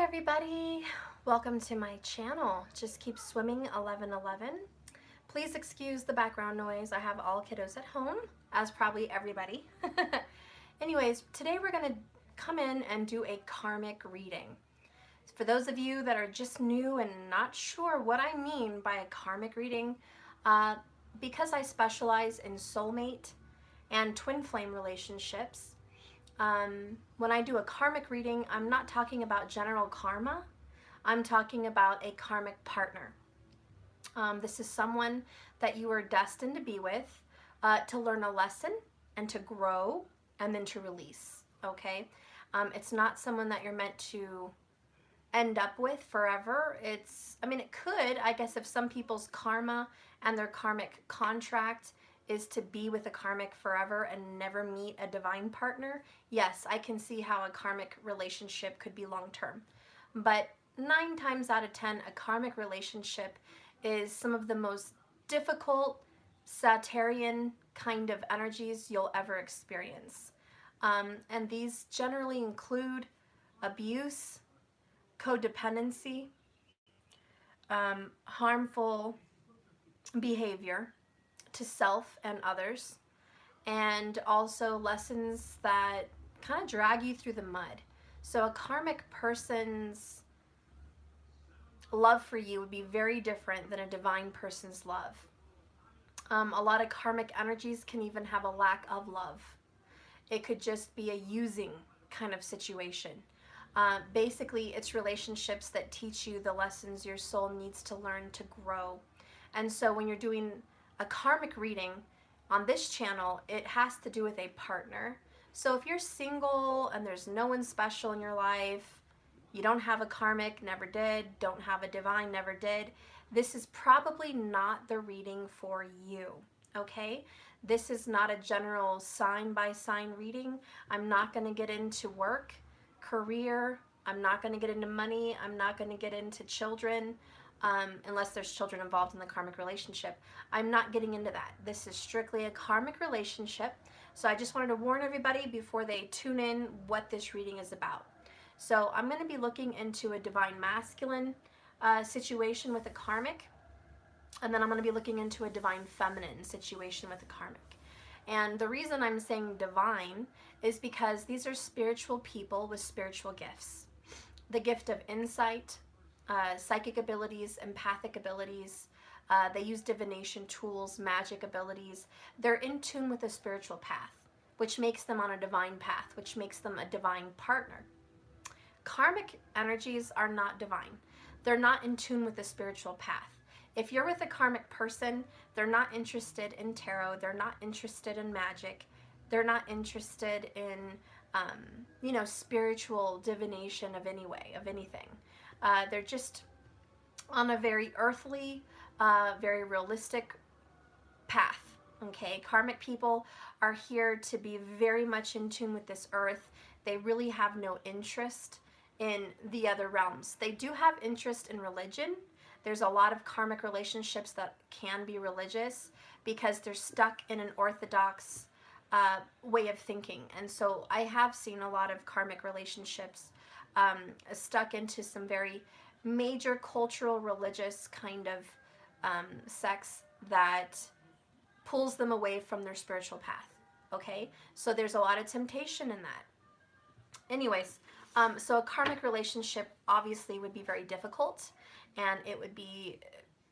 everybody, welcome to my channel. Just keep swimming 1111. Please excuse the background noise. I have all kiddos at home, as probably everybody. Anyways, today we're going to come in and do a karmic reading. For those of you that are just new and not sure what I mean by a karmic reading, because I specialize in soulmate and twin flame relationships, when I do a karmic reading, I'm not talking about general karma. I'm talking about a karmic partner. This is someone that you are destined to be with, to learn a lesson and to grow and then to release, okay? It's not someone that you're meant to end up with forever. It could, I guess, if some people's karma and their karmic contract is to be with a karmic forever and never meet a divine partner, yes, I can see how a karmic relationship could be long-term. But 9 times out of 10, a karmic relationship is some of the most difficult Saturnian kind of energies you'll ever experience. And these generally include abuse, codependency, harmful behavior to self and others, and also lessons that kind of drag you through the mud. So a karmic person's love for you would be very different than a divine person's love. A lot of karmic energies can even have a lack of love. It could just be a using kind of situation. Basically, it's relationships that teach you the lessons your soul needs to learn to grow. And so when you're doing a karmic reading on this channel, it has to do with a partner. So if you're single and there's no one special in your life, you don't have a karmic, never did, don't have a divine, never did, this is probably not the reading for you, okay? This is not a general sign by sign reading. I'm not going to get into work, career, I'm not going to get into money, I'm not going to get into children, unless there's children involved in the karmic relationship. I'm not getting into that. This is strictly a karmic relationship. So I just wanted to warn everybody before they tune in what this reading is about. So I'm going to be looking into a divine masculine situation with a karmic, and then I'm going to be looking into a divine feminine situation with a karmic. And the reason I'm saying divine is because these are spiritual people with spiritual gifts. The gift of insight, psychic abilities, empathic abilities, they use divination tools, magic abilities. They're in tune with a spiritual path, which makes them on a divine path, which makes them a divine partner. Karmic energies are not divine. They're not in tune with the spiritual path. If you're with a karmic person, they're not interested in tarot, they're not interested in magic, they're not interested in, spiritual divination of any way, of anything. They're just on a very earthly, very realistic path, okay? Karmic people are here to be very much in tune with this earth. They really have no interest in the other realms. They do have interest in religion. There's a lot of karmic relationships that can be religious because they're stuck in an orthodox way of thinking. And so I have seen a lot of karmic relationships stuck into some very major cultural religious kind of sects that pulls them away from their spiritual path, okay? So there's a lot of temptation in that. Anyways, so a karmic relationship obviously would be very difficult, and it would be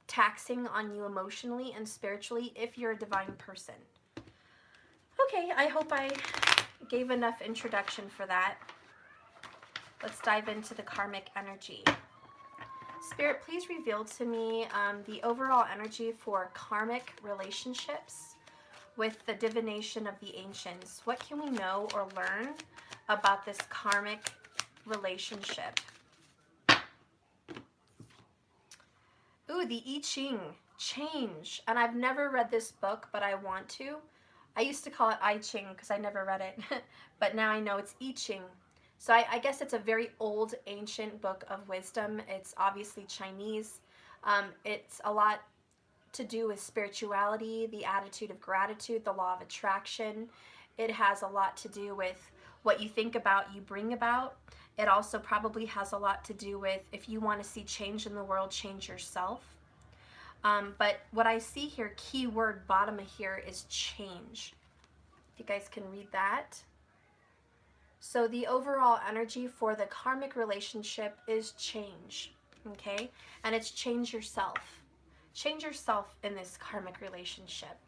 taxing on you emotionally and spiritually if you're a divine person. Okay, I hope I gave enough introduction for that. Let's dive into the karmic energy. Spirit, please reveal to me the overall energy for karmic relationships with the divination of the ancients. What can we know or learn about this karmic relationship? Ooh, the I Ching, change. And I've never read this book, but I want to. I used to call it I Ching because I never read it, but now I know it's I Ching. So I guess it's a very old, ancient book of wisdom. It's obviously Chinese. It's a lot to do with spirituality, the attitude of gratitude, the law of attraction. It has a lot to do with what you think about, you bring about. It also probably has a lot to do with, if you want to see change in the world, change yourself. But what I see here, key word bottom of here, is change. If you guys can read that. So the overall energy for the karmic relationship is change, okay? And it's change yourself. Change yourself in this karmic relationship.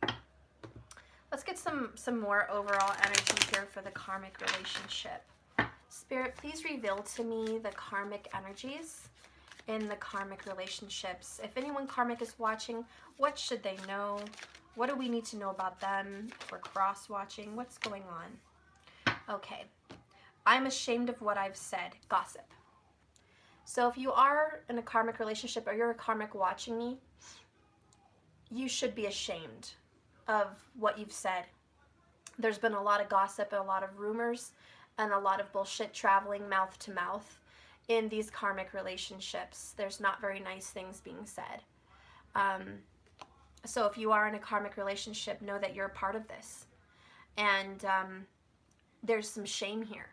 Let's get some more overall energy here for the karmic relationship. Spirit, please reveal to me the karmic energies in the karmic relationships. If anyone karmic is watching, what should they know? What do we need to know about them? If we're cross-watching, what's going on? Okay. I'm ashamed of what I've said. Gossip. So if you are in a karmic relationship or you're a karmic watching me, you should be ashamed of what you've said. There's been a lot of gossip and a lot of rumors and a lot of bullshit traveling mouth to mouth in these karmic relationships. There's not very nice things being said. So if you are in a karmic relationship, know that you're a part of this. And there's some shame here.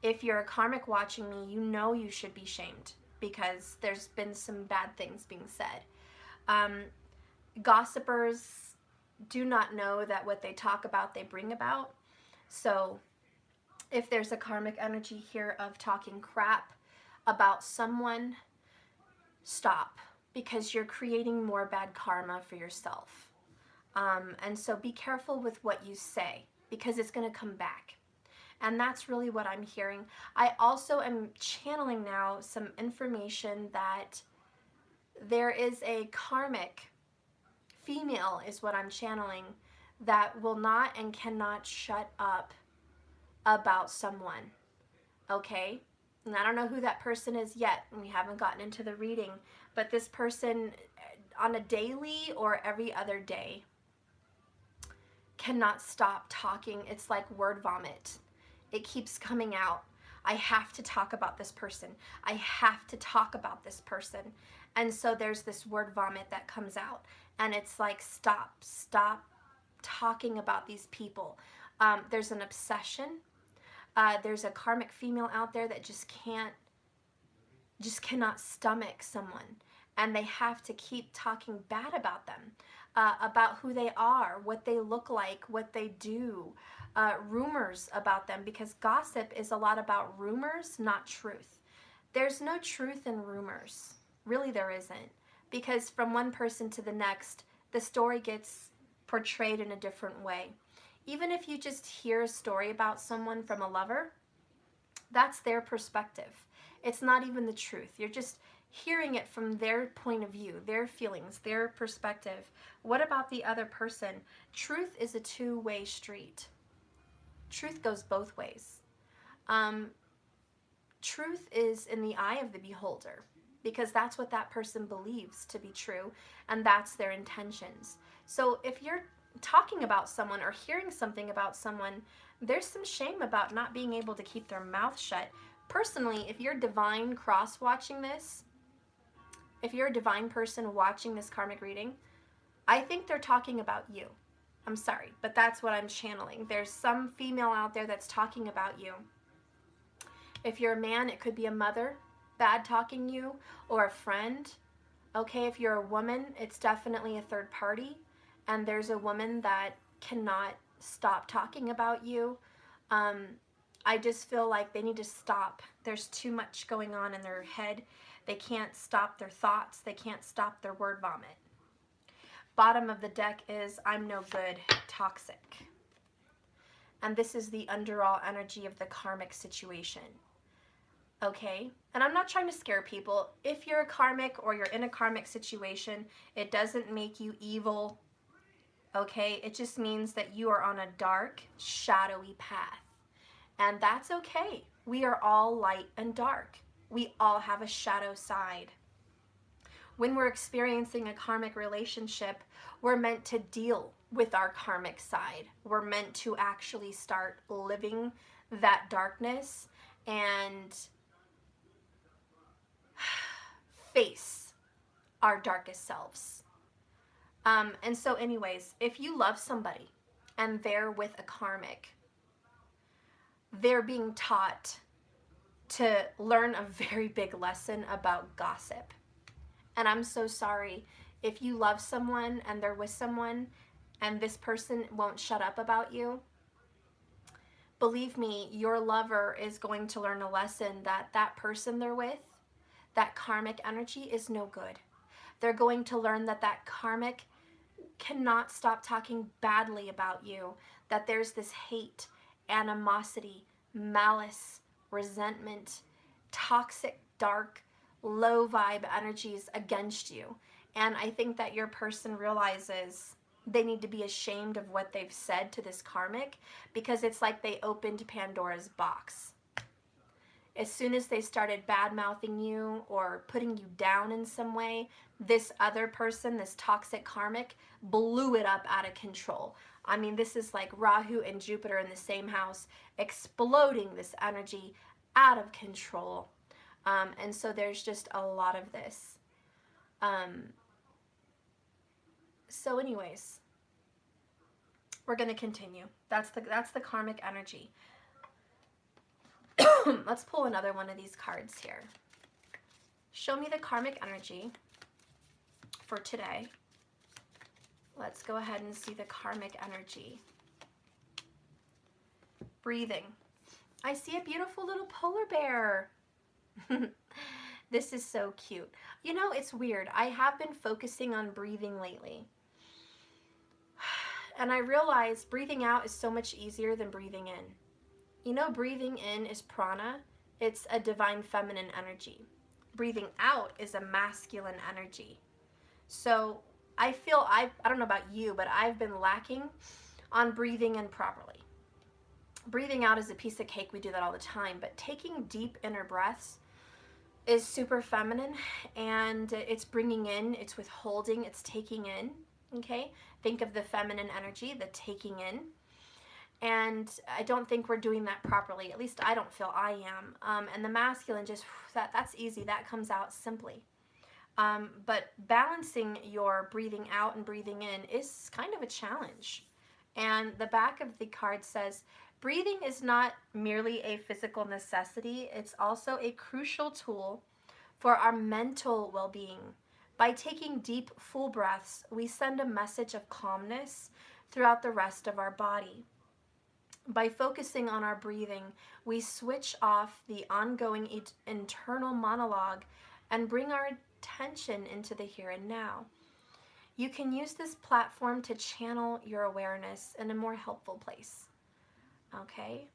If you're a karmic watching me, you know you should be shamed because there's been some bad things being said. Gossipers do not know that what they talk about, they bring about. So if there's a karmic energy here of talking crap about someone, stop, because you're creating more bad karma for yourself. And so be careful with what you say, because it's going to come back. And that's really what I'm hearing. I also am channeling now some information that there is a karmic female, is what I'm channeling, that will not and cannot shut up about someone. Okay? And I don't know who that person is yet. We haven't gotten into the reading. But this person, on a daily or every other day, cannot stop talking. It's like word vomit. It keeps coming out. I have to talk about this person. I have to talk about this person. And so there's this word vomit that comes out. And it's like, stop talking about these people. There's an obsession. There's a karmic female out there that just cannot stomach someone. And they have to keep talking bad about them, about who they are, what they look like, what they do, rumors about them, because gossip is a lot about rumors, not truth. There's no truth in rumors. Really, there isn't. Because from one person to the next, the story gets portrayed in a different way. Even if you just hear a story about someone from a lover, that's their perspective. It's not even the truth. You're just hearing it from their point of view, their feelings, their perspective. What about the other person? Truth is a two-way street. Truth goes both ways. Truth is in the eye of the beholder, because that's what that person believes to be true, and that's their intentions. So if you're talking about someone or hearing something about someone, there's some shame about not being able to keep their mouth shut. Personally, if you're divine cross-watching this, if you're a divine person watching this karmic reading, I think they're talking about you. I'm sorry, but that's what I'm channeling. There's some female out there that's talking about you. If you're a man, it could be a mother bad talking you, or a friend. Okay, if you're a woman, it's definitely a third party, and there's a woman that cannot stop talking about you. I just feel like they need to stop. There's too much going on in their head. They can't stop their thoughts. They can't stop their word vomit. Bottom of the deck is I'm no good, toxic. And this is the underall energy of the karmic situation. Okay? And I'm not trying to scare people. If you're a karmic or you're in a karmic situation, it doesn't make you evil. Okay? It just means that you are on a dark, shadowy path. And that's okay. We are all light and dark. We all have a shadow side. When we're experiencing a karmic relationship, we're meant to deal with our karmic side. We're meant to actually start living that darkness and face our darkest selves. And so anyways, if you love somebody and they're with a karmic, they're being taught to learn a very big lesson about gossip. And I'm so sorry if you love someone and they're with someone and this person won't shut up about you. Believe me, your lover is going to learn a lesson that that person they're with, that karmic energy, is no good. They're going to learn that that karmic cannot stop talking badly about you, that there's this hate, animosity, malice, resentment, toxic, dark, low vibe energies against you. And I think that your person realizes they need to be ashamed of what they've said to this karmic, because it's like they opened Pandora's box. As soon as they started bad-mouthing you or putting you down in some way, this other person, this toxic karmic, blew it up out of control. I mean, this is like Rahu and Jupiter in the same house, exploding this energy out of control. And so there's just a lot of this. So anyways, we're going to continue. That's the karmic energy. Let's pull another one of these cards here. Show me the karmic energy for today. Let's go ahead and see the karmic energy. Breathing. I see a beautiful little polar bear. This is so cute. You know, it's weird. I have been focusing on breathing lately. And I realized breathing out is so much easier than breathing in. You know, breathing in is prana. It's a divine feminine energy. Breathing out is a masculine energy. So I feel, I don't know about you, but I've been lacking on breathing in properly. Breathing out is a piece of cake. We do that all the time. But taking deep inner breaths is super feminine, and it's bringing in, it's withholding, it's taking in. Okay? Think of the feminine energy, the taking in. And I don't think we're doing that properly. At least I don't feel I am. And the masculine, just that's easy. That comes out simply. But balancing your breathing out and breathing in is kind of a challenge. And the back of the card says, breathing is not merely a physical necessity. It's also a crucial tool for our mental well-being. By taking deep, full breaths, we send a message of calmness throughout the rest of our body. By focusing on our breathing, we switch off the ongoing internal monologue and bring our attention into the here and now. You can use this platform to channel your awareness in a more helpful place. Okay?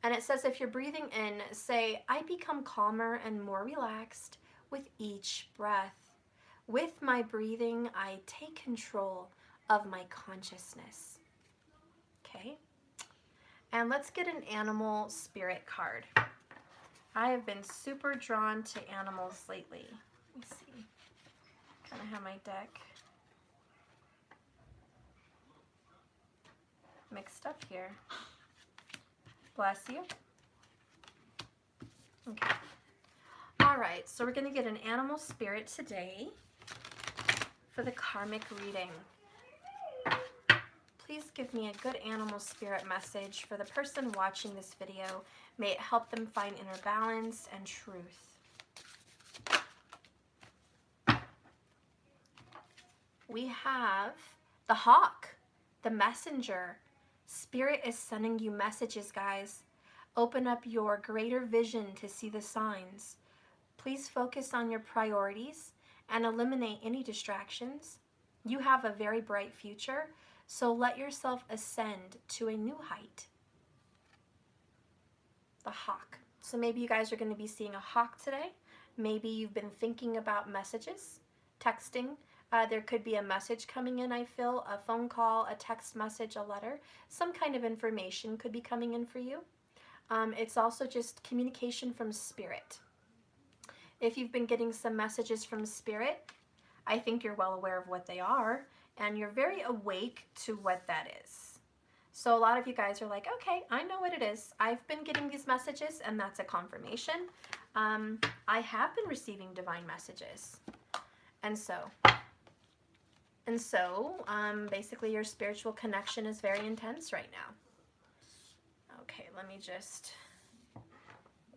And it says if you're breathing in, say, I become calmer and more relaxed with each breath. With my breathing, I take control of my consciousness. Okay? And let's get an animal spirit card. I have been super drawn to animals lately. Let me see. Kind of have my deck mixed up here. Bless you. Okay. All right, so we're going to get an animal spirit today for the karmic reading. Please give me a good animal spirit message for the person watching this video. May it help them find inner balance and truth. We have the hawk, the messenger. Spirit is sending you messages, guys. Open up your greater vision to see the signs. Please focus on your priorities and eliminate any distractions. You have a very bright future. So let yourself ascend to a new height. The hawk. So maybe you guys are going to be seeing a hawk today. Maybe you've been thinking about messages, texting. There could be a message coming in, I feel, a phone call, a text message, a letter. Some kind of information could be coming in for you. It's also just communication from spirit. If you've been getting some messages from spirit, I think you're well aware of what they are. And you're very awake to what that is. So a lot of you guys are like, okay, I know what it is. I've been getting these messages, and that's a confirmation. I have been receiving divine messages. And so basically your spiritual connection is very intense right now. Okay, let me just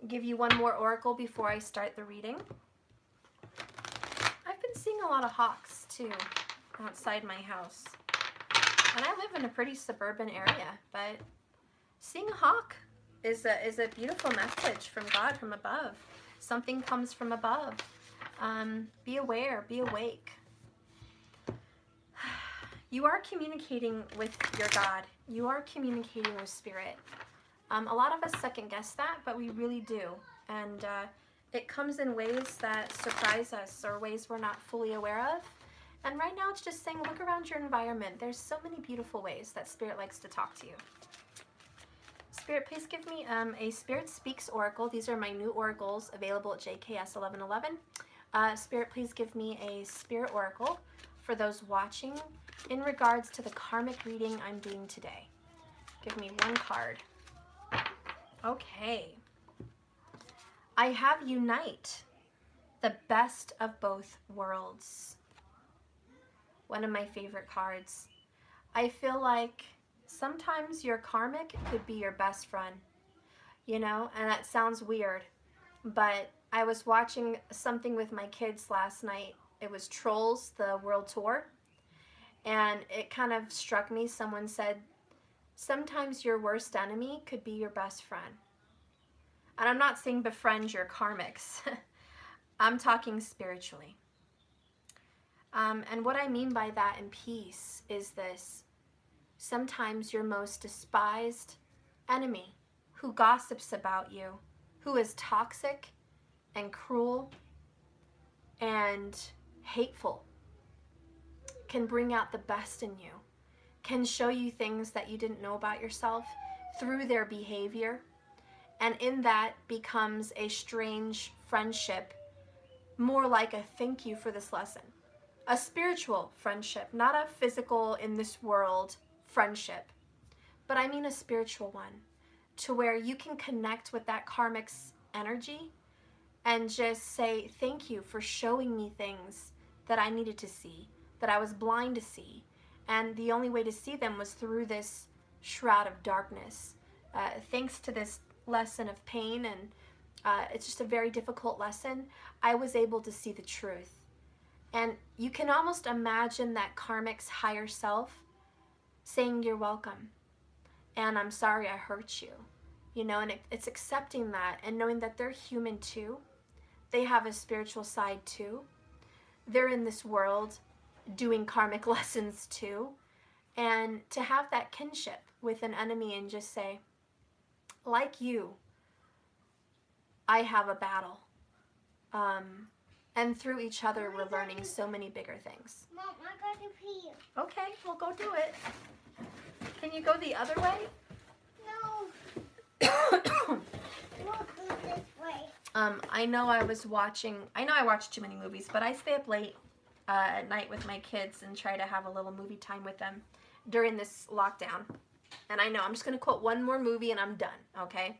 give you one more oracle before I start the reading. I've been seeing a lot of hawks too outside my house. And I live in a pretty suburban area, but seeing a hawk is a beautiful message from God, from above. Something comes from above. Be aware, be awake. You are communicating with your God. You are communicating with Spirit. A lot of us second guess that, but we really do. And it comes in ways that surprise us or ways we're not fully aware of. And right now it's just saying, look around your environment. There's so many beautiful ways that Spirit likes to talk to you. Spirit, please give me a Spirit Speaks Oracle. These are my new oracles available at JKS 1111. Spirit, please give me a Spirit Oracle for those watching in regards to the karmic reading I'm doing today. Give me one card. Okay. I have Unite, the best of both worlds. One of my favorite cards. I feel like sometimes your karmic could be your best friend, you know, and that sounds weird, but I was watching something with my kids last night. It was Trolls, the world tour, and it kind of struck me. Someone said, sometimes your worst enemy could be your best friend. And I'm not saying befriend your karmics. I'm talking spiritually. And what I mean by that in peace is this. Sometimes your most despised enemy who gossips about you, who is toxic and cruel and hateful, can bring out the best in you, can show you things that you didn't know about yourself through their behavior. And in that becomes a strange friendship, more like a thank you for this lesson. A spiritual friendship, not a physical in this world friendship, but I mean a spiritual one, to where you can connect with that karmic's energy and just say, thank you for showing me things that I needed to see, that I was blind to see. And the only way to see them was through this shroud of darkness. Thanks to this lesson of pain, and it's just a very difficult lesson, I was able to see the truth. And you can almost imagine that karmic's higher self saying, you're welcome, and I'm sorry I hurt you. You know, and it's accepting that and knowing that they're human too. They have a spiritual side too. They're in this world doing karmic lessons too. And to have that kinship with an enemy and just say, like you, I have a battle. And through each other, we're learning so many bigger things. Mom, I got to pee. Okay, well, go do it. Can you go the other way? No. We'll go this way. I know I watch too many movies, but I stay up late at night with my kids and try to have a little movie time with them during this lockdown. And I know, I'm just going to quote one more movie and I'm done, okay?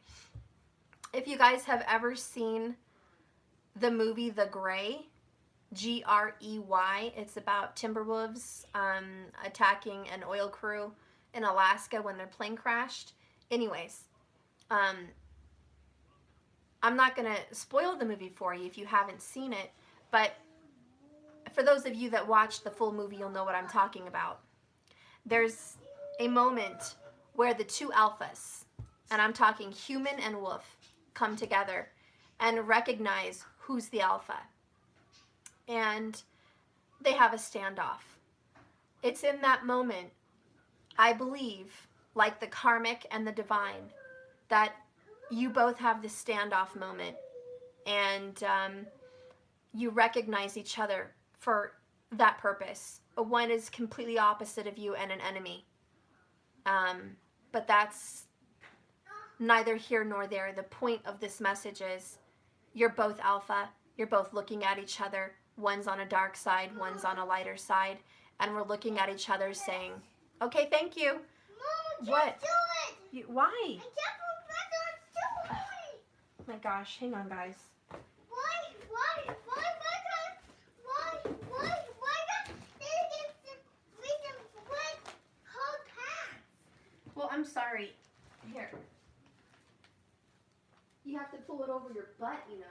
If you guys have ever seen the movie The Grey, Grey, it's about Timberwolves attacking an oil crew in Alaska when their plane crashed. Anyways, I'm not going to spoil the movie for you if you haven't seen it, but for those of you that watch the full movie, you'll know what I'm talking about. There's a moment where the two alphas, and I'm talking human and wolf, come together and recognize who's the alpha. And they have a standoff. It's in that moment, I believe, like the karmic and the divine, that you both have this standoff moment and you recognize each other for that purpose. One is completely opposite of you and an enemy. But that's neither here nor there. The point of this message is you're both alpha. You're both looking at each other. One's on a dark side, one's on a lighter side. And we're looking at each other saying, okay, thank you. Mom, What? do it. Why? I can't put back on. Oh my gosh, hang on, guys. Why not hold hands? Well, I'm sorry. Here. You have to pull it over your butt, you know.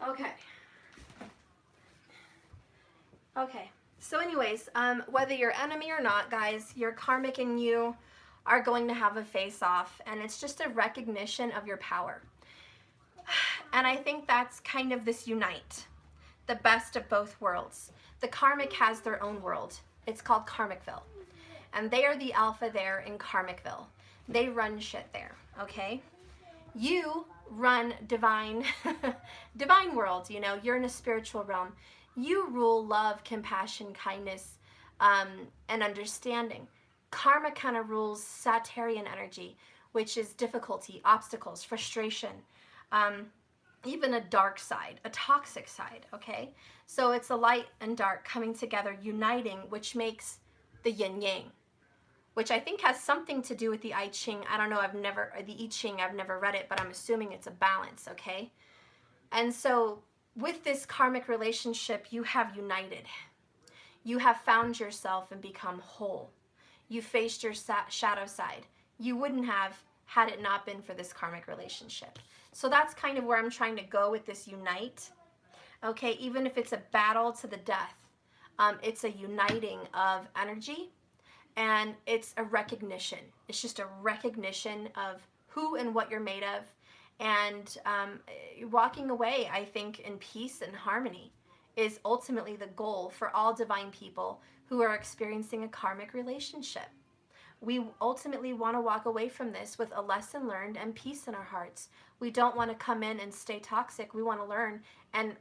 Okay. Okay. So anyways, whether you're enemy or not, guys, your karmic and you are going to have a face-off, and it's just a recognition of your power. And I think that's kind of this unite, the best of both worlds. The karmic has their own world. It's called Karmicville. And they are the alpha there in Karmicville. They run shit there, okay? You run divine, divine world, you know, you're in a spiritual realm. You rule love, compassion, kindness, and understanding. Karma kind of rules Saturnian energy, which is difficulty, obstacles, frustration, even a dark side, a toxic side, okay? So it's a light and dark coming together, uniting, which makes the yin-yang, which I think has something to do with the I Ching. I don't know, the I Ching, I've never read it, but I'm assuming it's a balance, okay? And so with this karmic relationship, you have united. You have found yourself and become whole. You faced your shadow side. You wouldn't have had it not been for this karmic relationship. So that's kind of where I'm trying to go with this unite. Okay, even if it's a battle to the death, it's a uniting of energy, and it's a recognition. It's just a recognition of who and what you're made of, and walking away, I think, in peace and harmony is ultimately the goal for all divine people who are experiencing a karmic relationship. We ultimately want to walk away from this with a lesson learned and peace in our hearts. We don't want to come in and stay toxic. We want to learn and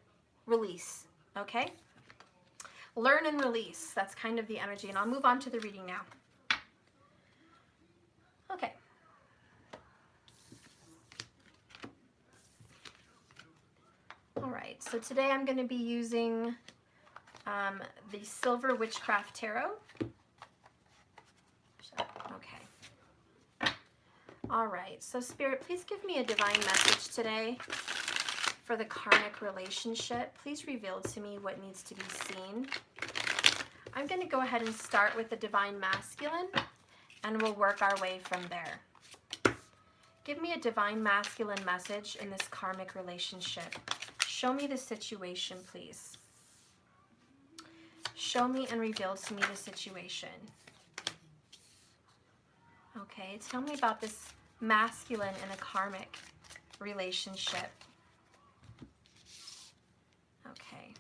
release, okay? Learn and release. That's kind of the energy. And I'll move on to the reading now. Okay. All right. So today I'm going to be using the Silver Witchcraft Tarot. Okay. All right. So Spirit, please give me a divine message today for the karmic relationship. Please reveal to me what needs to be seen. I'm going to go ahead and start with the Divine Masculine, and we'll work our way from there. Give me a Divine Masculine message in this karmic relationship. Show me the situation, please. Show me and reveal to me the situation. Okay, tell me about this masculine in a karmic relationship. Okay.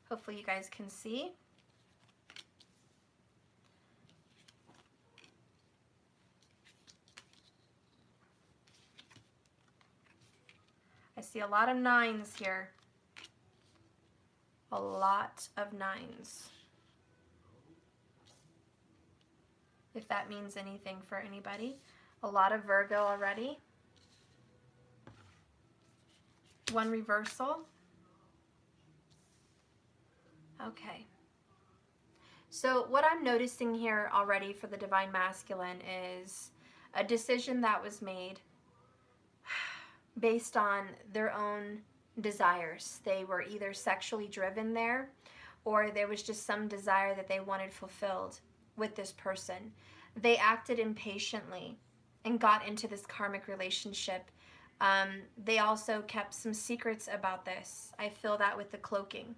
Hopefully you guys can see. I see a lot of nines here. A lot of nines. If that means anything for anybody. A lot of Virgo already. One reversal. Okay. So what I'm noticing here already for the Divine Masculine is a decision that was made based on their own desires. They were either sexually driven there, or there was just some desire that they wanted fulfilled with this person. They acted impatiently and got into this karmic relationship. They also kept some secrets about this. I feel that with the cloaking.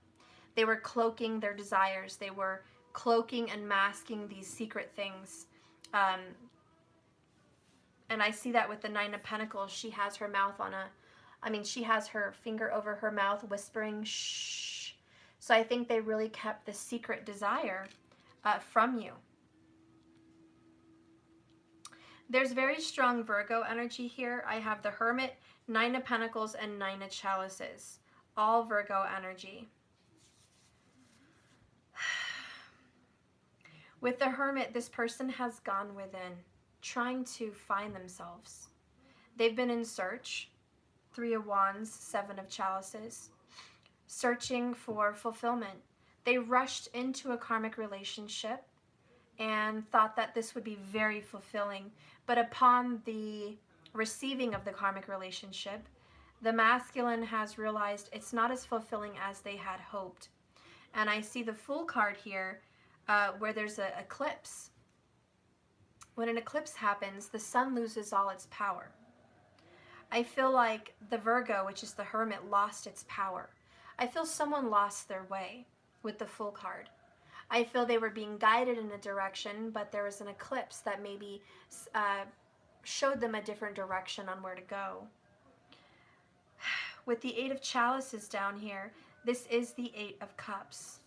They were cloaking their desires. They were cloaking and masking these secret things. And I see that with the Nine of Pentacles. She has her mouth on she has her finger over her mouth whispering, shh. So I think they really kept the secret desire from you. There's very strong Virgo energy here. I have the Hermit, Nine of Pentacles, and Nine of Chalices. All Virgo energy. With the Hermit, this person has gone within, trying to find themselves. They've been in search. Three of Wands, Seven of Chalices. Searching for fulfillment. They rushed into a karmic relationship and thought that this would be very fulfilling. But upon the receiving of the karmic relationship, the masculine has realized it's not as fulfilling as they had hoped. And I see the Fool card here. where there's an eclipse. When an eclipse happens, the sun loses all its power. I feel like the Virgo, which is the Hermit, lost its power. I feel someone lost their way with the Fool card. I feel they were being guided in a direction, but there was an eclipse that maybe showed them a different direction on where to go. With the Eight of Chalices down here, this is the Eight of Cups.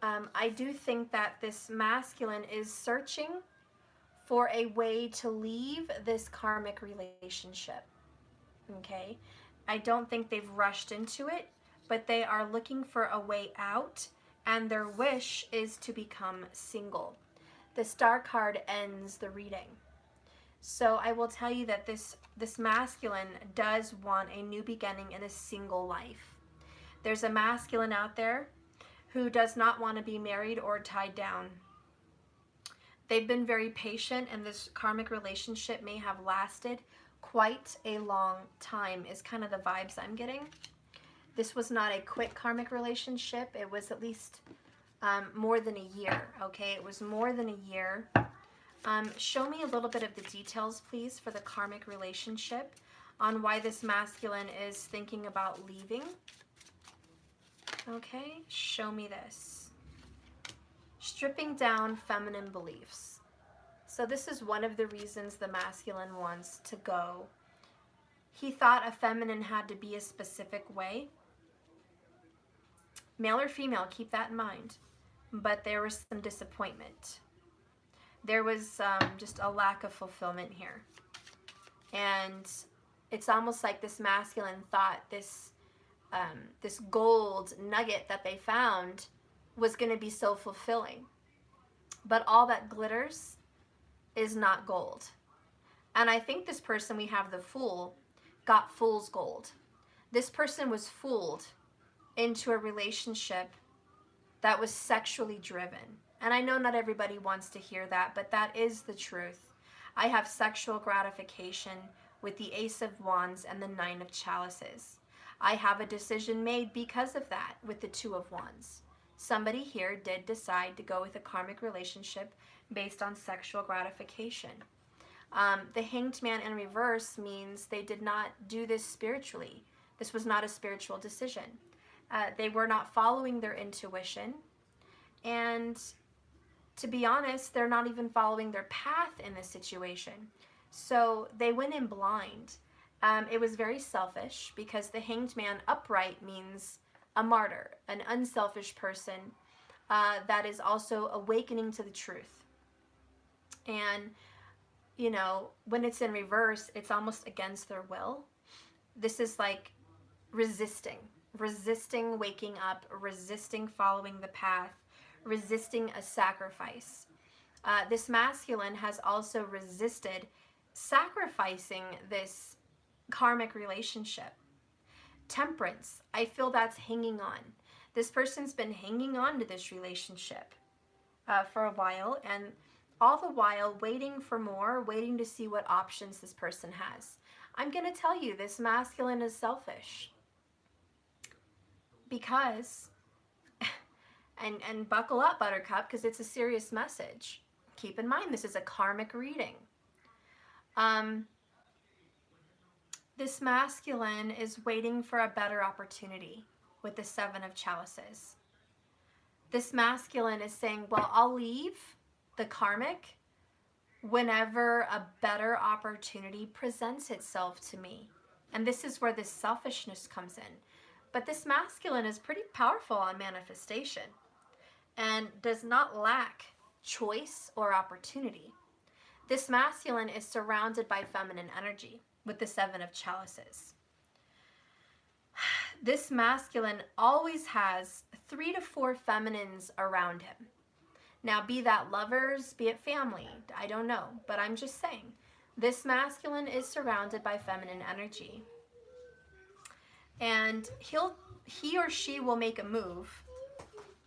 I do think that this masculine is searching for a way to leave this karmic relationship. Okay? I don't think they've rushed into it, but they are looking for a way out, and their wish is to become single. The Star card ends the reading. So I will tell you that this masculine does want a new beginning in a single life. There's a masculine out there who does not want to be married or tied down. They've been very patient, and this karmic relationship may have lasted quite a long time, is kind of the vibes I'm getting. This was not a quick karmic relationship. It was at least more than a year, okay? It was more than a year. Show me a little bit of the details, please, for the karmic relationship on why this masculine is thinking about leaving. Okay, show me this. Stripping down feminine beliefs. So this is one of the reasons the masculine wants to go. He thought a feminine had to be a specific way. Male or female, keep that in mind. But there was some disappointment. There was just a lack of fulfillment here. And it's almost like this masculine thought this gold nugget that they found was going to be so fulfilling. But all that glitters is not gold. And I think this person, we have the Fool, got fool's gold. This person was fooled into a relationship that was sexually driven. And I know not everybody wants to hear that, but that is the truth. I have sexual gratification with the Ace of Wands and the Nine of Chalices. I have a decision made because of that with the Two of Wands. Somebody here did decide to go with a karmic relationship based on sexual gratification. The Hanged Man in reverse means they did not do this spiritually. This was not a spiritual decision. They were not following their intuition. And to be honest, they're not even following their path in this situation. So they went in blind. It was very selfish because the Hanged Man upright means a martyr, an unselfish person that is also awakening to the truth. And, you know, when it's in reverse, it's almost against their will. This is like resisting waking up, resisting following the path, resisting a sacrifice. This masculine has also resisted sacrificing this karmic relationship. Temperance, I feel that's hanging on. This person's been hanging on to this relationship for a while, and all the while waiting for more, waiting to see what options this person has. I'm going to tell you, this masculine is selfish. Because, and buckle up, Buttercup, because it's a serious message. Keep in mind, this is a karmic reading. This masculine is waiting for a better opportunity with the Seven of Chalices. This masculine is saying, well, I'll leave the karmic whenever a better opportunity presents itself to me. And this is where this selfishness comes in. But this masculine is pretty powerful on manifestation and does not lack choice or opportunity. This masculine is surrounded by feminine energy with the Seven of Chalices. This masculine always has 3 to 4 feminines around him. Now, be that lovers, be it family, I don't know, but I'm just saying, this masculine is surrounded by feminine energy. And he or she will make a move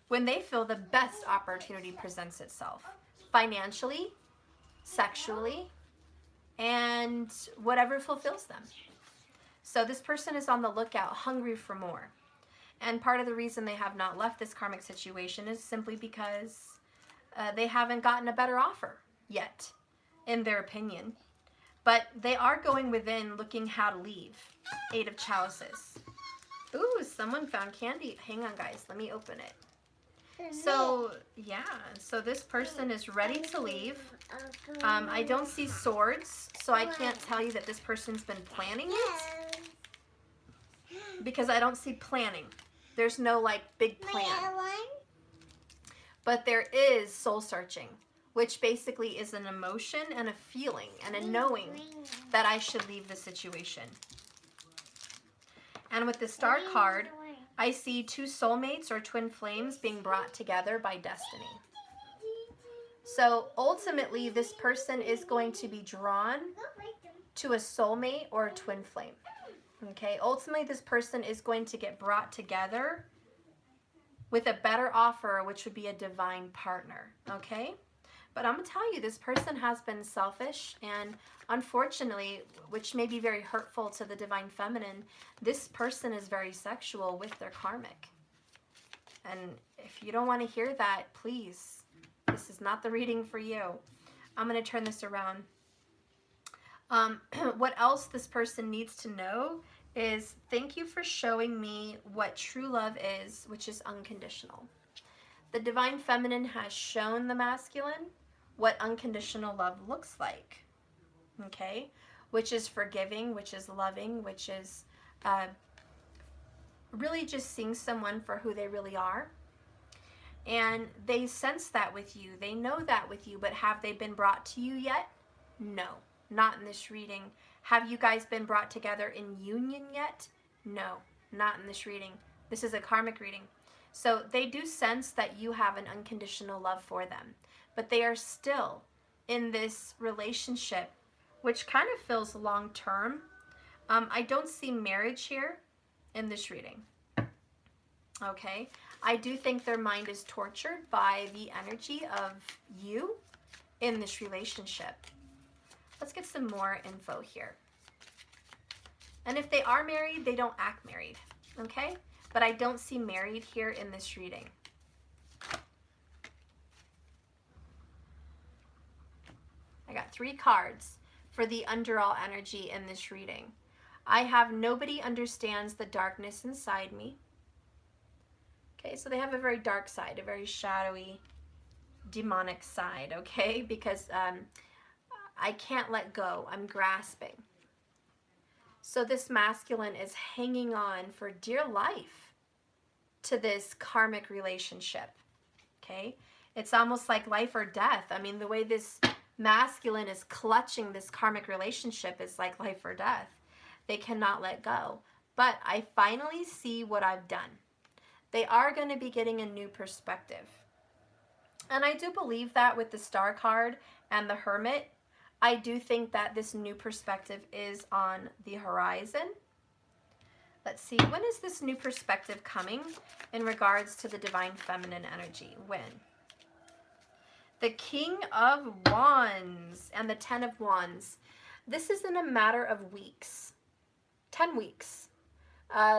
when they feel the best opportunity presents itself, financially, sexually, and whatever fulfills them. So this person is on the lookout, hungry for more. And part of the reason they have not left this karmic situation is simply because they haven't gotten a better offer yet, in their opinion. But they are going within looking how to leave. 8 of Chalices. Ooh, someone found candy. Hang on, guys. Let me open it. So, yeah. So this person is ready to leave. I don't see swords, so I can't tell you that this person's been planning it. Because I don't see planning. There's no, like, big plan. But there is soul searching, which basically is an emotion and a feeling and a knowing that I should leave the situation. And with the Star card, I see 2 soulmates or twin flames being brought together by destiny. So ultimately, this person is going to be drawn to a soulmate or a twin flame. Okay, ultimately, this person is going to get brought together with a better offer, which would be a divine partner. Okay? But I'm going to tell you, this person has been selfish, and unfortunately, which may be very hurtful to the divine feminine, this person is very sexual with their karmic. And if you don't want to hear that, please, this is not the reading for you. I'm going to turn this around. What else this person needs to know is, thank you for showing me what true love is, which is unconditional. The divine feminine has shown the masculine what unconditional love looks like, okay? Which is forgiving, which is loving, which is really just seeing someone for who they really are. And they sense that with you. They know that with you, but have they been brought to you yet? No, not in this reading. Have you guys been brought together in union yet? No, not in this reading. This is a karmic reading. So they do sense that you have an unconditional love for them, but they are still in this relationship, which kind of feels long-term. I don't see marriage here in this reading. Okay, I do think their mind is tortured by the energy of you in this relationship. Let's get some more info here. And if they are married, they don't act married, okay? But I don't see married here in this reading. I got 3 cards for the underall energy in this reading. I have nobody understands the darkness inside me. Okay, so they have a very dark side, a very shadowy, demonic side, okay? Because I can't let go. I'm grasping. So this masculine is hanging on for dear life to this karmic relationship, okay? It's almost like life or death. I mean, the way this masculine is clutching this karmic relationship is like life or death. They cannot let go. But I finally see what I've done. They are going to be getting a new perspective. And I do believe that with the Star card and the Hermit, I do think that this new perspective is on the horizon. Let's see, when is this new perspective coming in regards to the divine feminine energy? When? The King of Wands and the 10 of Wands. This is in a matter of weeks. 10 weeks.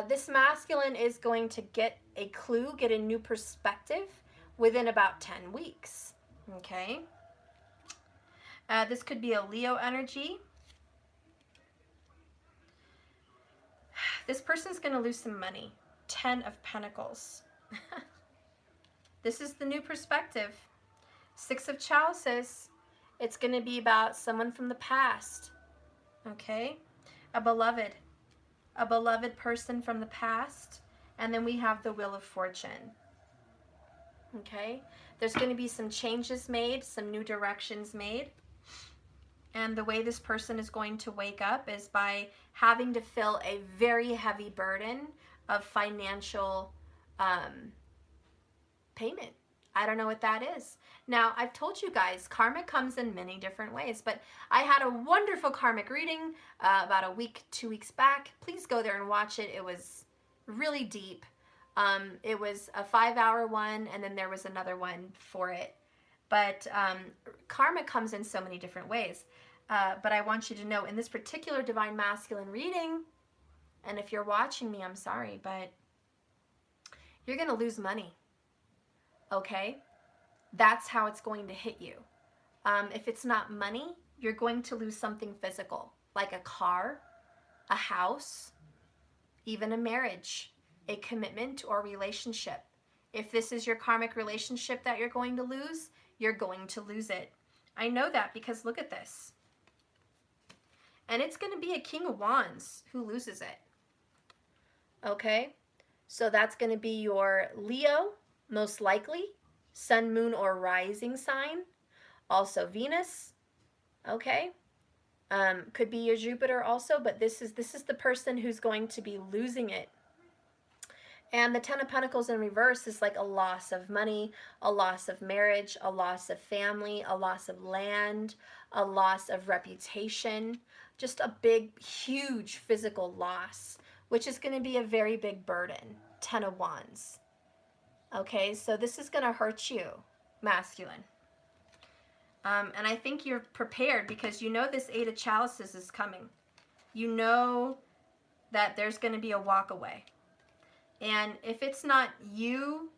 This masculine is going to get a clue, get a new perspective within about 10 weeks. Okay? This could be a Leo energy. This person's going to lose some money. 10 of Pentacles. This is the new perspective. 6 of Chalices. It's going to be about someone from the past. Okay? A beloved person from the past. And then we have the Wheel of Fortune. Okay? There's going to be some changes made, some new directions made. And the way this person is going to wake up is by having to fill a very heavy burden of financial payment. I don't know what that is. Now, I've told you guys, karma comes in many different ways, but I had a wonderful karmic reading about a week, 2 weeks back. Please go there and watch it. It was really deep. It was a 5-hour one, and then there was another one for it. But karma comes in so many different ways. But I want you to know, in this particular Divine Masculine reading, and if you're watching me, I'm sorry, but You're going to lose money. Okay? That's how it's going to hit you. If it's not money, you're going to lose something physical, like a car, a house, even a marriage, a commitment or relationship. If this is your karmic relationship that you're going to lose, you're going to lose it. I know that because look at this. And it's going to be a King of Wands who loses it. Okay? So that's going to be your Leo, most likely, Sun, Moon, or Rising sign. Also Venus, okay? Could be your Jupiter also, but this is the person who's going to be losing it. And the Ten of Pentacles in reverse is like a loss of money, a loss of marriage, a loss of family, a loss of land, a loss of reputation, just a big, huge physical loss, which is going to be a very big burden. Ten of Wands. Okay, so this is going to hurt you, masculine. And I think you're prepared because you know this Eight of Chalices is coming. You know that there's going to be a walk away. And if it's not you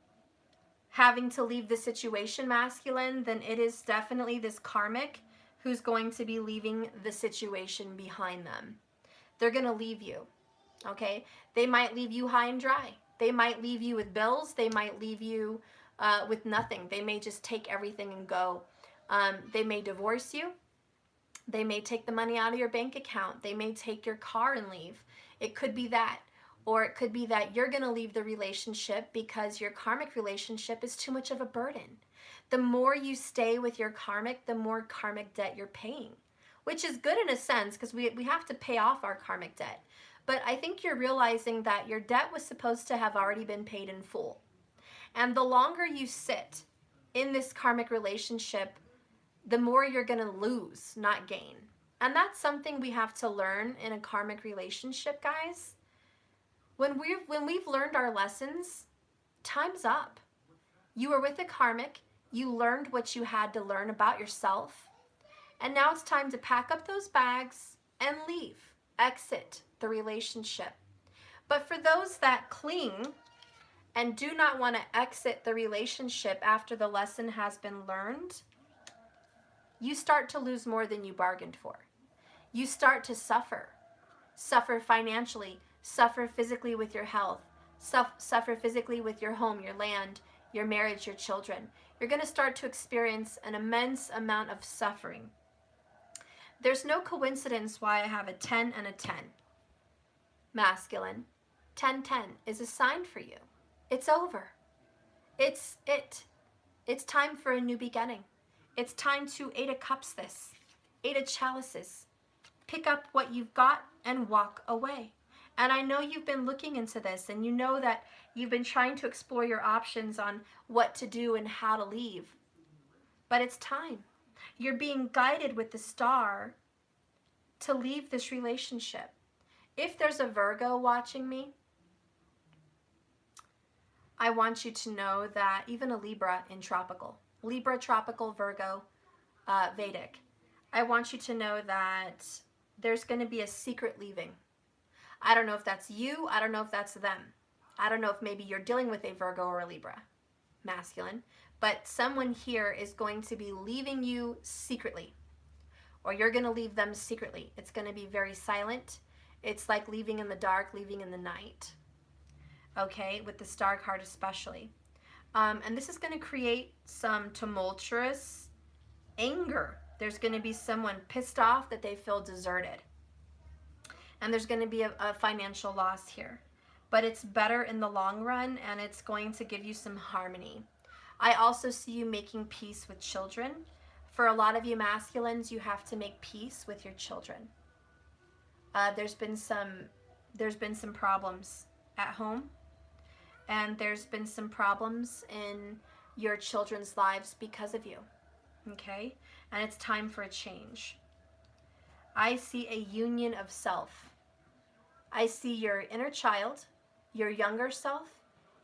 having to leave the situation, masculine, then it is definitely this karmic who's going to be leaving the situation behind them. They're going to leave you, okay? They might leave you high and dry. They might leave you with bills. They might leave you with nothing. They may just take everything and go. They may divorce you. They may take the money out of your bank account. They may take your car and leave. It could be that. Or it could be that you're going to leave the relationship because your karmic relationship is too much of a burden. The more you stay with your karmic, the more karmic debt you're paying, which is good in a sense because we have to pay off our karmic debt. But I think you're realizing that your debt was supposed to have already been paid in full. And the longer you sit in this karmic relationship, the more you're going to lose, not gain. And that's something we have to learn in a karmic relationship, guys. When we've learned our lessons, time's up. You were with a karmic, you learned what you had to learn about yourself, and now it's time to pack up those bags and leave, exit the relationship. But for those that cling and do not want to exit the relationship after the lesson has been learned, you start to lose more than you bargained for. You start to suffer financially, suffer physically with your health, suffer physically with your home, your land, your marriage, your children. You're going to start to experience an immense amount of suffering. There's no coincidence why I have a 10 and a 10. Masculine. 10-10 is a sign for you. It's over. It's time for a new beginning. It's time to 8 of Cups this. 8 of Chalices. Pick up what you've got and walk away. And I know you've been looking into this and you know that you've been trying to explore your options on what to do and how to leave. But it's time. You're being guided with the star to leave this relationship. If there's a Virgo watching me, I want you to know that even a Libra in tropical, Virgo, Vedic, I want you to know that there's going to be a secret leaving. I don't know if that's you. I don't know if that's them. I don't know if maybe you're dealing with a Virgo or a Libra, masculine, but someone here is going to be leaving you secretly, or you're going to leave them secretly. It's going to be very silent. It's like leaving in the dark, leaving in the night, okay, with the star card especially. And this is going to create some tumultuous anger. There's going to be someone pissed off that they feel deserted. And there's going to be a financial loss here. But it's better in the long run, and it's going to give you some harmony. I also see you making peace with children. For a lot of you masculines, you have to make peace with your children. There's been some problems at home, and there's been some problems in your children's lives because of you. Okay? And it's time for a change. I see a union of self. I see your inner child, your younger self,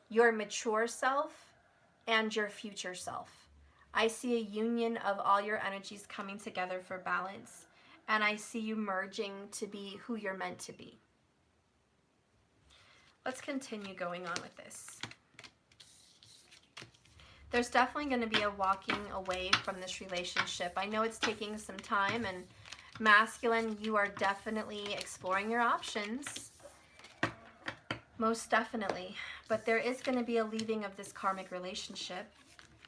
your mature self, and your future self. I see a union of all your energies coming together for balance, and I see you merging to be who you're meant to be. Let's continue going on with this. There's definitely going to be a walking away from this relationship. I know it's taking some time, and masculine, you are definitely exploring your options. Most definitely. But there is going to be a leaving of this karmic relationship,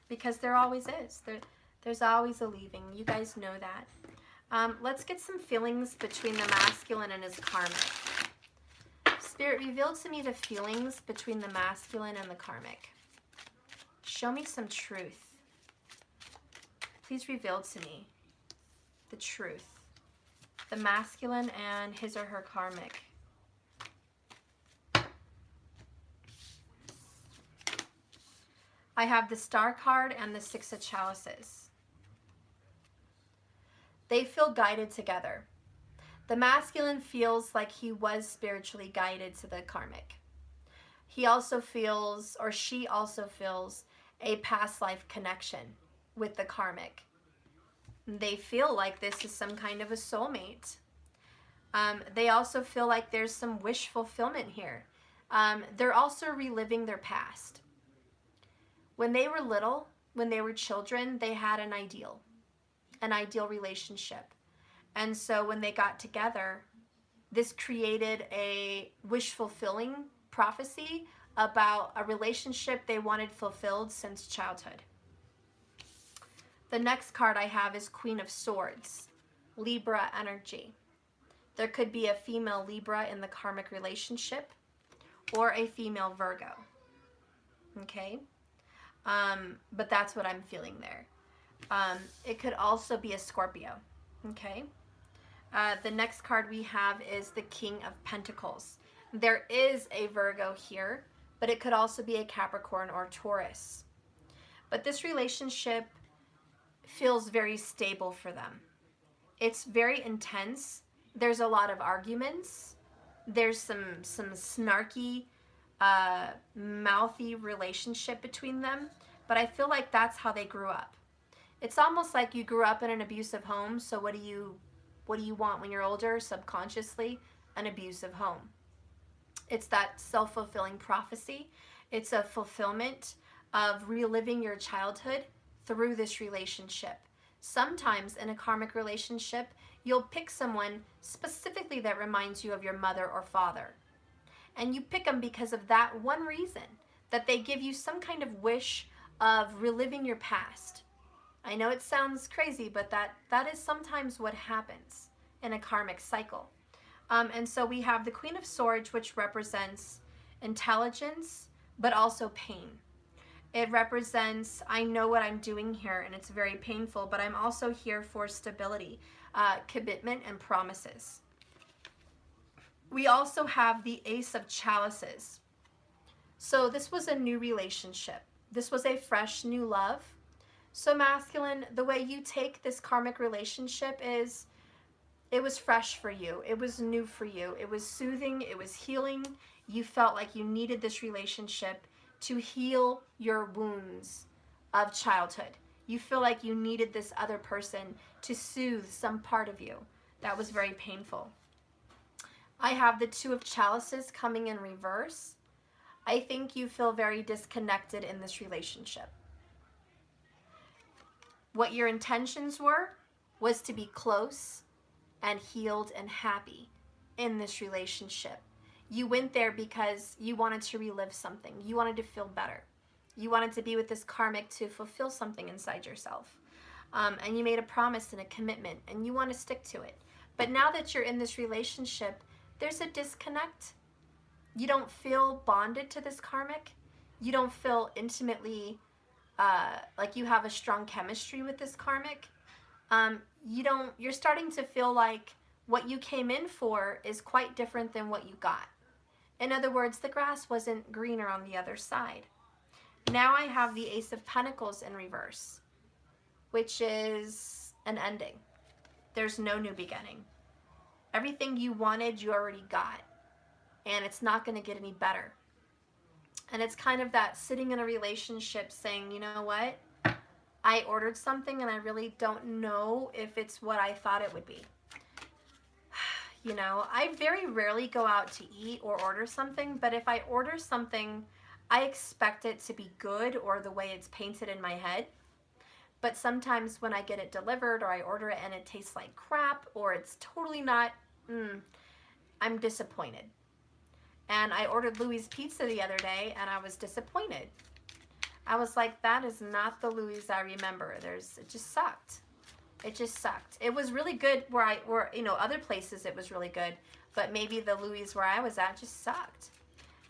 because there always is. There's always a leaving. You guys know that. Let's get some feelings between the masculine and his karmic. Spirit, reveal to me the feelings between the masculine and the karmic. Show me some truth. Please reveal to me the truth. The masculine and his or her karmic. I have the Star card and the Six of Chalices. They feel guided together. The masculine feels like he was spiritually guided to the karmic. He also feels, or she also feels, a past life connection with the karmic. They feel like this is some kind of a soulmate. They also feel like there's some wish fulfillment here. They're also reliving their past. When they were little, when they were children, they had an ideal relationship. And so when they got together, this created a wish-fulfilling prophecy about a relationship they wanted fulfilled since childhood. The next card I have is Queen of Swords, Libra energy. There could be a female Libra in the karmic relationship or a female Virgo. Okay? But that's what I'm feeling there. It could also be a Scorpio. Okay? The next card we have is the King of Pentacles. There is a Virgo here, but it could also be a Capricorn or Taurus. But this relationship feels very stable for them. It's very intense. There's a lot of arguments. There's some snarky, mouthy relationship between them, but I feel like that's how they grew up. It's almost like you grew up in an abusive home, so what do you want when you're older? Subconsciously, an abusive home. It's that self-fulfilling prophecy. It's a fulfillment of reliving your childhood through this relationship. Sometimes in a karmic relationship, you'll pick someone specifically that reminds you of your mother or father. And you pick them because of that one reason, that they give you some kind of wish of reliving your past. I know it sounds crazy, but that is sometimes what happens in a karmic cycle. And so we have the Queen of Swords, which represents intelligence, but also pain. It represents, I know what I'm doing here, and it's very painful, but I'm also here for stability, commitment, and promises. We also have the Ace of Chalices. So this was a new relationship. This was a fresh new love. So masculine, the way you take this karmic relationship is, it was fresh for you. It was new for you. It was soothing. It was healing. You felt like you needed this relationship to heal your wounds of childhood. You feel like you needed this other person to soothe some part of you that was very painful. I have the Two of Chalices coming in reverse. I think you feel very disconnected in this relationship. What your intentions were was to be close and healed and happy in this relationship. You went there because you wanted to relive something. You wanted to feel better. You wanted to be with this karmic to fulfill something inside yourself. And you made a promise and a commitment, and you want to stick to it. But now that you're in this relationship, there's a disconnect. You don't feel bonded to this karmic. You don't feel intimately like you have a strong chemistry with this karmic. You're starting to feel like what you came in for is quite different than what you got. In other words, the grass wasn't greener on the other side. Now I have the Ace of Pentacles in reverse, which is an ending. There's no new beginning. Everything you wanted, you already got. And it's not going to get any better. And it's kind of that sitting in a relationship saying, you know what? I ordered something and I really don't know if it's what I thought it would be. You know, I very rarely go out to eat or order something, but if I order something, I expect it to be good or the way it's painted in my head. But sometimes when I get it delivered or I order it and it tastes like crap or it's totally not, I'm disappointed. And I ordered Louis Pizza the other day and I was disappointed. I was like, that is not the Louis I remember. It just sucked. It just sucked. It was really good where other places it was really good, but maybe the Louis where I was at just sucked.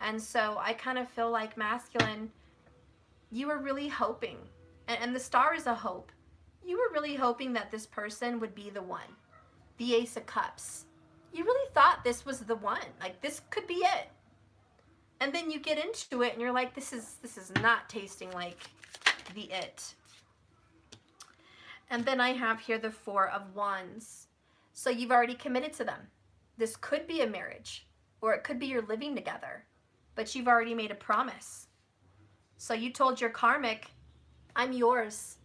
And so I kind of feel like, masculine, you were really hoping, and the star is a hope. You were really hoping that this person would be the one, the Ace of Cups. You really thought this was the one, like this could be it. And then you get into it and you're like, this is not tasting like the it. And then I have here the Four of Wands. So you've already committed to them. This could be a marriage, or it could be you're living together, but you've already made a promise. So you told your karmic, I'm yours.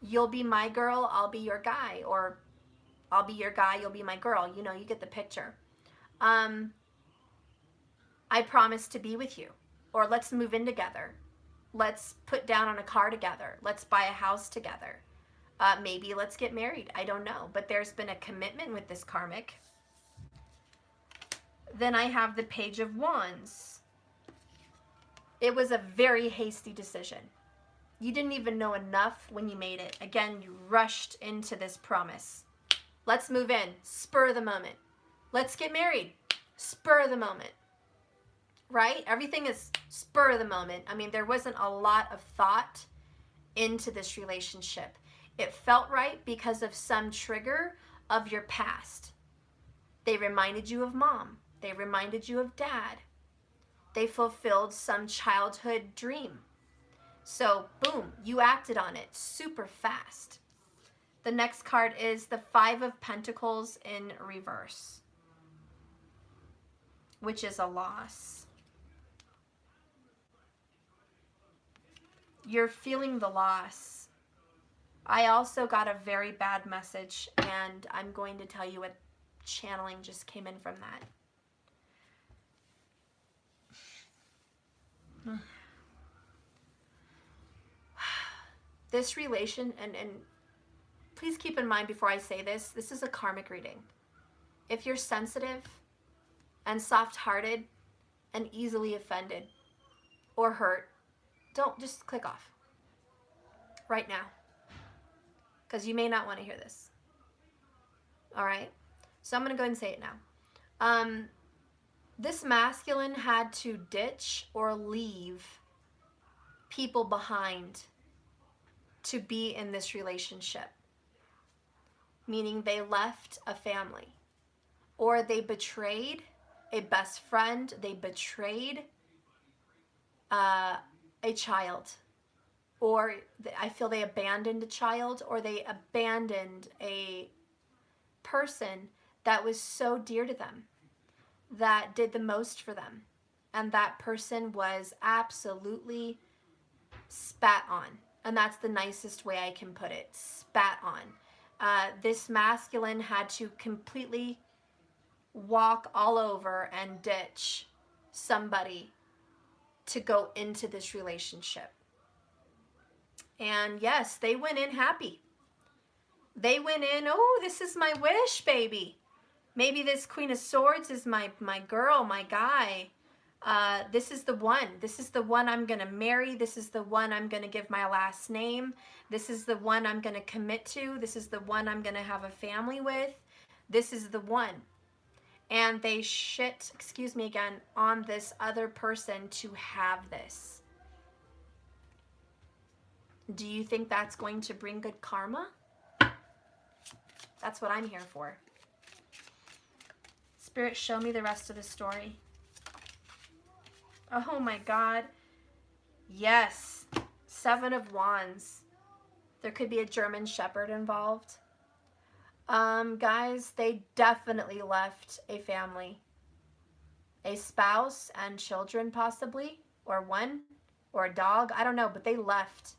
You'll be my girl, I'll be your guy, or I'll be your guy, you'll be my girl. You know, you get the picture. I promise to be with you, or let's move in together. Let's put down on a car together. Let's buy a house together. Maybe let's get married. I don't know, but there's been a commitment with this karmic. Then I have the Page of Wands. It was a very hasty decision. You didn't even know enough when you made it. Again, you rushed into this promise. Let's move in. Spur of the moment. Let's get married. Spur of the moment. Right? Everything is spur of the moment. I mean, there wasn't a lot of thought into this relationship. It felt right because of some trigger of your past. They reminded you of mom. They reminded you of dad. They fulfilled some childhood dream. So, boom, you acted on it super fast. The next card is the Five of Pentacles in reverse, which is a loss. You're feeling the loss. I also got a very bad message, and I'm going to tell you what channeling just came in from that. This relation, and please keep in mind before I say this, this is a karmic reading. If you're sensitive and soft-hearted and easily offended or hurt, don't, just click off right now, because you may not want to hear this. All right? So I'm going to go ahead and say it now. This masculine had to ditch or leave people behind to be in this relationship, meaning they left a family, or they betrayed a best friend, they betrayed a child, or I feel they abandoned a child, or they abandoned a person that was so dear to them, that did the most for them, and that person was absolutely spat on. And that's the nicest way I can put it, spat on. This masculine had to completely walk all over and ditch somebody to go into this relationship. And yes, they went in happy. They went in, oh, this is my wish, baby. Maybe this Queen of Swords is my girl, my guy. This is the one. This is the one I'm going to marry. This is the one I'm going to give my last name. This is the one I'm going to commit to. This is the one I'm going to have a family with. This is the one. And they shit, excuse me again, on this other person to have this. Do you think that's going to bring good karma? That's what I'm here for. Spirit, show me the rest of the story. Oh my God. Yes. Seven of Wands. There could be a German Shepherd involved. Guys, they definitely left a family. A spouse and children possibly. Or one. Or a dog. I don't know. But they left.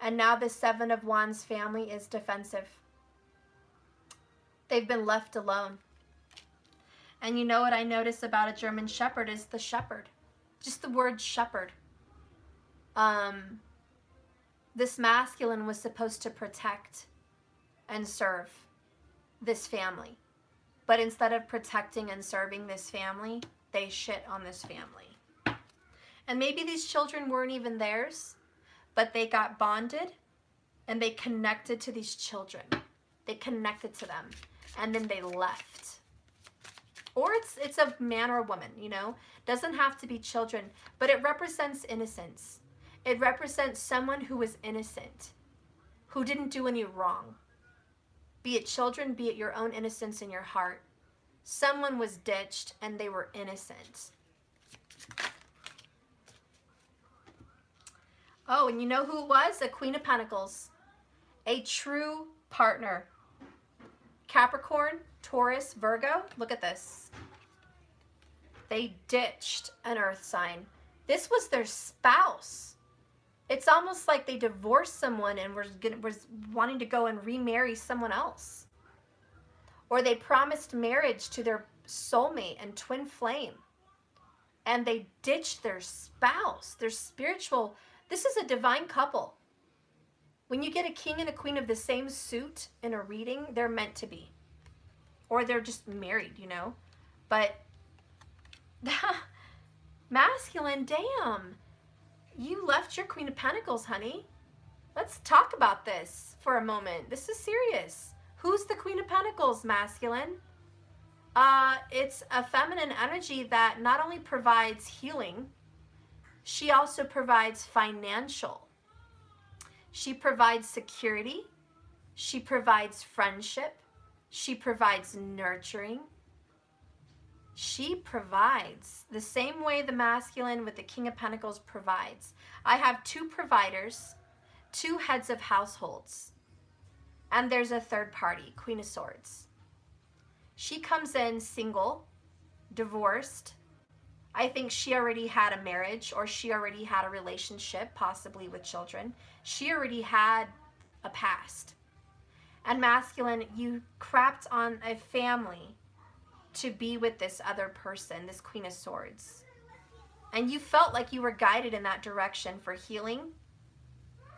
And now the Seven of Wands family is defensive. They've been left alone. And you know what I notice about a German Shepherd is the shepherd. Just the word shepherd. This masculine was supposed to protect and serve this family. But instead of protecting and serving this family, they shit on this family. And maybe these children weren't even theirs, but they got bonded and they connected to these children. They connected to them and then they left. Or it's a man or a woman, you know. Doesn't have to be children, but it represents innocence. It represents someone who was innocent, who didn't do any wrong. Be it children, be it your own innocence in your heart. Someone was ditched and they were innocent. Oh, and you know who it was? A Queen of Pentacles. A true partner. Capricorn, Taurus, Virgo. Look at this. They ditched an earth sign. This was their spouse. It's almost like they divorced someone and was wanting to go and remarry someone else. Or they promised marriage to their soulmate and twin flame. And they ditched their spouse, their spiritual. This is a divine couple. When you get a king and a queen of the same suit in a reading, they're meant to be. Or they're just married, you know. But masculine, damn. You left your Queen of Pentacles, honey. Let's talk about this for a moment. This is serious. Who's the Queen of Pentacles, masculine? It's a feminine energy that not only provides healing, she also provides financial. She provides security. She provides friendship. She provides nurturing. She provides the same way the masculine with the King of Pentacles provides. I have two providers, two heads of households, and there's a third party, Queen of Swords. She comes in single, divorced. I think she already had a marriage or she already had a relationship, possibly with children. She already had a past. And masculine, you crapped on a family to be with this other person, this Queen of Swords. And you felt like you were guided in that direction for healing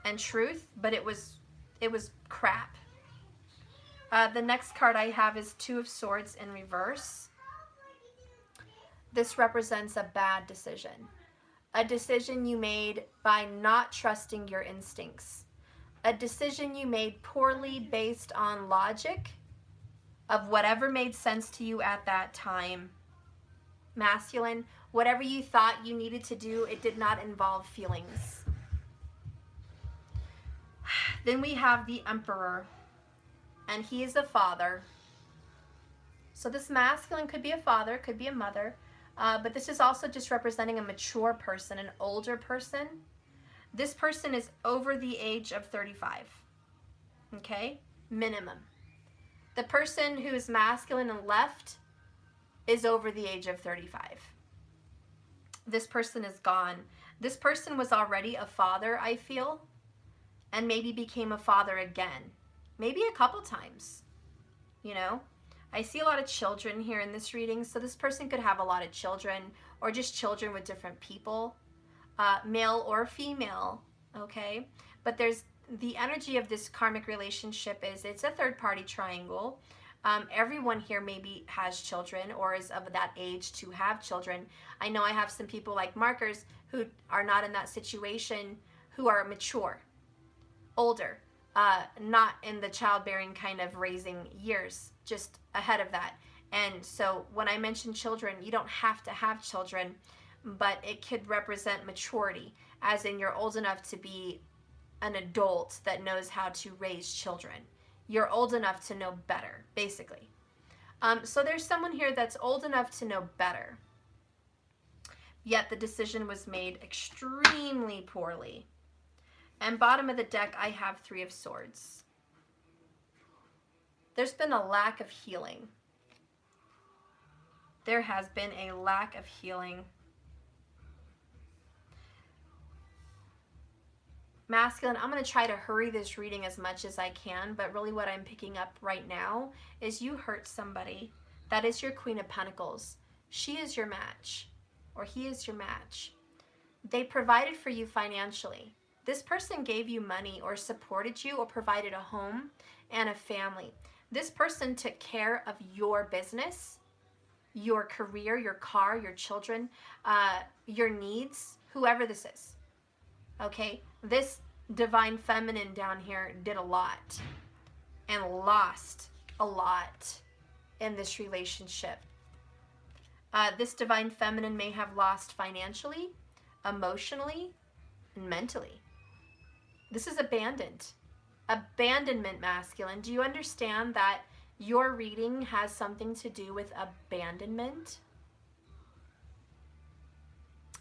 and truth, but it was crap. The next card I have is Two of Swords in reverse. This represents a bad decision. A decision you made by not trusting your instincts. A decision you made poorly based on logic of whatever made sense to you at that time. Masculine, whatever you thought you needed to do, it did not involve feelings. Then we have the Emperor, and he is a father. So this masculine could be a father, could be a mother, but this is also just representing a mature person, an older person. This person is over the age of 35, okay? Minimum. The person who is masculine and left is over the age of 35. This person is gone. This person was already a father, I feel, and maybe became a father again. Maybe a couple times, you know? I see a lot of children here in this reading, so this person could have a lot of children or just children with different people, male or female, okay? But there's the energy of this karmic relationship is it's a third-party triangle. Everyone here maybe has children or is of that age to have children. I know I have some people like markers who are not in that situation, who are mature, older, not in the childbearing kind of raising years, just ahead of that. And so when I mention children, you don't have to have children, but it could represent maturity, as in you're old enough to be an adult that knows how to raise children. You're old enough to know better, basically. So there's someone here that's old enough to know better, yet the decision was made extremely poorly. And bottom of the deck, I have Three of Swords. There's been a lack of healing. There has been a lack of healing. Masculine, I'm going to try to hurry this reading as much as I can, but really what I'm picking up right now is you hurt somebody. That is your Queen of Pentacles. She is your match, or he is your match. They provided for you financially. This person gave you money or supported you or provided a home and a family. This person took care of your business, your career, your car, your children, your needs, whoever this is. Okay? This divine feminine down here did a lot and lost a lot in this relationship. This divine feminine may have lost financially, emotionally, and mentally. This is abandoned. Abandonment, masculine. Do you understand that your reading has something to do with abandonment?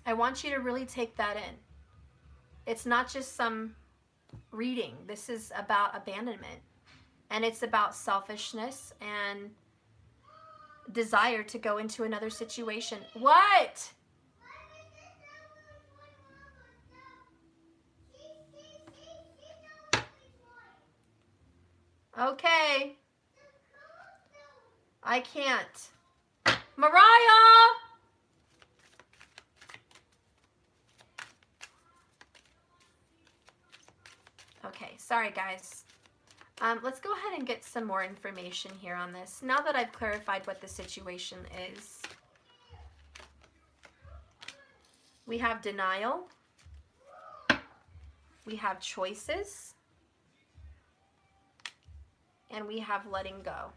I want you to really take that in. It's not just some reading. This is about abandonment. And it's about selfishness and desire to go into another situation. What? Okay. I can't. Mariah! Okay, sorry guys. Let's go ahead and get some more information here on this. Now that I've clarified what the situation is. We have denial. We have choices. And we have letting go.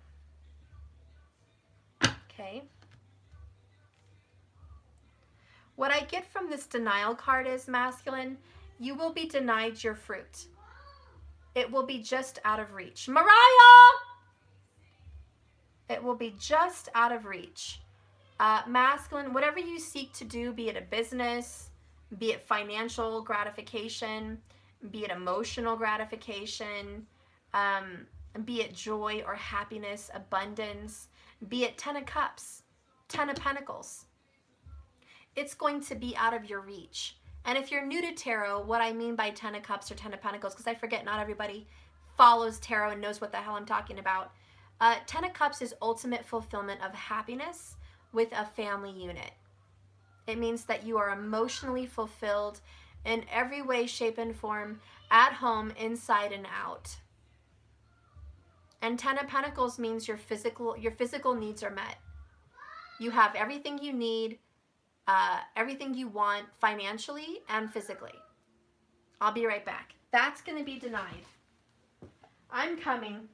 Okay. What I get from this denial card is, masculine, you will be denied your fruit. It will be just out of reach. Mariah! It will be just out of reach. Masculine, whatever you seek to do, be it a business, be it financial gratification, be it emotional gratification, be it joy or happiness, abundance, be it 10 of cups, 10 of pentacles. It's going to be out of your reach. And if you're new to tarot, what I mean by 10 of cups or 10 of pentacles, because I forget not everybody follows tarot and knows what the hell I'm talking about. 10 of cups is ultimate fulfillment of happiness with a family unit. It means that you are emotionally fulfilled in every way, shape, and form, at home, inside, and out. And 10 of pentacles means your physical needs are met. You have everything you need, everything you want financially and physically. I'll be right back. That's going to be denied. I'm coming.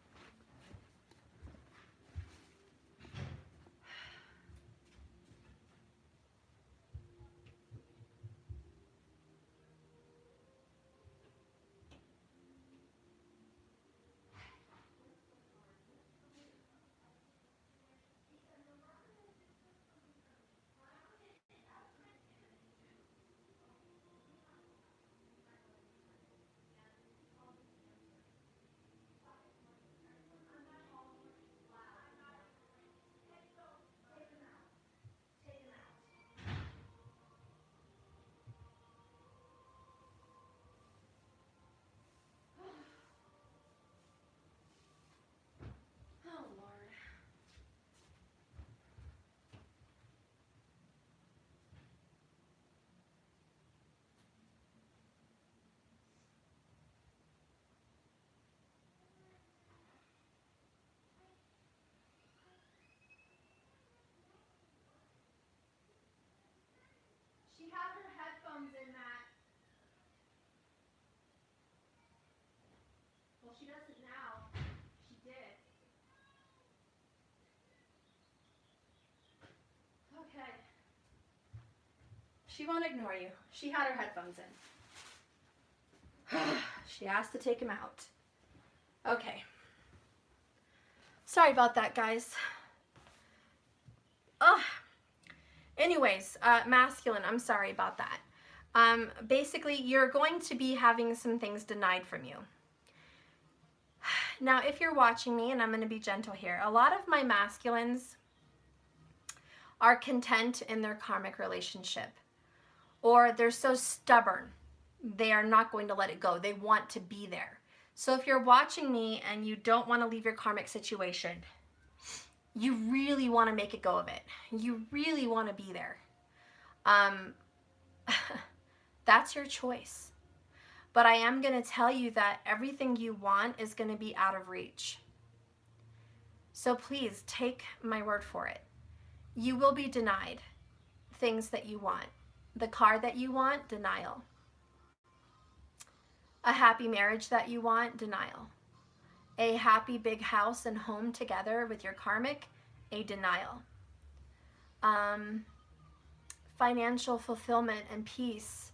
She had her headphones in that. Well, she doesn't now. She did. Okay. She won't ignore you. She had her headphones in. She asked to take them out. Okay. Sorry about that, guys. Ugh. Anyways, masculine, I'm sorry about that. Basically, you're going to be having some things denied from you. Now, if you're watching me, and I'm going to be gentle here, a lot of my masculines are content in their karmic relationship. Or they're so stubborn, they are not going to let it go. They want to be there. So if you're watching me and you don't want to leave your karmic situation, you really want to make it go of it. You really want to be there. That's your choice. But I am going to tell you that everything you want is going to be out of reach. So please take my word for it. You will be denied things that you want. The car that you want, denial. A happy marriage that you want, denial. A happy big house and home together with your karmic, a denial. Financial fulfillment and peace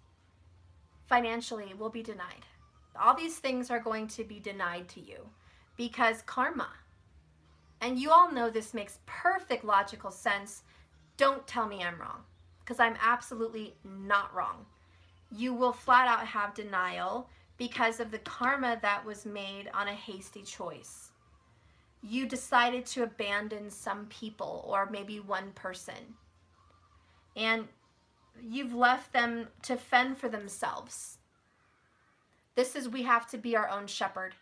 financially will be denied. All these things are going to be denied to you because karma. And you all know this makes perfect logical sense. Don't tell me I'm wrong, because I'm absolutely not wrong. You will flat out have denial because of the karma that was made on a hasty choice. You decided to abandon some people or maybe one person, and you've left them to fend for themselves. This is, we have to be our own shepherd.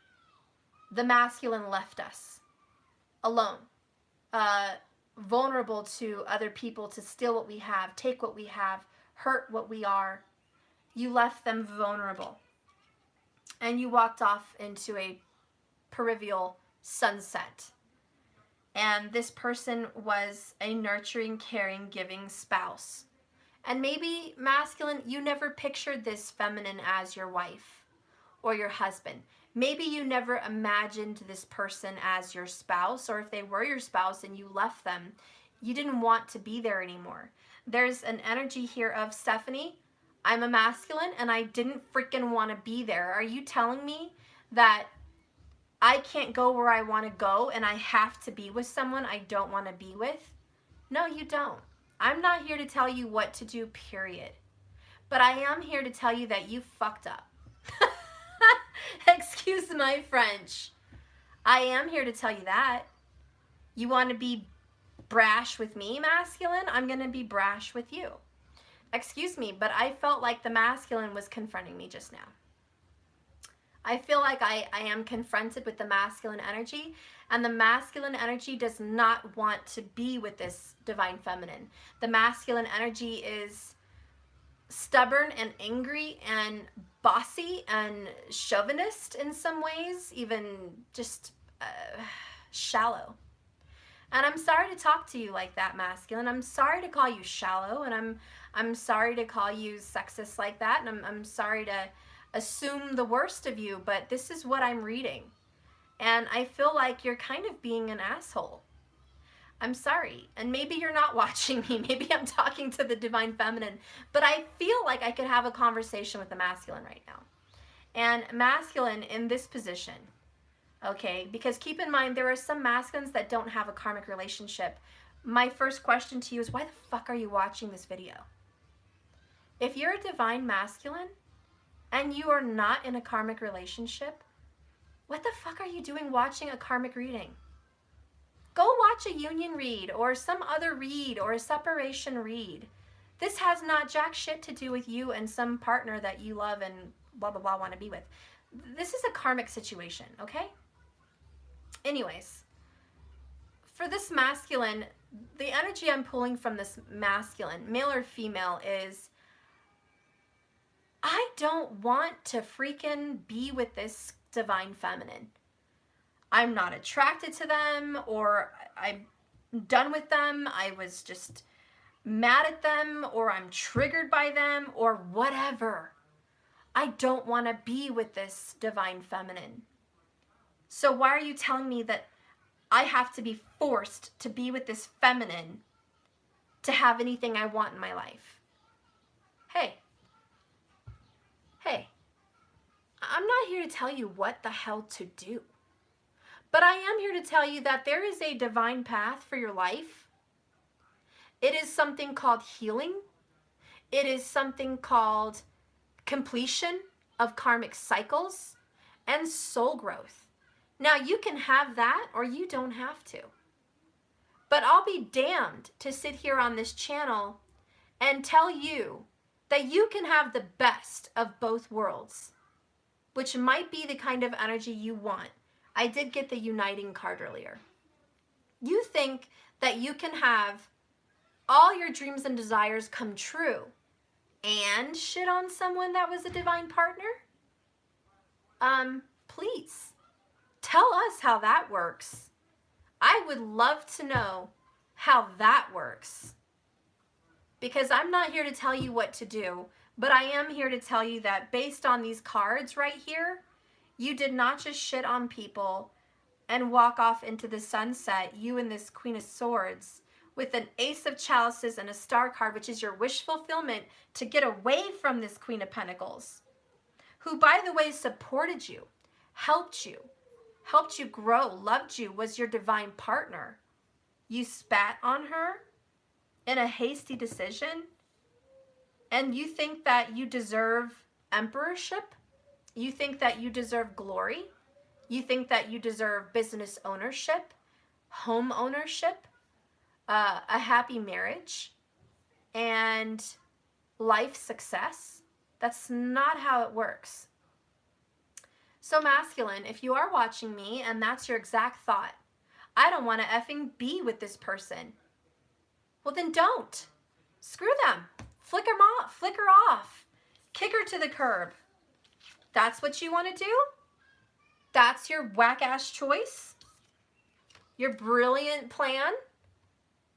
The masculine left us alone, vulnerable to other people to steal what we have, take what we have, hurt what we are. You left them vulnerable. And you walked off into a peripheral sunset. And this person was a nurturing, caring, giving spouse. And maybe, masculine, you never pictured this feminine as your wife or your husband. Maybe you never imagined this person as your spouse, or if they were your spouse and you left them, you didn't want to be there anymore. There's an energy here of, Stephanie, I'm a masculine and I didn't freaking want to be there. Are you telling me that I can't go where I want to go and I have to be with someone I don't want to be with? No, you don't. I'm not here to tell you what to do, period. But I am here to tell you that you fucked up. Excuse my French. I am here to tell you that. You want to be brash with me, masculine? I'm going to be brash with you. Excuse me, but I felt like the masculine was confronting me just now. I feel like I am confronted with the masculine energy, and the masculine energy does not want to be with this divine feminine. The masculine energy is stubborn and angry and bossy and chauvinist in some ways, even just shallow. And I'm sorry to talk to you like that, masculine. I'm sorry to call you shallow, and I'm sorry to call you sexist like that, and I'm sorry to assume the worst of you, but this is what I'm reading. And I feel like you're kind of being an asshole. I'm sorry. And maybe you're not watching me. Maybe I'm talking to the divine feminine. But I feel like I could have a conversation with the masculine right now. And masculine in this position, okay, because keep in mind, there are some masculines that don't have a karmic relationship. My first question to you is, why the fuck are you watching this video? If you're a divine masculine and you are not in a karmic relationship, what the fuck are you doing watching a karmic reading? Go watch a union read or some other read or a separation read. This has not jack shit to do with you and some partner that you love and blah, blah, blah, want to be with. This is a karmic situation, okay? Anyways, for this masculine, the energy I'm pulling from this masculine, male or female, is I don't want to freaking be with this divine feminine. I'm not attracted to them, or I'm done with them. I was just mad at them, or I'm triggered by them, or whatever. I don't want to be with this divine feminine. So why are you telling me that I have to be forced to be with this feminine to have anything I want in my life? Hey, I'm not here to tell you what the hell to do. But I am here to tell you that there is a divine path for your life. It is something called healing. It is something called completion of karmic cycles and soul growth. Now, you can have that or you don't have to. But I'll be damned to sit here on this channel and tell you that you can have the best of both worlds, which might be the kind of energy you want. I did get the uniting card earlier. You think that you can have all your dreams and desires come true and shit on someone that was a divine partner? Please tell us how that works. I would love to know how that works. Because I'm not here to tell you what to do, but I am here to tell you that based on these cards right here, you did not just shit on people and walk off into the sunset, you and this Queen of Swords, with an Ace of Chalices and a Star card, which is your wish fulfillment to get away from this Queen of Pentacles, who, by the way, supported you, helped you grow, loved you, was your divine partner. You spat on her in a hasty decision, and you think that you deserve emperorship? You think that you deserve glory? You think that you deserve business ownership, home ownership, a happy marriage, and life success? That's not how it works. So masculine, if you are watching me and that's your exact thought, I don't want to effing be with this person. Well, then don't. Screw them. Flick her off. Kick her to the curb. That's what you want to do? That's your whack-ass choice? Your brilliant plan?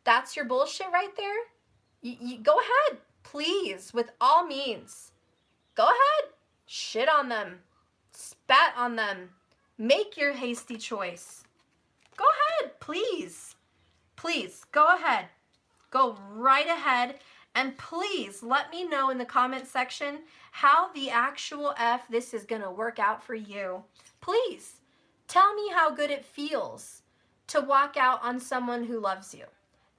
That's your bullshit right there? You go ahead, please, with all means. Go ahead. Shit on them. Spat on them. Make your hasty choice. Go ahead, please. Please, go ahead. Go right ahead, and please let me know in the comment section how the actual F this is going to work out for you. Please tell me how good it feels to walk out on someone who loves you.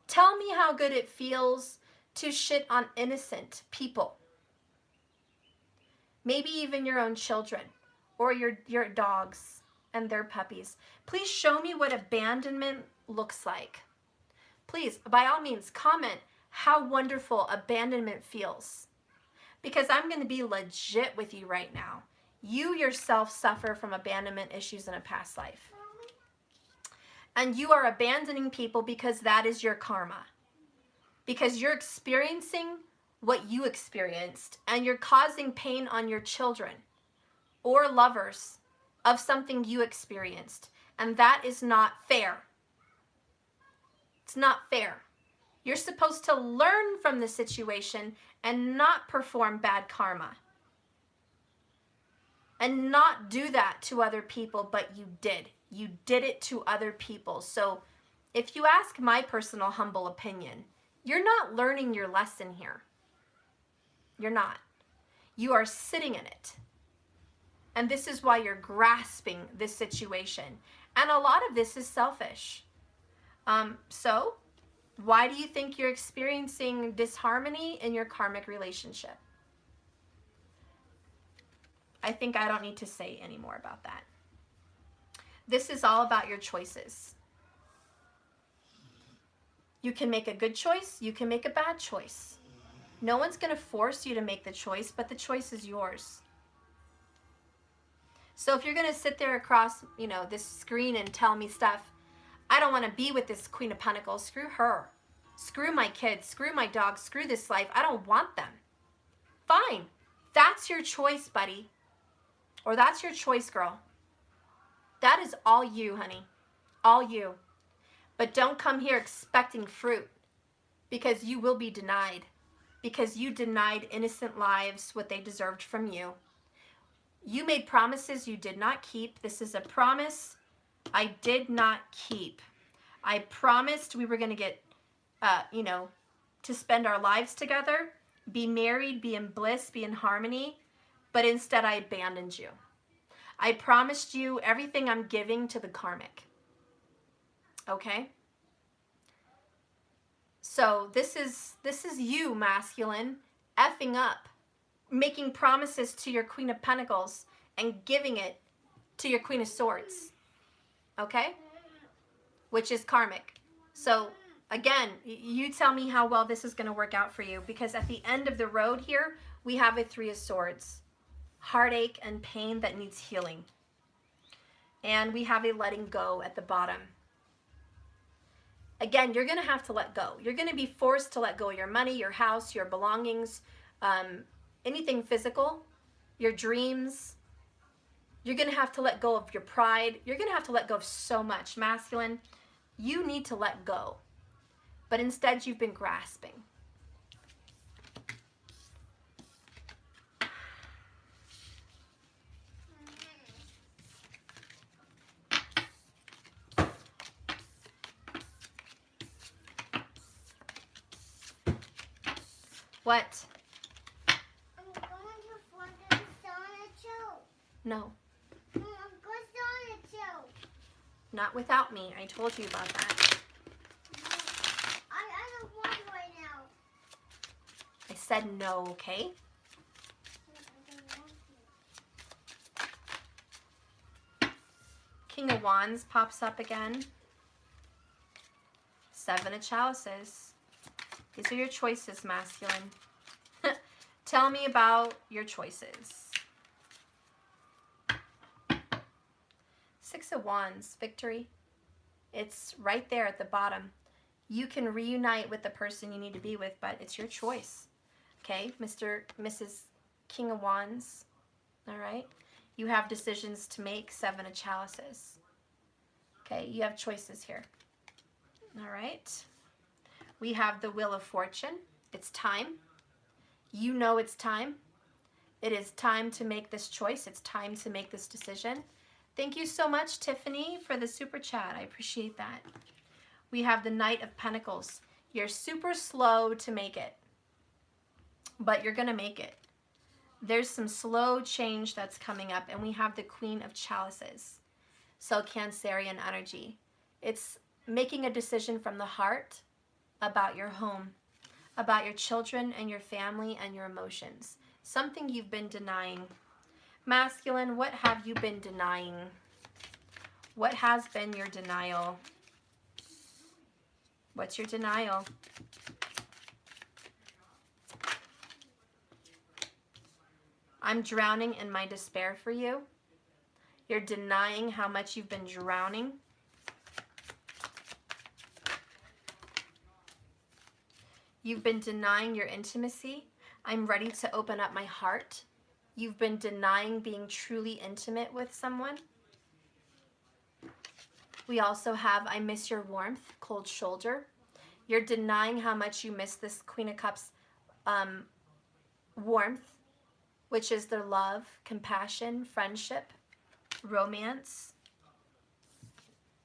Tell me how good it feels to shit on innocent people. Maybe even your own children or your dogs and their puppies. Please show me what abandonment looks like. Please, by all means, comment how wonderful abandonment feels. Because I'm going to be legit with you right now. You yourself suffer from abandonment issues in a past life. And you are abandoning people because that is your karma. Because you're experiencing what you experienced, and you're causing pain on your children or lovers of something you experienced. And that is not fair. It's not fair. You're supposed to learn from the situation and not perform bad karma. And not do that to other people, but you did. You did it to other people. So if you ask my personal humble opinion, you're not learning your lesson here. You're not. You are sitting in it. And this is why you're grasping this situation. And a lot of this is selfish. So why do you think you're experiencing disharmony in your karmic relationship? I think I don't need to say any more about that. This is all about your choices. You can make a good choice. You can make a bad choice. No one's going to force you to make the choice, but the choice is yours. So if you're going to sit there across, this screen and tell me stuff, I don't want to be with this Queen of Pentacles. Screw her. Screw my kids. Screw my dogs. Screw this life. I don't want them. Fine. That's your choice, buddy. Or that's your choice, girl. That is all you, honey. All you. But don't come here expecting fruit, because you will be denied. Because you denied innocent lives what they deserved from you. You made promises you did not keep. This is a promise I did not keep. I promised we were going to get, to spend our lives together, be married, be in bliss, be in harmony, but instead I abandoned you. I promised you everything I'm giving to the karmic. Okay? So this is you, masculine, effing up, making promises to your Queen of Pentacles and giving it to your Queen of Swords. Okay? Which is karmic. So again, you tell me how well this is going to work out for you, because at the end of the road here, we have a Three of Swords. Heartache and pain that needs healing. And we have a letting go at the bottom. Again, you're going to have to let go. You're going to be forced to let go of your money, your house, your belongings, anything physical, your dreams. You're going to have to let go of your pride. You're going to have to let go of so much. Masculine, you need to let go. But instead, you've been grasping. What? I'm going to find the sauna too. No. I'm going to sauna too. Not without me. I told you about that. I don't want right now. I said no, okay? I don't want to. King of Wands pops up again. 7 of Chalices. These are your choices, masculine. Tell me about your choices. 6 of Wands, victory. It's right there at the bottom. You can reunite with the person you need to be with, but it's your choice. Okay, Mrs. King of Wands. All right. You have decisions to make. 7 of Chalices. Okay, you have choices here. All right. We have the Wheel of Fortune. It's time. You know it's time. It is time to make this choice. It's time to make this decision. Thank you so much, Tiffany, for the super chat. I appreciate that. We have the Knight of Pentacles. You're super slow to make it, but you're going to make it. There's some slow change that's coming up, and we have the Queen of Chalices. So Cancerian energy. It's making a decision from the heart about your home, about your children and your family and your emotions. Something you've been denying. Masculine, what have you been denying? What has been your denial? What's your denial? I'm drowning in my despair for you. You're denying how much you've been drowning. You've been denying your intimacy. I'm ready to open up my heart. You've been denying being truly intimate with someone. We also have I miss your warmth, cold shoulder. You're denying how much you miss this Queen of Cups warmth, which is their love, compassion, friendship, romance.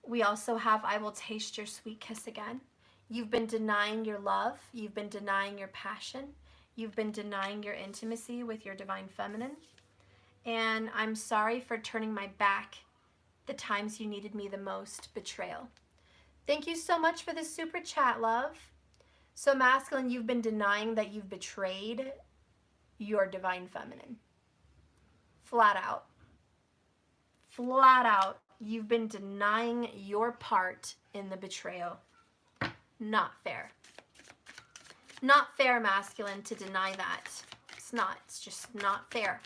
We also have I will taste your sweet kiss again. You've been denying your love. You've been denying your passion. You've been denying your intimacy with your divine feminine. And I'm sorry for turning my back the times you needed me the most. Betrayal. Thank you so much for the super chat, love. So masculine, you've been denying that you've betrayed your divine feminine. Flat out. Flat out. You've been denying your part in the betrayal. Not fair. Not fair, masculine, to deny that. It's not. It's just not fair.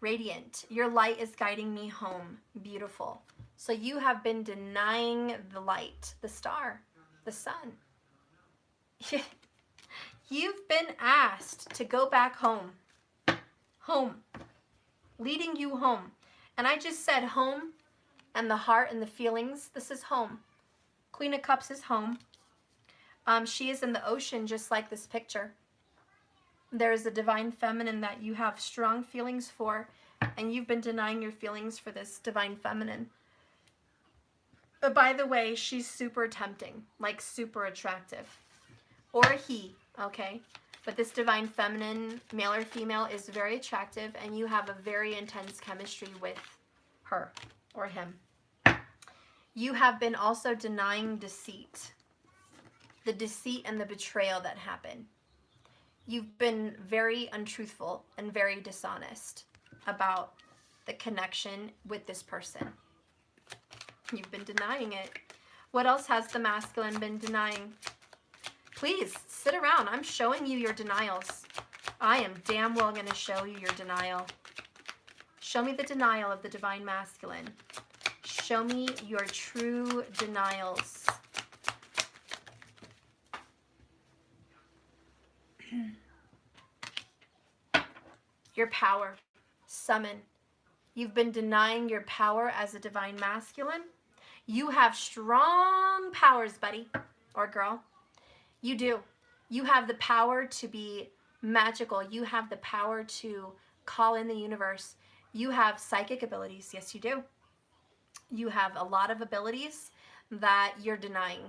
Radiant. Your light is guiding me home. Beautiful. So you have been denying the light, the star, the sun. You've been asked to go back home. Home. Leading you home. And I just said home and the heart and the feelings. This is home. Queen of Cups is home. She is in the ocean just like this picture. There is a divine feminine that you have strong feelings for, and you've been denying your feelings for this divine feminine. But by the way, she's super tempting, like super attractive. Or he, okay? But this divine feminine, male or female, is very attractive, and you have a very intense chemistry with her or him. You have been also denying deceit. The deceit and the betrayal that happened. You've been very untruthful and very dishonest about the connection with this person. You've been denying it. What else has the masculine been denying? Please, sit around. I'm showing you your denials. I am damn well going to show you your denial. Show me the denial of the divine masculine. Show me your true denials. Your power. Summon. You've been denying your power as a divine masculine. You have strong powers, buddy or girl. You do. You have the power to be magical. You have the power to call in the universe. You have psychic abilities. Yes, you do. You have a lot of abilities that you're denying.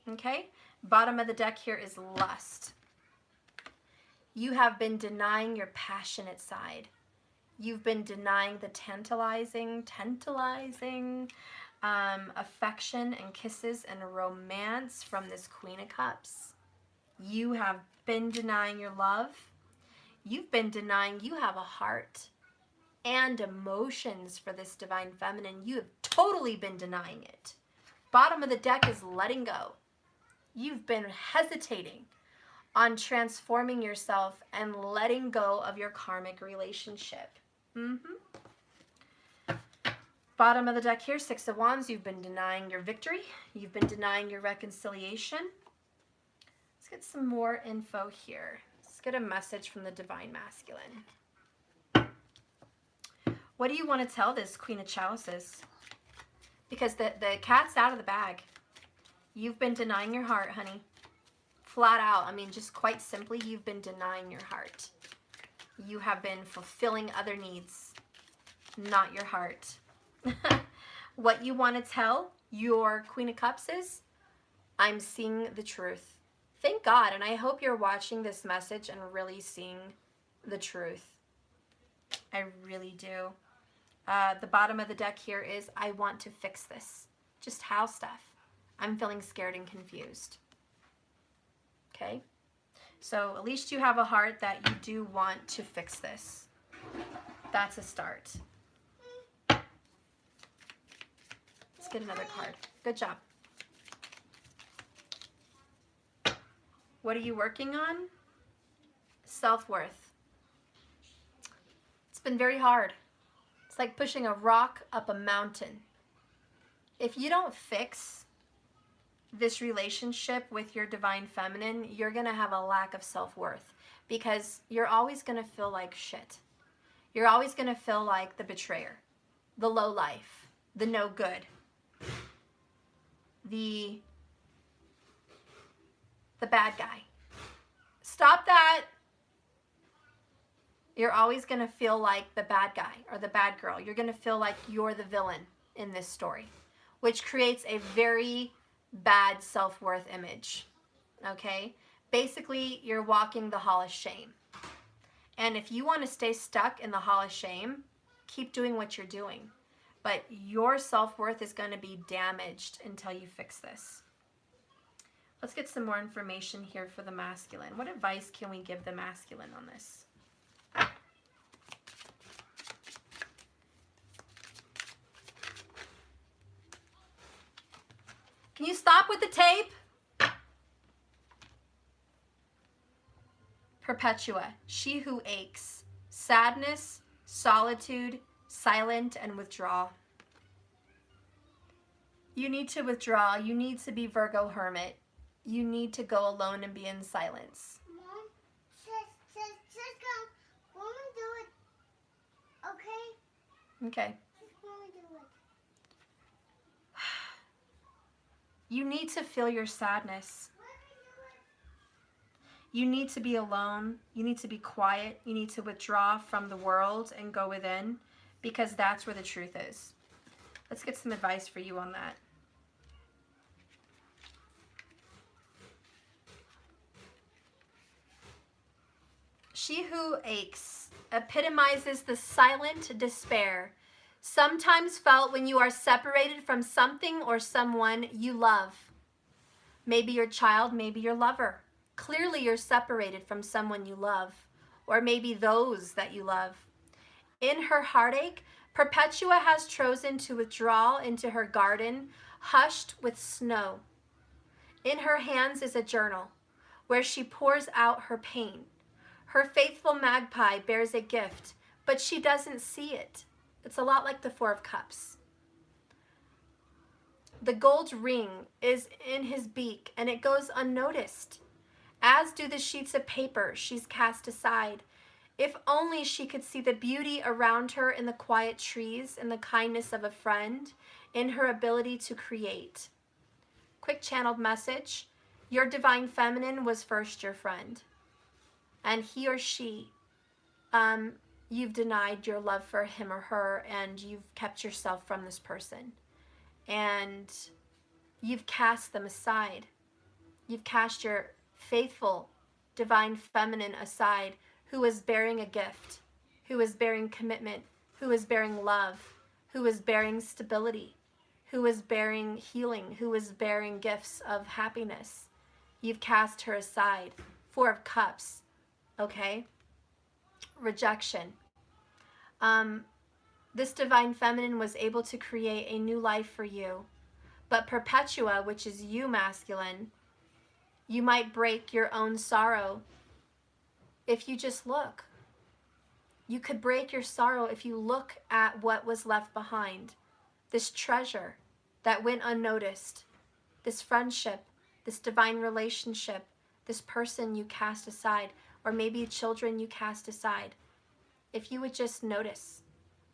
Okay? Bottom of the deck here is lust. You have been denying your passionate side. You've been denying the tantalizing affection and kisses and romance from this Queen of Cups. You have been denying your love. You've been denying you have a heart and emotions for this divine feminine. You have totally been denying it. Bottom of the deck is letting go. You've been hesitating on transforming yourself and letting go of your karmic relationship. Bottom of the deck here, Six of Wands. You've been denying your victory. You've been denying your reconciliation. Let's get some more info here. Let's get a message from the divine masculine. What do you want to tell this Queen of Chalices? Because the cat's out of the bag. You've been denying your heart, honey. Flat out. I mean, just quite simply, you've been denying your heart. You have been fulfilling other needs, not your heart. What you want to tell your Queen of Cups is, I'm seeing the truth. Thank God, and I hope you're watching this message and really seeing the truth. I really do. The bottom of the deck here is, I want to fix this. Just how stuff. I'm feeling scared and confused. Okay? So at least you have a heart that you do want to fix this. That's a start. Let's get another card. Good job. What are you working on? Self-worth. It's been very hard. It's like pushing a rock up a mountain. If you don't fix this relationship with your divine feminine, you're going to have a lack of self-worth because you're always going to feel like shit. You're always going to feel like the betrayer, the low life, the no good, the bad guy. Stop that. You're always going to feel like the bad guy or the bad girl. You're going to feel like you're the villain in this story, which creates a very bad self-worth image. Okay? Basically, you're walking the hall of shame. And if you want to stay stuck in the hall of shame, keep doing what you're doing. But your self-worth is going to be damaged until you fix this. Let's get some more information here for the masculine. What advice can we give the masculine on this? Can you stop with the tape? Perpetua, she who aches, sadness, solitude, silent, and withdrawal. You need to withdraw. You need to be Virgo hermit. You need to go alone and be in silence. Mom, just come. When we do it, okay? Okay. Just when we do it. You need to feel your sadness. You need to be alone. You need to be quiet. You need to withdraw from the world and go within, because that's where the truth is. Let's get some advice for you on that. She who aches epitomizes the silent despair sometimes felt when you are separated from something or someone you love. Maybe your child, maybe your lover. Clearly you're separated from someone you love, or maybe those that you love. In her heartache, Perpetua has chosen to withdraw into her garden, hushed with snow. In her hands is a journal where she pours out her pain. Her faithful magpie bears a gift, but she doesn't see it. It's a lot like the Four of Cups. The gold ring is in his beak, and it goes unnoticed as do the sheets of paper she's cast aside. If only she could see the beauty around her in the quiet trees, in the kindness of a friend, in her ability to create. Quick channeled message. Your divine feminine was first your friend. And he or she, you've denied your love for him or her, and you've kept yourself from this person. And you've cast them aside. You've cast your faithful divine feminine aside, who is bearing a gift, who is bearing commitment, who is bearing love, who is bearing stability, who is bearing healing, who is bearing gifts of happiness. You've cast her aside. Four of Cups, okay? Rejection. This divine feminine was able to create a new life for you. But Perpetua, which is you, masculine, you might break your own sorrow if you just look. You could break your sorrow if you look at what was left behind. This treasure that went unnoticed, this friendship, this divine relationship, this person you cast aside, or maybe children you cast aside. If you would just notice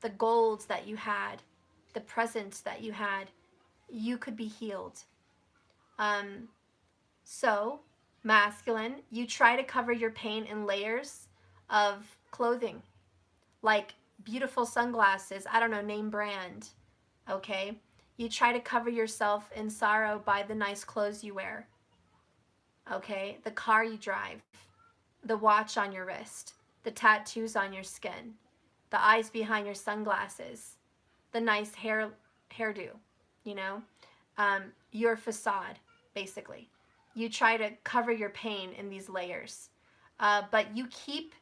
the golds that you had, the presents that you had, you could be healed. So, masculine, you try to cover your pain in layers of clothing, like beautiful sunglasses, I don't know, name brand, okay? You try to cover yourself in sorrow by the nice clothes you wear, okay? The car you drive, the watch on your wrist, the tattoos on your skin, the eyes behind your sunglasses, the nice hairdo, you know? Your facade, basically. You try to cover your pain in these layers, but you keep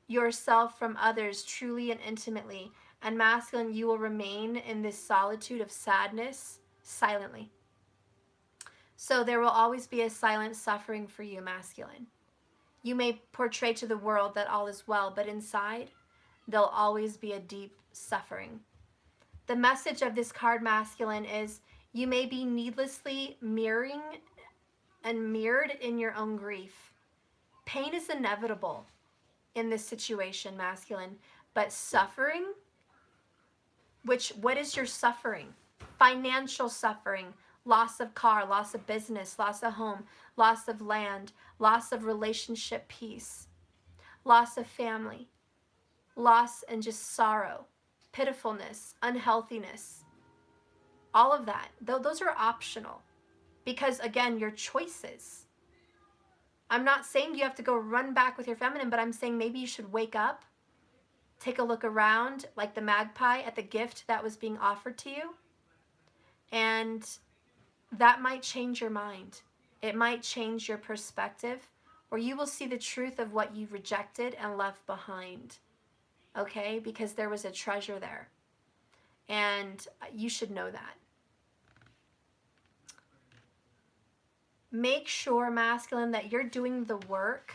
yourself from others truly and intimately. And masculine, you will remain in this solitude of sadness silently. So there will always be a silent suffering for you, masculine. You may portray to the world that all is well, but inside, there'll always be a deep suffering. The message of this card, masculine, is you may be needlessly mirroring and mirrored in your own grief. Pain is inevitable in this situation, masculine, but suffering, what is your suffering? Financial suffering, loss of car, loss of business, loss of home, loss of land, loss of relationship peace, loss of family, loss and just sorrow, pitifulness, unhealthiness, all of that. Those are optional because, again, your choices. I'm not saying you have to go run back with your feminine, but I'm saying maybe you should wake up, take a look around like the magpie at the gift that was being offered to you, and that might change your mind. It might change your perspective, or you will see the truth of what you rejected and left behind, okay? Because there was a treasure there, and you should know that. Make sure, masculine, that you're doing the work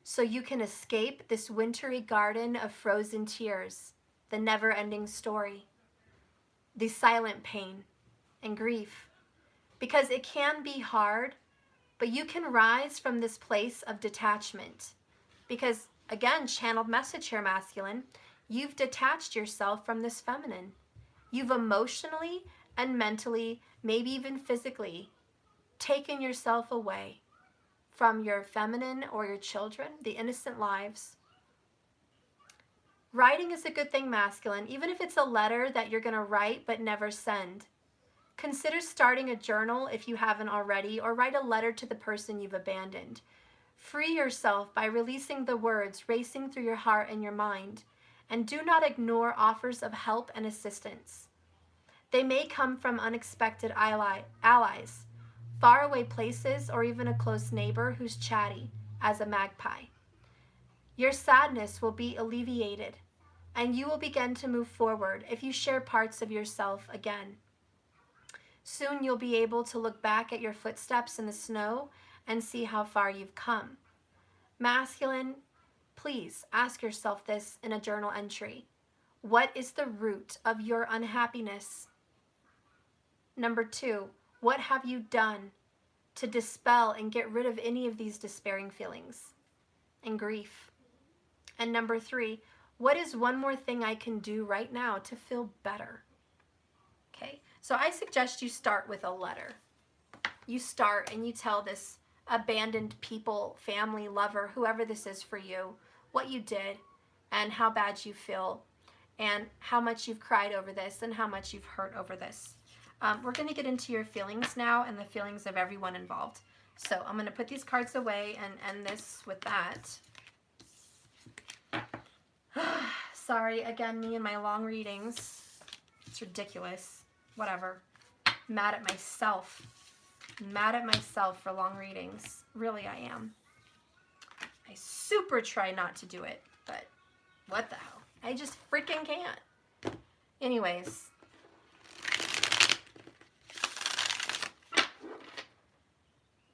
so you can escape this wintry garden of frozen tears, the never-ending story, the silent pain and grief. Because it can be hard, but you can rise from this place of detachment. Because, again, channeled message here, masculine, you've detached yourself from this feminine. You've emotionally and mentally, maybe even physically, taken yourself away from your feminine or your children, the innocent lives. Writing is a good thing, masculine, even if it's a letter that you're going to write but never send. Consider starting a journal if you haven't already, or write a letter to the person you've abandoned. Free yourself by releasing the words racing through your heart and your mind, and do not ignore offers of help and assistance. They may come from unexpected allies, faraway places, or even a close neighbor who's chatty as a magpie. Your sadness will be alleviated, and you will begin to move forward if you share parts of yourself again. Soon you'll be able to look back at your footsteps in the snow and see how far you've come. Masculine, please ask yourself this in a journal entry. What is the root of your unhappiness? Number 2, what have you done to dispel and get rid of any of these despairing feelings and grief? And number 3, what is one more thing I can do right now to feel better? Okay, so I suggest you start with a letter. You start and you tell this abandoned people, family, lover, whoever this is for you, what you did and how bad you feel and how much you've cried over this and how much you've hurt over this. We're going to get into your feelings now and the feelings of everyone involved. So I'm going to put these cards away and end this with that. Sorry, again, me and my long readings. It's ridiculous. Whatever. Mad at myself. Mad at myself for long readings. Really, I am. I super try not to do it, but what the hell? I just freaking can't. Anyways.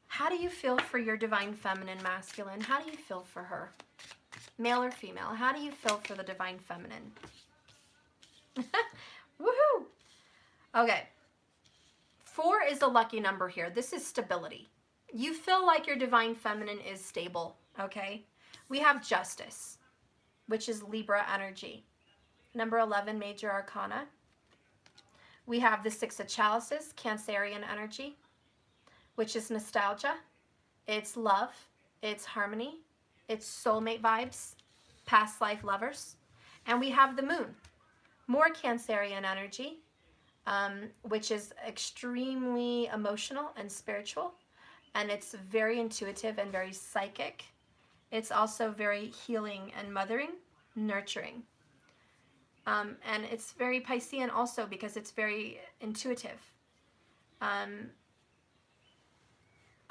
How do you feel for your divine feminine masculine? How do you feel for her? Male or female? How do you feel for the divine feminine? Woohoo! Okay. 4 is a lucky number here. This is stability. You feel like your divine feminine is stable, okay? We have justice, which is Libra energy. Number 11, major arcana. We have the 6 of chalices, Cancerian energy, which is nostalgia. It's love. It's harmony. It's soulmate vibes, past life lovers. And we have the moon, more Cancerian energy, which is extremely emotional and spiritual. And it's very intuitive and very psychic. It's also very healing and mothering, nurturing. And it's very Piscean also because it's very intuitive. I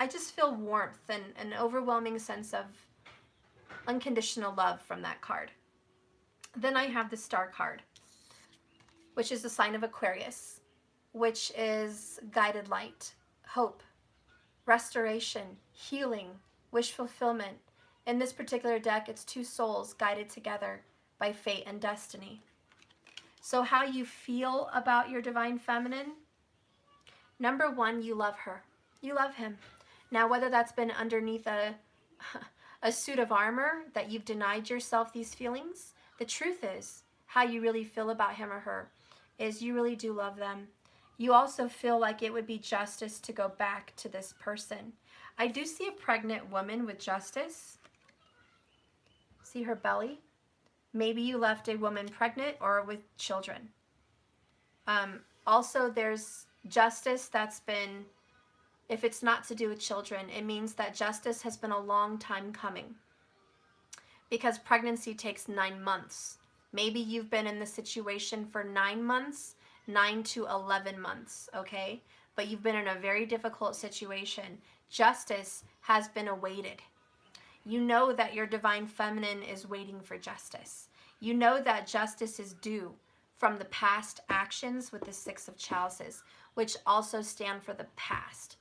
just feel warmth and an overwhelming sense of unconditional love from that card. Then I have the Star card, which is the sign of Aquarius, which is guided light, hope, restoration, healing, wish fulfillment. In this particular deck, it's 2 souls guided together by fate and destiny. So how you feel about your divine feminine? Number 1, you love her. You love him. Now, whether that's been underneath a suit of armor that you've denied yourself these feelings, the truth is how you really feel about him or her is you really do love them. You also feel like it would be justice to go back to this person. I do see a pregnant woman with justice. See her belly? Maybe you left a woman pregnant or with children. Also, there's justice that's been, if it's not to do with children, it means that justice has been a long time coming. Because pregnancy takes 9 months. Maybe you've been in the situation for 9 months, 9 to 11 months, okay? But you've been in a very difficult situation. Justice has been awaited. You know that your divine feminine is waiting for justice. You know that justice is due from the past actions with the 6 of chalices, which also stand for the past.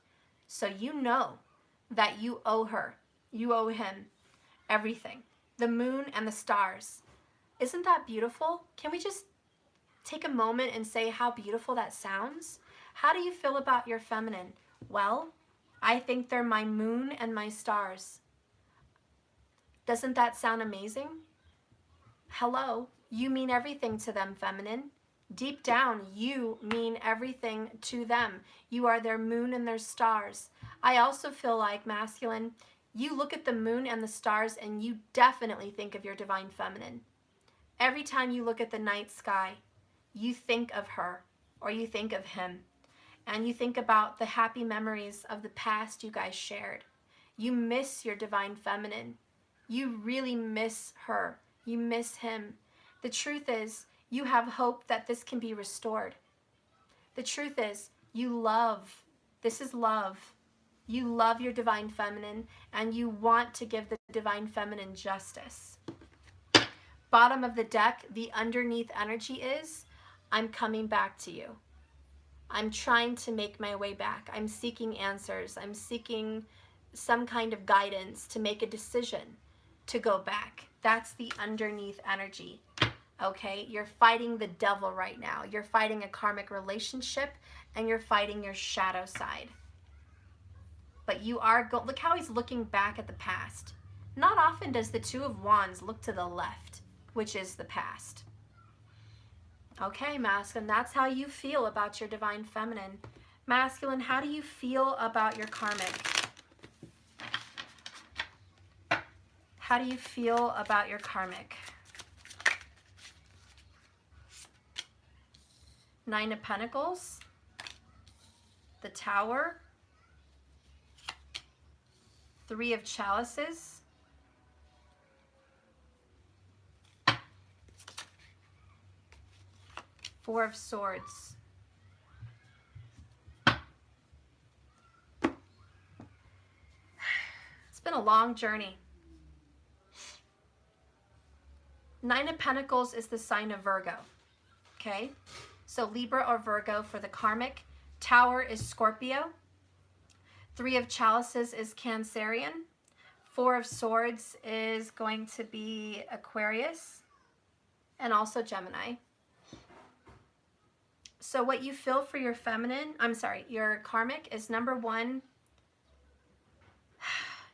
So you know that you owe her, you owe him everything. The moon and the stars. Isn't that beautiful? Can we just take a moment and say how beautiful that sounds? How do you feel about your feminine? Well, I think they're my moon and my stars. Doesn't that sound amazing? Hello, you mean everything to them, feminine. Deep down, you mean everything to them. You are their moon and their stars. I also feel like, masculine, you look at the moon and the stars and you definitely think of your divine feminine. Every time you look at the night sky, you think of her or you think of him. And you think about the happy memories of the past you guys shared. You miss your divine feminine. You really miss her. You miss him. The truth is, you have hope that this can be restored. The truth is, you love. This is love. You love your divine feminine and you want to give the divine feminine justice. Bottom of the deck, the underneath energy is, I'm coming back to you. I'm trying to make my way back. I'm seeking answers. I'm seeking some kind of guidance to make a decision to go back. That's the underneath energy. Okay, you're fighting the devil right now. You're fighting a karmic relationship and you're fighting your shadow side. but you are, look how he's looking back at the past. Not often does the Two of Wands look to the left, which is the past. Okay, masculine, that's how you feel about your divine feminine. Masculine, how do you feel about your karmic? How do you feel about your karmic? Nine of Pentacles, the Tower, Three of Chalices, Four of Swords. It's been a long journey. Nine of Pentacles is the sign of Virgo, okay? So Libra or Virgo for the karmic. Tower is Scorpio. Three of Chalices is Cancerian. Four of Swords is going to be Aquarius and also Gemini. So what you feel for your feminine, your karmic is number one,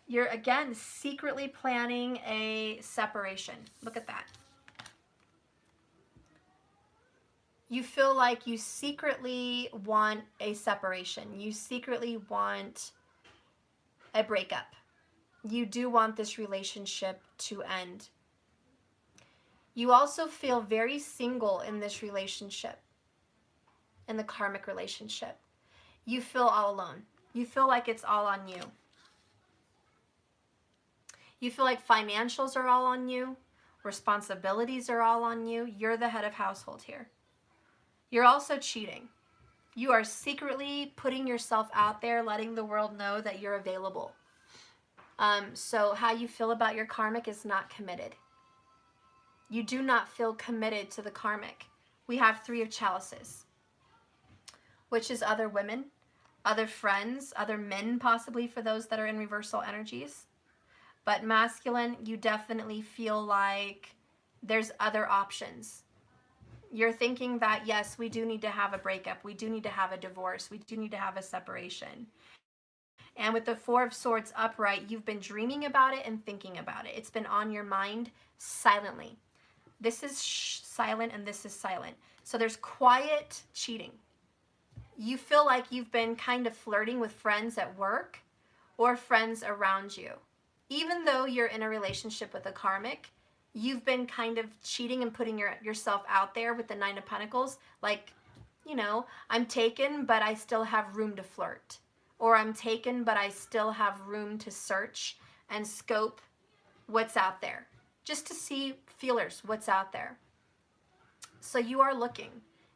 you're again secretly planning a separation. Look at that. You feel like you secretly want a separation. You secretly want a breakup. You do want this relationship to end. You also feel very single in this relationship, in the karmic relationship. You feel all alone. You feel like it's all on you. You feel like financials are all on you. Responsibilities are all on you. You're the head of household here. You're also cheating. You are secretly putting yourself out there, letting the world know that you're available. So how you feel about your karmic is not committed. You do not feel committed to the karmic. We have Three of Chalices, which is other women, other friends, other men possibly for those that are in reversal energies. But masculine, you definitely feel like there's other options. You're thinking that, yes, we do need to have a breakup. We do need to have a divorce. We do need to have a separation. And with the Four of Swords upright, you've been dreaming about it and thinking about it. It's been on your mind silently. This is silent and this is silent. So there's quiet cheating. You feel like you've been kind of flirting with friends at work or friends around you. Even though you're in a relationship with a karmic, you've been kind of cheating and putting yourself out there with the Nine of Pentacles. Like, you know, I'm taken, but I still have room to flirt. Or I'm taken, but I still have room to search and scope what's out there. Just to see feelers, what's out there. So you are looking.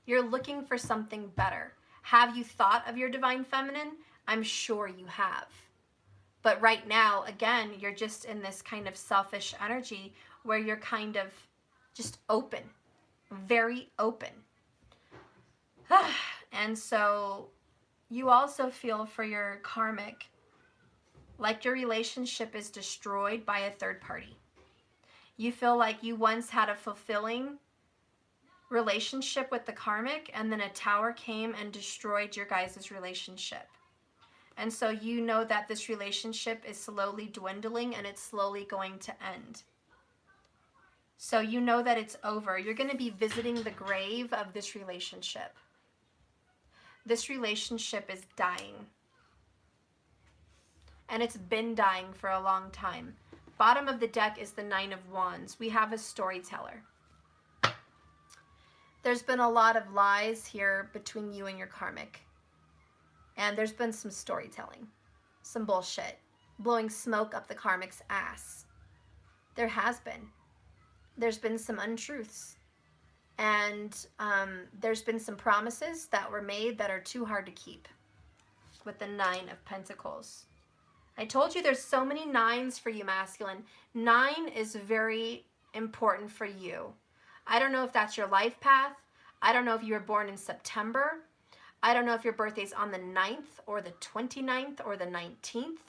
You're looking for something better. Have you thought of your divine feminine? I'm sure you have. But right now, again, you're just in this kind of selfish energy where you're kind of just open, very open. And so you also feel for your karmic like your relationship is destroyed by a third party. You feel like you once had a fulfilling relationship with the karmic, and then a tower came and destroyed your guys' relationship. And so you know that this relationship is slowly dwindling and it's slowly going to end. So you know that it's over. You're going to be visiting the grave of this relationship. This relationship is dying. And it's been dying for a long time. Bottom of the deck is the Nine of Wands. We have a storyteller. There's been a lot of lies here between you and your karmic. And there's been some storytelling, some bullshit, blowing smoke up the karmic's ass. There has been. There's been some untruths. And there's been some promises that were made that are too hard to keep with the Nine of Pentacles. I told you there's so many nines for you, masculine. 9 is very important for you. I don't know if that's your life path. I don't know if you were born in September. I don't know if your birthday's on the 9th or the 29th or the 19th.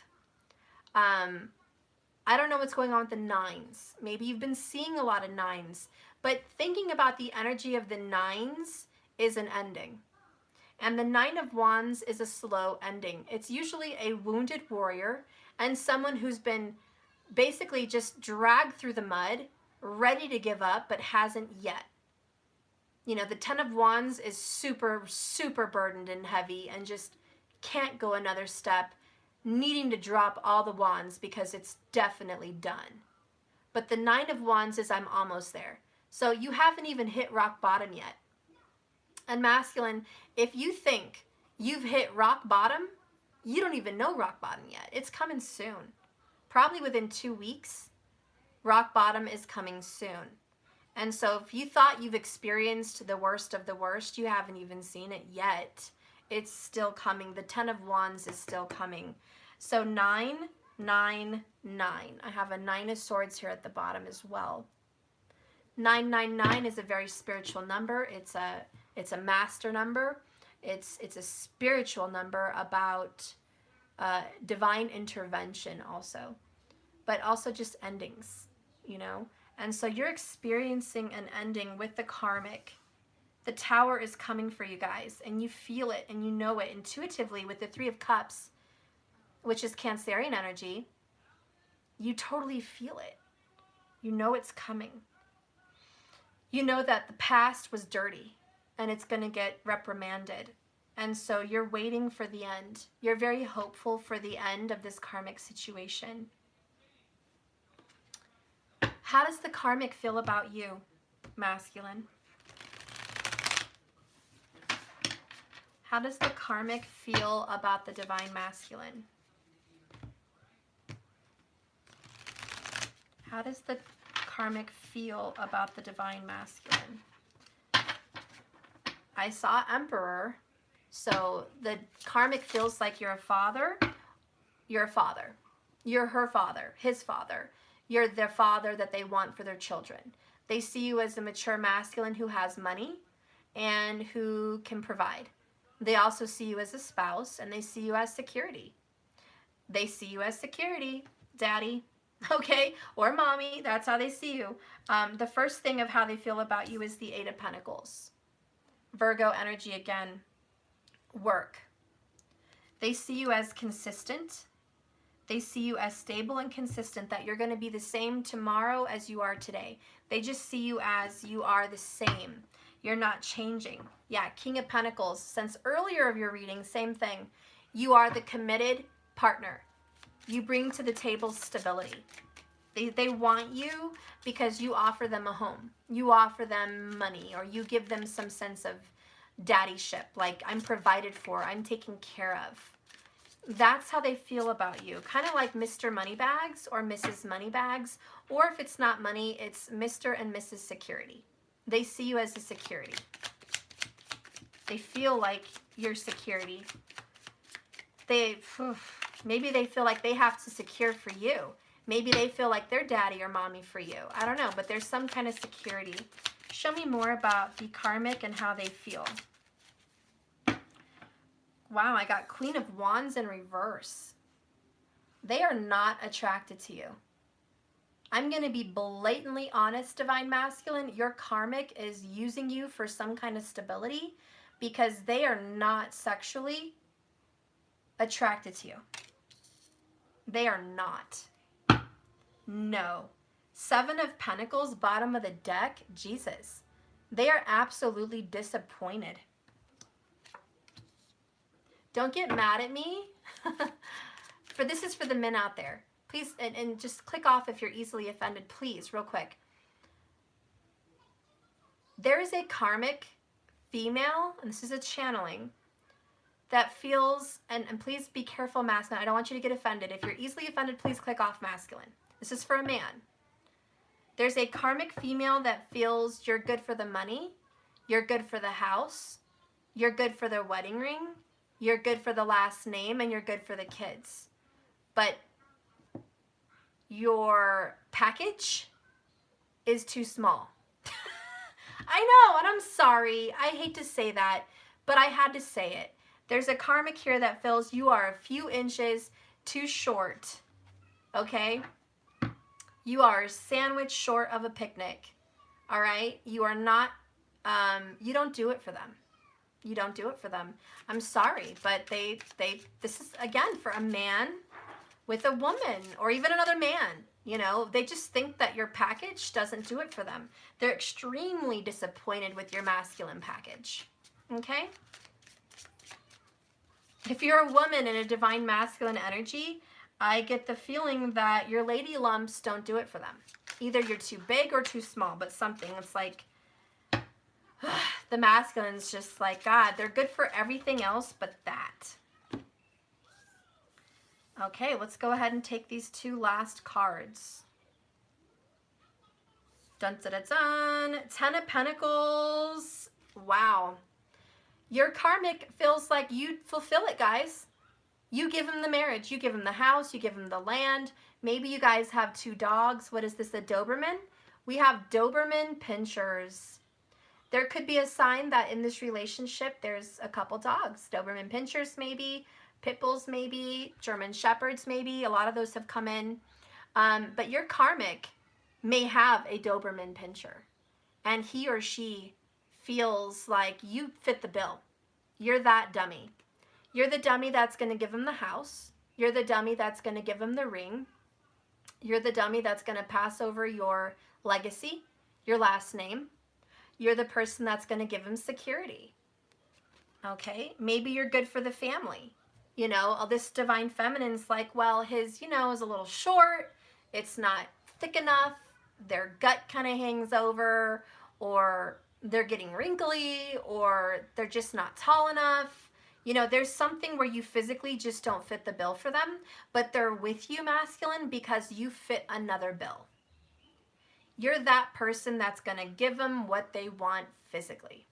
I don't know what's going on with the 9s. Maybe you've been seeing a lot of 9s. But thinking about the energy of the 9s is an ending. And the Nine of Wands is a slow ending. It's usually a wounded warrior and someone who's been basically just dragged through the mud, ready to give up, but hasn't yet. You know, the Ten of Wands is super, super burdened and heavy and just can't go another step, needing to drop all the wands because it's definitely done. But the Nine of Wands is I'm almost there. So you haven't even hit rock bottom yet. And masculine, if you think you've hit rock bottom, you don't even know rock bottom yet. It's coming soon. Probably within 2 weeks, rock bottom is coming soon. And so if you thought you've experienced the worst of the worst, you haven't even seen it yet. It's still coming. The Ten of Wands is still coming. So 9, 9, 9. I have a 9 of Swords here at the bottom as well. 999 is a very spiritual number. It's a master number. It's a spiritual number about divine intervention also, but also just endings, you know. And so you're experiencing an ending with the karmic. The Tower is coming for you guys, and you feel it and you know it intuitively with the Three of Cups, which is Cancerian energy. You totally feel it. You know it's coming. You know that the past was dirty and it's going to get reprimanded. And so you're waiting for the end. You're very hopeful for the end of this karmic situation. How does the karmic feel about you, masculine? How does the karmic feel about the divine masculine? How does the karmic feel about the divine masculine? I saw Emperor. So the karmic feels like you're a father. You're a father. You're her father, his father. You're their father that they want for their children. They see you as a mature masculine who has money and who can provide. They also see you as a spouse, and they see you as security. They see you as security, daddy, okay, or mommy. That's how they see you. The first thing of how they feel about you is the Eight of Pentacles. Virgo energy again. Work. They see you as consistent. They see you as stable and consistent, that you're going to be the same tomorrow as you are today. They just see you as you are the same. You're not changing. Yeah, King of Pentacles. Since earlier of your reading, same thing. You are the committed partner. You bring to the table stability. They want you because you offer them a home. You offer them money, or you give them some sense of daddyship, like I'm provided for, I'm taken care of. That's how they feel about you. Kind of like Mr. Moneybags or Mrs. Moneybags, or if it's not money, it's Mr. and Mrs. Security. They see you as a security. They feel like you're security. Maybe they feel like they have to secure for you. Maybe they feel like they're daddy or mommy for you. I don't know, but there's some kind of security. Show me more about the karmic and how they feel. Wow, I got Queen of Wands in reverse. They are not attracted to you. I'm going to be blatantly honest, divine masculine. Your karmic is using you for some kind of stability because they are not sexually attracted to you. They are not. No. Seven of Pentacles, bottom of the deck. Jesus. They are absolutely disappointed. Don't get mad at me. This is for the men out there. Please, and just click off if you're easily offended, please, real quick. There is a karmic female, and this is a channeling, that feels, and please be careful, masculine. I don't want you to get offended. If you're easily offended, please click off, masculine. This is for a man. There's a karmic female that feels you're good for the money, you're good for the house, you're good for the wedding ring, you're good for the last name, and you're good for the kids. But your package is too small. I know, and I'm sorry. I hate to say that, but I had to say it. There's a karmic here that feels you are a few inches too short, okay? You are sandwiched short of a picnic, all right? You are not, you don't do it for them. You don't do it for them. I'm sorry, but this is, again, for a man with a woman or even another man. You know, they just think that your package doesn't do it for them. They're extremely disappointed with your masculine package. Okay? If you're a woman in a divine masculine energy, I get the feeling that your lady lumps don't do it for them. Either you're too big or too small, but something. It's like the masculine's just like, God, they're good for everything else but that. Okay, let's go ahead and take these 2 last cards. Dun, dun, dun, dun. 10 of Pentacles. Wow. Your karmic feels like you fulfill it, guys. You give him the marriage. You give him the house. You give him the land. Maybe you guys have 2 dogs. What is this, a Doberman? We have Doberman pinchers. There could be a sign that in this relationship there's a couple dogs. Doberman pinchers maybe, pit bulls maybe, German shepherds maybe. A lot of those have come in. But your karmic may have a Doberman pinscher. And he or she feels like you fit the bill. You're that dummy. You're the dummy that's going to give him the house. You're the dummy that's going to give him the ring. You're the dummy that's going to pass over your legacy, your last name. You're the person that's going to give him security. Okay? Maybe you're good for the family. You know, this divine feminine's like, well, his, you know, is a little short. It's not thick enough. Their gut kind of hangs over, or they're getting wrinkly, or they're just not tall enough. You know, there's something where you physically just don't fit the bill for them, but they're with you, masculine, because you fit another bill. You're that person that's going to give them what they want physically.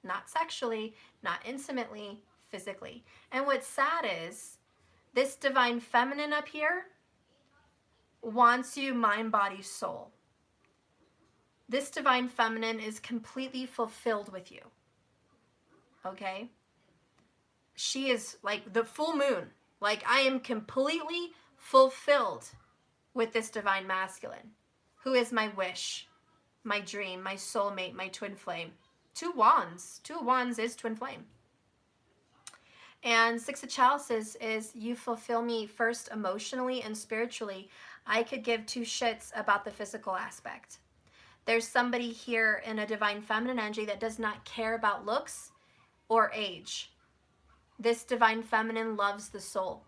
Not sexually, not intimately, physically. And what's sad is, this divine feminine up here wants you mind, body, soul. This divine feminine is completely fulfilled with you. Okay? She is like the full moon. Like, I am completely fulfilled with this divine masculine, who is my wish, my dream, my soulmate, my twin flame. 2 wands. 2 wands is twin flame. And 6 of chalices is you fulfill me first emotionally and spiritually. I could give 2 shits about the physical aspect. There's somebody here in a divine feminine energy that does not care about looks or age. This divine feminine loves the soul,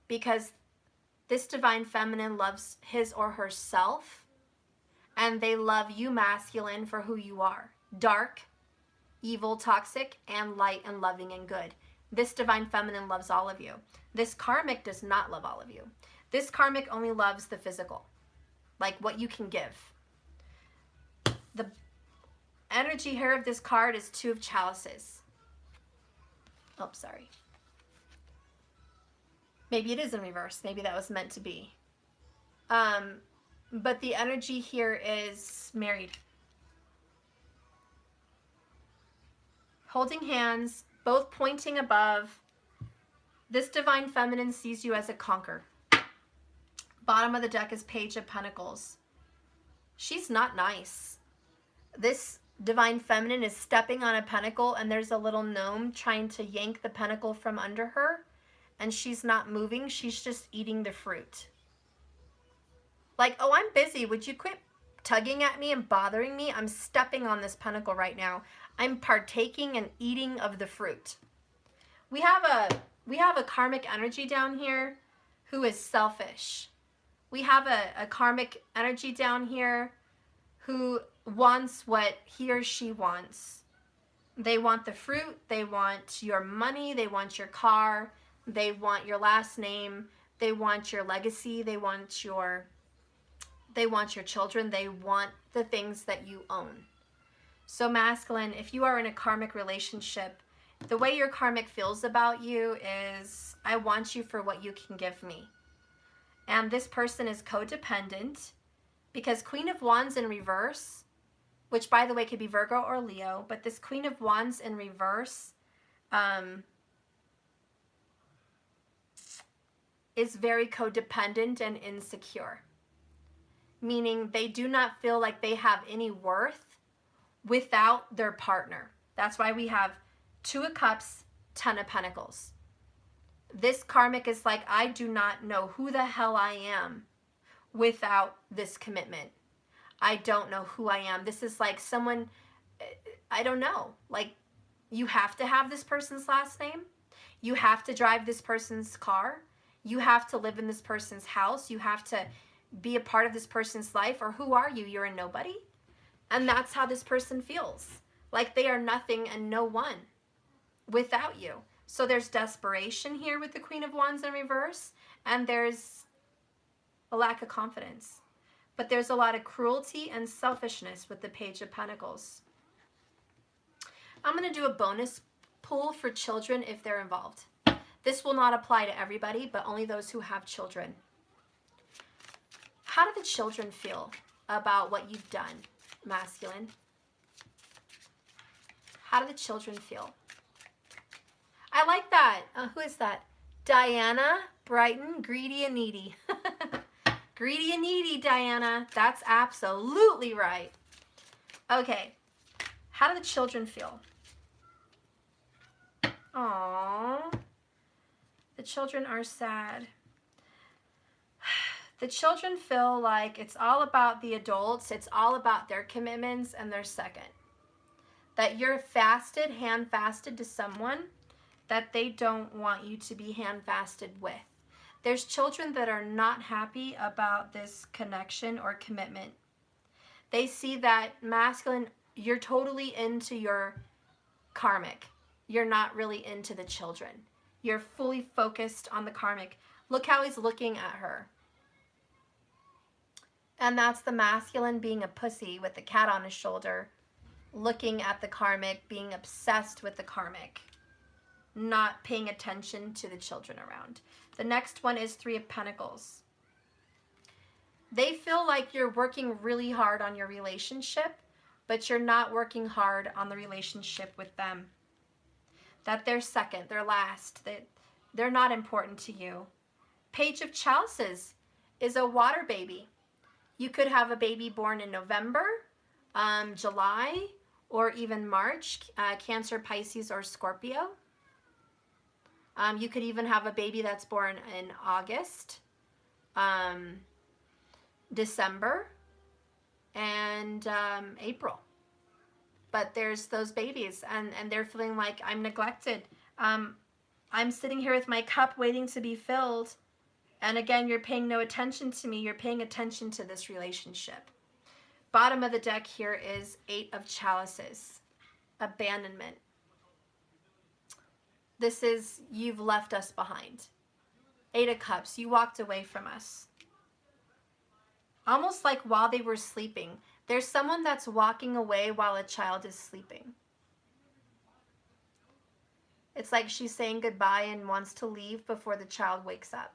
because this divine feminine loves his or herself, and they love you, masculine, for who you are. Dark, evil, toxic, and light and loving and good. This divine feminine loves all of you. This karmic does not love all of you. This karmic only loves the physical, like what you can give. The energy here of this card is 2 of chalices. Oh, sorry. Maybe it is in reverse. Maybe that was meant to be. But the energy here is married. Holding hands, both pointing above. This divine feminine sees you as a conqueror. Bottom of the deck is Page of Pentacles. She's not nice. This divine feminine is stepping on a pentacle, and there's a little gnome trying to yank the pentacle from under her, and she's not moving. She's just eating the fruit. Like, oh, I'm busy. Would you quit tugging at me and bothering me? I'm stepping on this pentacle right now. I'm partaking and eating of the fruit. We have a karmic energy down here who is selfish. We have a karmic energy down here who wants what he or she wants. They want the fruit, they want your money, they want your car, they want your last name, they want your legacy, they want your children, they want the things that you own. So masculine, if you are in a karmic relationship, the way your karmic feels about you is, I want you for what you can give me. And this person is codependent, because Queen of Wands in reverse, which by the way could be Virgo or Leo, but this Queen of Wands in reverse is very codependent and insecure. Meaning they do not feel like they have any worth without their partner. That's why we have Two of Cups, Ten of Pentacles. This karmic is like, I do not know who the hell I am without this commitment. I don't know who I am. This is like someone, I don't know. Like, you have to have this person's last name. You have to drive this person's car. You have to live in this person's house. You have to be a part of this person's life. Or who are you? You're a nobody. And that's how this person feels. Like they are nothing and no one without you. So there's desperation here with the Queen of Wands in reverse. And there's a lack of confidence. But there's a lot of cruelty and selfishness with the Page of Pentacles. I'm going to do a bonus pull for children if they're involved. This will not apply to everybody, but only those who have children. How do the children feel about what you've done, masculine? How do the children feel? I like that. Who is that? Diana Brighton, greedy and needy. Greedy and needy, Diana. That's absolutely right. Okay. How do the children feel? Aww. The children are sad. The children feel like it's all about the adults. It's all about their commitments and their second. That you're fasted, hand fasted to someone that they don't want you to be hand fasted with. There's children that are not happy about this connection or commitment. They see that masculine, you're totally into your karmic. You're not really into the children. You're fully focused on the karmic. Look how he's looking at her. And that's the masculine being a pussy with the cat on his shoulder, looking at the karmic, being obsessed with the karmic, not paying attention to the children around. The next one is Three of Pentacles. They feel like you're working really hard on your relationship, but you're not working hard on the relationship with them. That they're second, they're last, that they're not important to you. Page of Chalices is a water baby. You could have a baby born in November, July, or even March, Cancer, Pisces, or Scorpio. You could even have a baby that's born in August, December, and April. But there's those babies, and they're feeling like, I'm neglected. I'm sitting here with my cup waiting to be filled. And again, you're paying no attention to me. You're paying attention to this relationship. Bottom of the deck here is Eight of Chalices. Abandonment. This is, you've left us behind. Eight of Cups, you walked away from us. Almost like while they were sleeping. There's someone that's walking away while a child is sleeping. It's like she's saying goodbye and wants to leave before the child wakes up.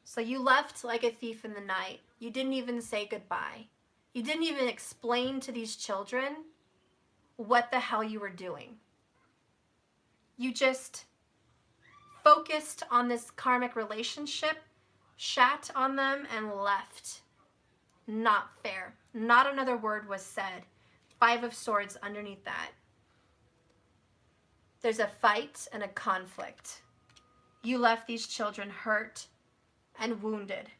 So you left like a thief in the night. You didn't even say goodbye. You didn't even explain to these children what the hell you were doing. You just focused on this karmic relationship, shat on them, and left. Not fair. Not another word was said. Five of Swords underneath that. There's a fight and a conflict. You left these children hurt and wounded.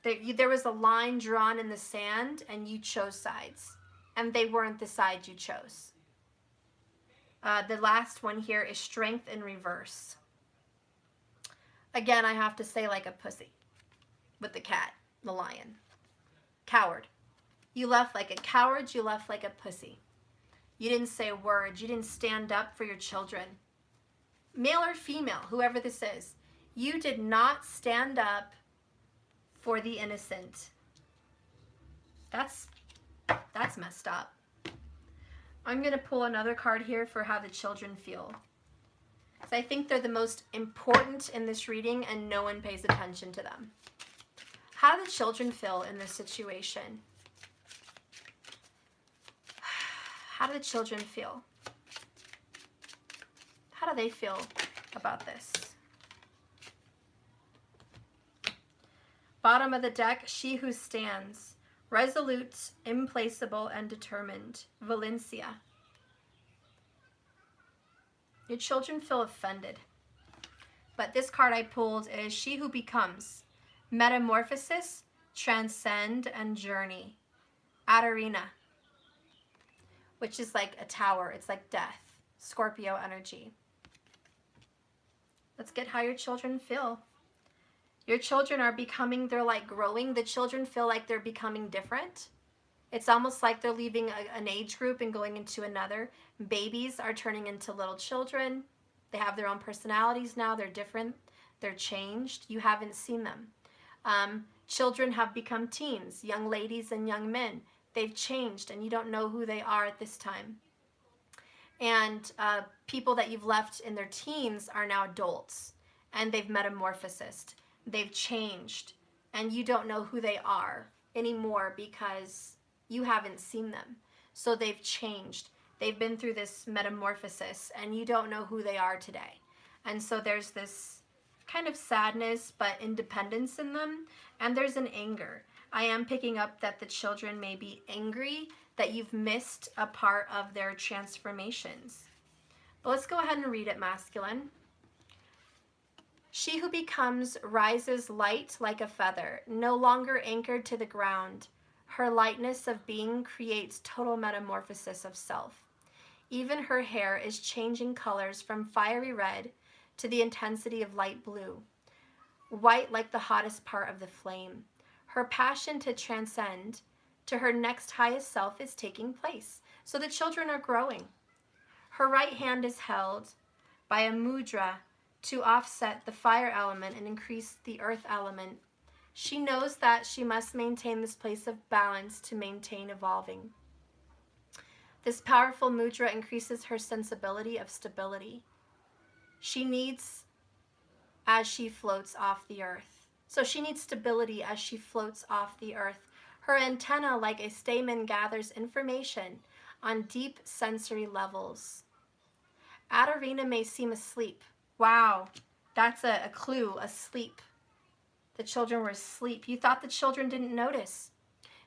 There was a line drawn in the sand and you chose sides. And they weren't the side you chose. The last one here is Strength in reverse. Again, I have to say like a pussy with the cat, the lion. Coward. You left like a coward. You left like a pussy. You didn't say a word. You didn't stand up for your children. Male or female, whoever this is. You did not stand up for the innocent. That's messed up. I'm going to pull another card here for how the children feel. So I think they're the most important in this reading and no one pays attention to them. How do the children feel in this situation? How do the children feel? How do they feel about this? Bottom of the deck, She Who Stands. resolute, implacable, and determined. Valencia. Your children feel offended. But this card I pulled is she who becomes. Metamorphosis, transcend, and journey. Attn, which is like a tower. It's like death. Scorpio energy. Let's get how your children feel. Your children are becoming, they're like growing. The children feel like they're becoming different. It's almost like they're leaving an age group and going into another. Babies are turning into little children. They have their own personalities now. They're different. They're changed. You haven't seen them. Children have become teens, young ladies and young men. They've changed and you don't know who they are at this time. And people that you've left in their teens are now adults and they've metamorphosed. They've changed and you don't know who they are anymore because you haven't seen them. So they've changed. They've been through this metamorphosis and you don't know who they are today. And so there's this kind of sadness but independence in them, and there's an anger. I am picking up that the children may be angry that you've missed a part of their transformations. But let's go ahead and read it, masculine. She who becomes rises light like a feather, no longer anchored to the ground. Her lightness of being creates total metamorphosis of self. Even her hair is changing colors from fiery red to the intensity of light blue, white like the hottest part of the flame. Her passion to transcend to her next highest self is taking place. So the children are growing. Her right hand is held by a mudra to offset the fire element and increase the earth element. She knows that she must maintain this place of balance to maintain evolving. This powerful mudra increases her sensibility of stability. She needs as she floats off the earth. So she needs stability as she floats off the earth. Her antenna, like a stamen, gathers information on deep sensory levels. Attn may seem asleep. Wow, that's a clue, asleep. The children were asleep. You thought the children didn't notice.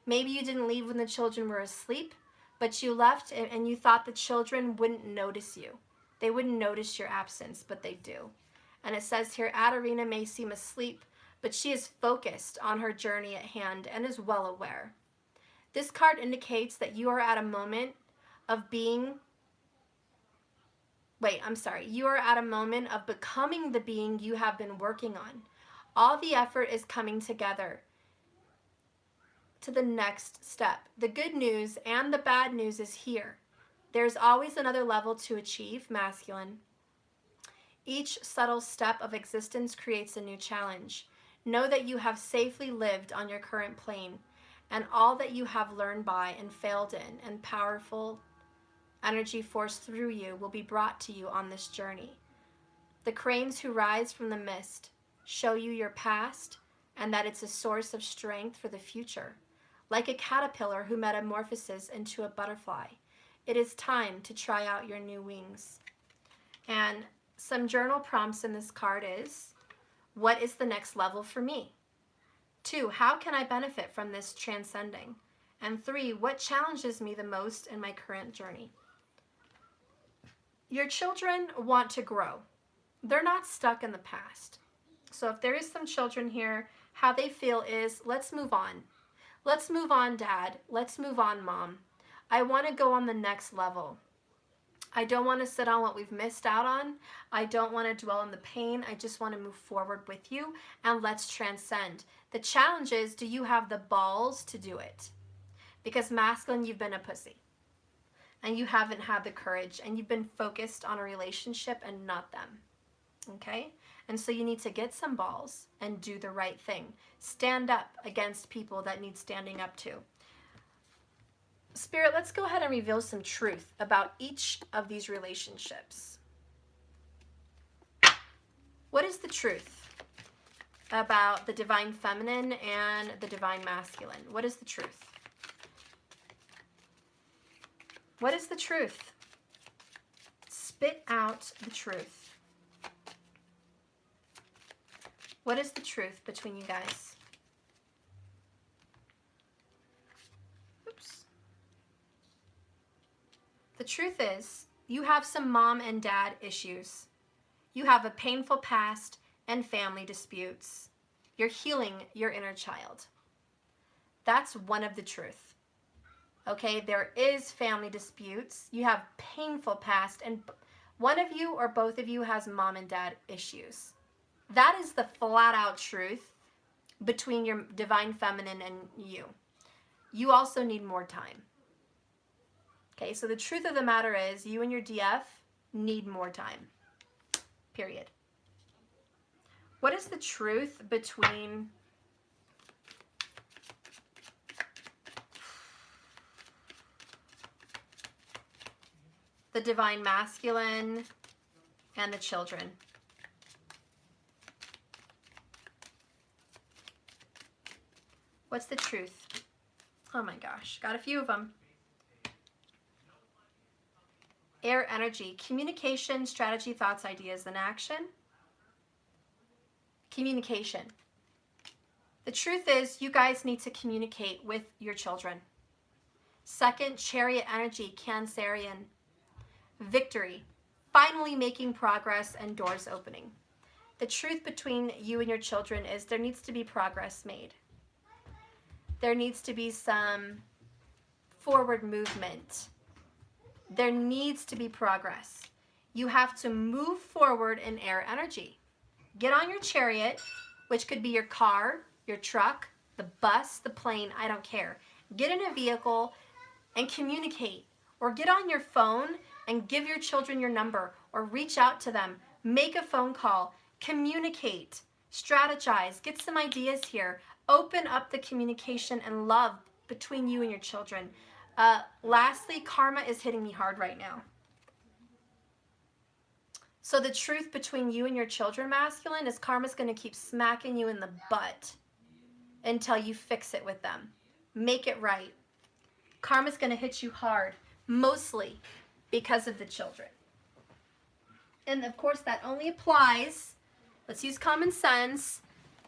Maybe you didn't leave when the children were asleep, but you left and you thought the children wouldn't notice you. They wouldn't notice your absence, but they do. And it says here, Attn may seem asleep, but she is focused on her journey at hand and is well aware. This card indicates that you are at a moment of being, you are at a moment of becoming the being you have been working on. All the effort is coming together to the next step. The good news and the bad news is here. There's always another level to achieve, masculine. Each subtle step of existence creates a new challenge. Know that you have safely lived on your current plane, and all that you have learned by and failed in, and powerful energy force through you will be brought to you on this journey. The cranes who rise from the mist show you your past and that it's a source of strength for the future. Like a caterpillar who metamorphoses into a butterfly, it is time to try out your new wings. And some journal prompts in this card is, what is the next level for me? 2, how can I benefit from this transcending? And 3, what challenges me the most in my current journey? Your children want to grow. They're not stuck in the past. So if there is some children here, how they feel is, let's move on. Let's move on, Dad. Let's move on, Mom. I want to go on the next level. I don't want to sit on what we've missed out on. I don't want to dwell on the pain. I just want to move forward with you and let's transcend. The challenge is, do you have the balls to do it? Because masculine, you've been a pussy and you haven't had the courage and you've been focused on a relationship and not them. Okay? And so you need to get some balls and do the right thing. Stand up against people that need standing up to. Spirit, let's go ahead and reveal some truth about each of these relationships. What is the truth about the divine feminine and the divine masculine? What is the truth? What is the truth? Spit out the truth. What is the truth between you guys? The truth is, you have some mom and dad issues. You have a painful past and family disputes. You're healing your inner child. That's one of the truth. Okay, there is family disputes. You have painful past, and one of you or both of you has mom and dad issues. That is the flat out truth between your divine feminine and you. You also need more time. Okay, so the truth of the matter is you and your DF need more time. Period. What is the truth between the divine masculine and the children? What's the truth? Oh my gosh, got a few of them. Air energy, communication, strategy, thoughts, ideas, and action. Communication. The truth is you guys need to communicate with your children. Second, chariot energy, Cancerian. Victory, finally making progress and doors opening. The truth between you and your children is there needs to be progress made. There needs to be some forward movement. There needs to be progress. You have to move forward in air energy. Get on your chariot, which could be your car, your truck, the bus, the plane, I don't care. Get in a vehicle and communicate. Or get on your phone and give your children your number or reach out to them. Make a phone call. Communicate. Strategize. Get some ideas here. Open up the communication and love between you and your children. Lastly, karma is hitting me hard right now. So the truth between you and your children, masculine, is karma's going to keep smacking you in the butt until you fix it with them. Make it right. Karma's going to hit you hard, mostly because of the children. And of course, that only applies, let's use common sense,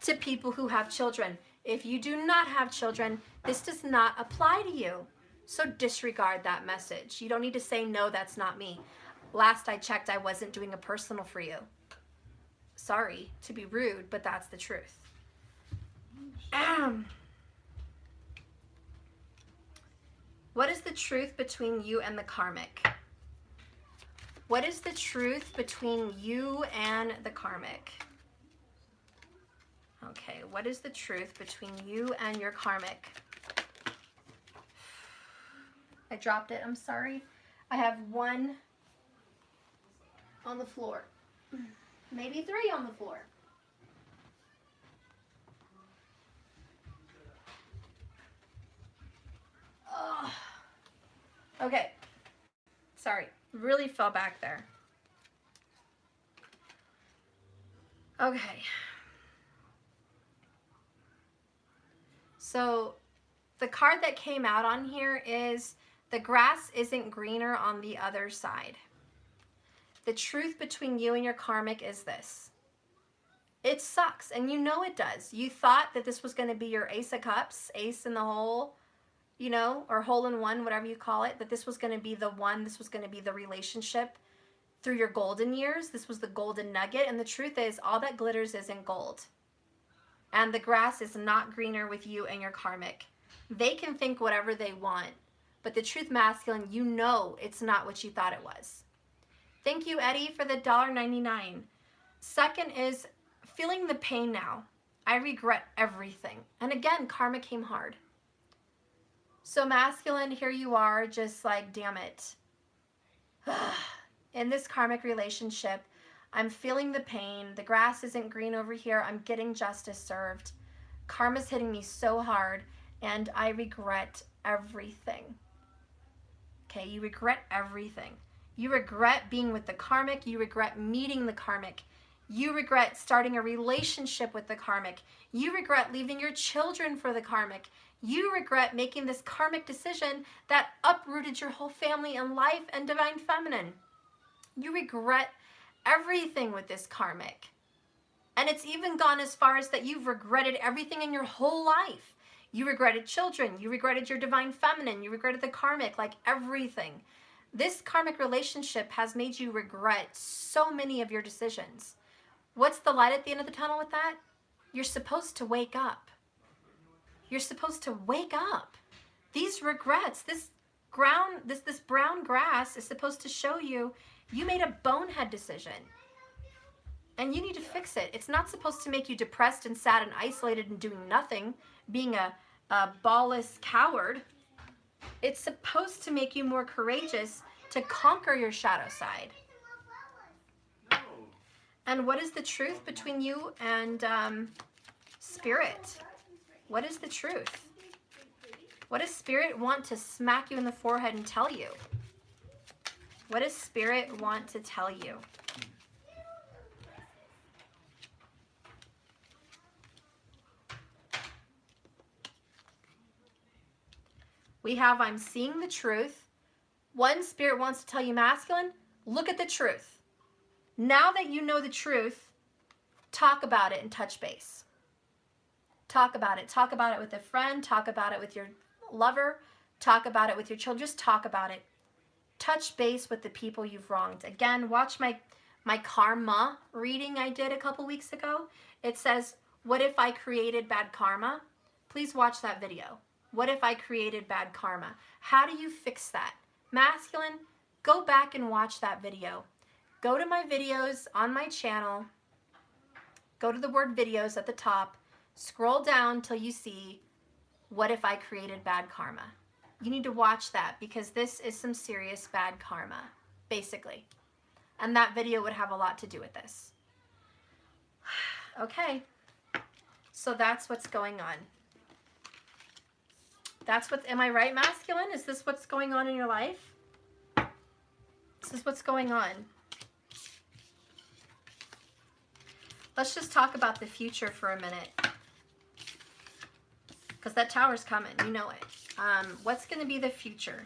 to people who have children. If you do not have children, this does not apply to you. So disregard that message. You don't need to say, no, that's not me. Last I checked, I wasn't doing a personal for you. Sorry to be rude, but that's the truth. What is the truth between you and the karmic? What is the truth between you and the karmic? Okay, what is the truth between you and your karmic? I dropped it, I'm sorry. I have one on the floor. Maybe three on the floor. Oh. Okay, sorry, really fell back there. Okay. So the card that came out on here is the grass isn't greener on the other side. The truth between you and your karmic is this. It sucks, and you know it does. You thought that this was going to be your ace of cups, ace in the hole, you know, or hole in one, whatever you call it, that this was going to be the one, this was going to be the relationship through your golden years. This was the golden nugget, and the truth is all that glitters isn't gold. And the grass is not greener with you and your karmic. They can think whatever they want, but the truth, masculine, you know it's not what you thought it was. Thank you, Eddie, for the $1.99. Second is feeling the pain now. I regret everything. And again, karma came hard. So masculine, here you are, just like, damn it. In this karmic relationship, I'm feeling the pain. The grass isn't green over here. I'm getting justice served. Karma's hitting me so hard, and I regret everything. Okay, you regret everything. You regret being with the karmic. You regret meeting the karmic. You regret starting a relationship with the karmic. You regret leaving your children for the karmic. You regret making this karmic decision that uprooted your whole family and life and divine feminine. You regret everything with this karmic. And it's even gone as far as that you've regretted everything in your whole life. You regretted children. You regretted your divine feminine. You regretted the karmic, like everything. This karmic relationship has made you regret so many of your decisions. What's the light at the end of the tunnel with that? You're supposed to wake up. You're supposed to wake up. These regrets, this brown grass is supposed to show you you made a bonehead decision. And you need to fix it. It's not supposed to make you depressed and sad and isolated and doing nothing, being a ballless coward. It's supposed to make you more courageous to conquer your shadow side. And what is the truth between you and Spirit? What is the truth? What does Spirit want to smack you in the forehead and tell you? What does Spirit want to tell you? We have, I'm seeing the truth. One, Spirit wants to tell you, masculine, look at the truth. Now that you know the truth, talk about it and touch base. Talk about it. Talk about it with a friend. Talk about it with your lover. Talk about it with your children. Just talk about it. Touch base with the people you've wronged. Again, watch my karma reading I did a couple weeks ago. It says, what if I created bad karma? Please watch that video. What if I created bad karma? How do you fix that? Masculine, go back and watch that video. Go to my videos on my channel. Go to the word videos at the top. Scroll down till you see, what if I created bad karma? You need to watch that because this is some serious bad karma, basically. And that video would have a lot to do with this. Okay, so that's what's going on. That's what, am I right, masculine? Is this what's going on in your life? This is what's going on. Let's just talk about the future for a minute. Because that tower's coming, you know it. What's going to be the future?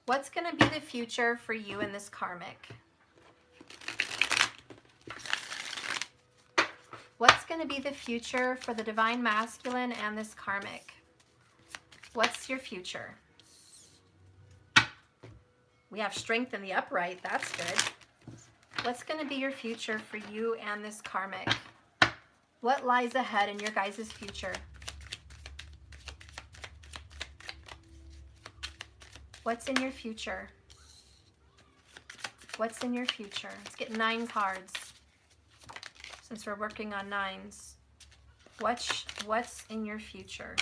What's going to be the future for you in this karmic? What's going to be the future for the divine masculine and this karmic? What's your future? We have strength in the upright. That's good. What's going to be your future for you and this karmic? What lies ahead in your guys' future? What's in your future? What's in your future? Let's get 9 cards. Since we're working on 9s. What's in your future?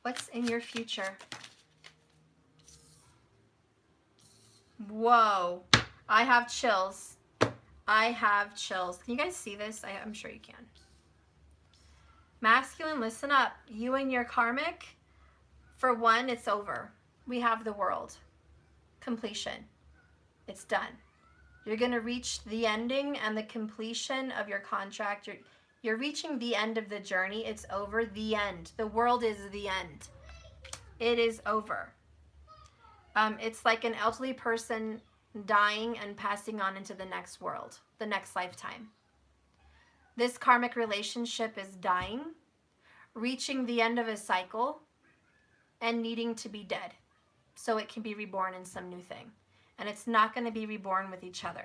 What's in your future? Whoa, I have chills. I have chills. Can you guys see this? I'm sure you can. Masculine, listen up. You and your karmic, for one, it's over. We have the world. Completion. It's done. You're going to reach the ending and the completion of your contract. You're reaching the end of the journey. It's over. The end. The world is the end. It is over. It's like an elderly person dying and passing on into the next world, the next lifetime. This karmic relationship is dying, reaching the end of a cycle, and needing to be dead so it can be reborn in some new thing. And it's not going to be reborn with each other.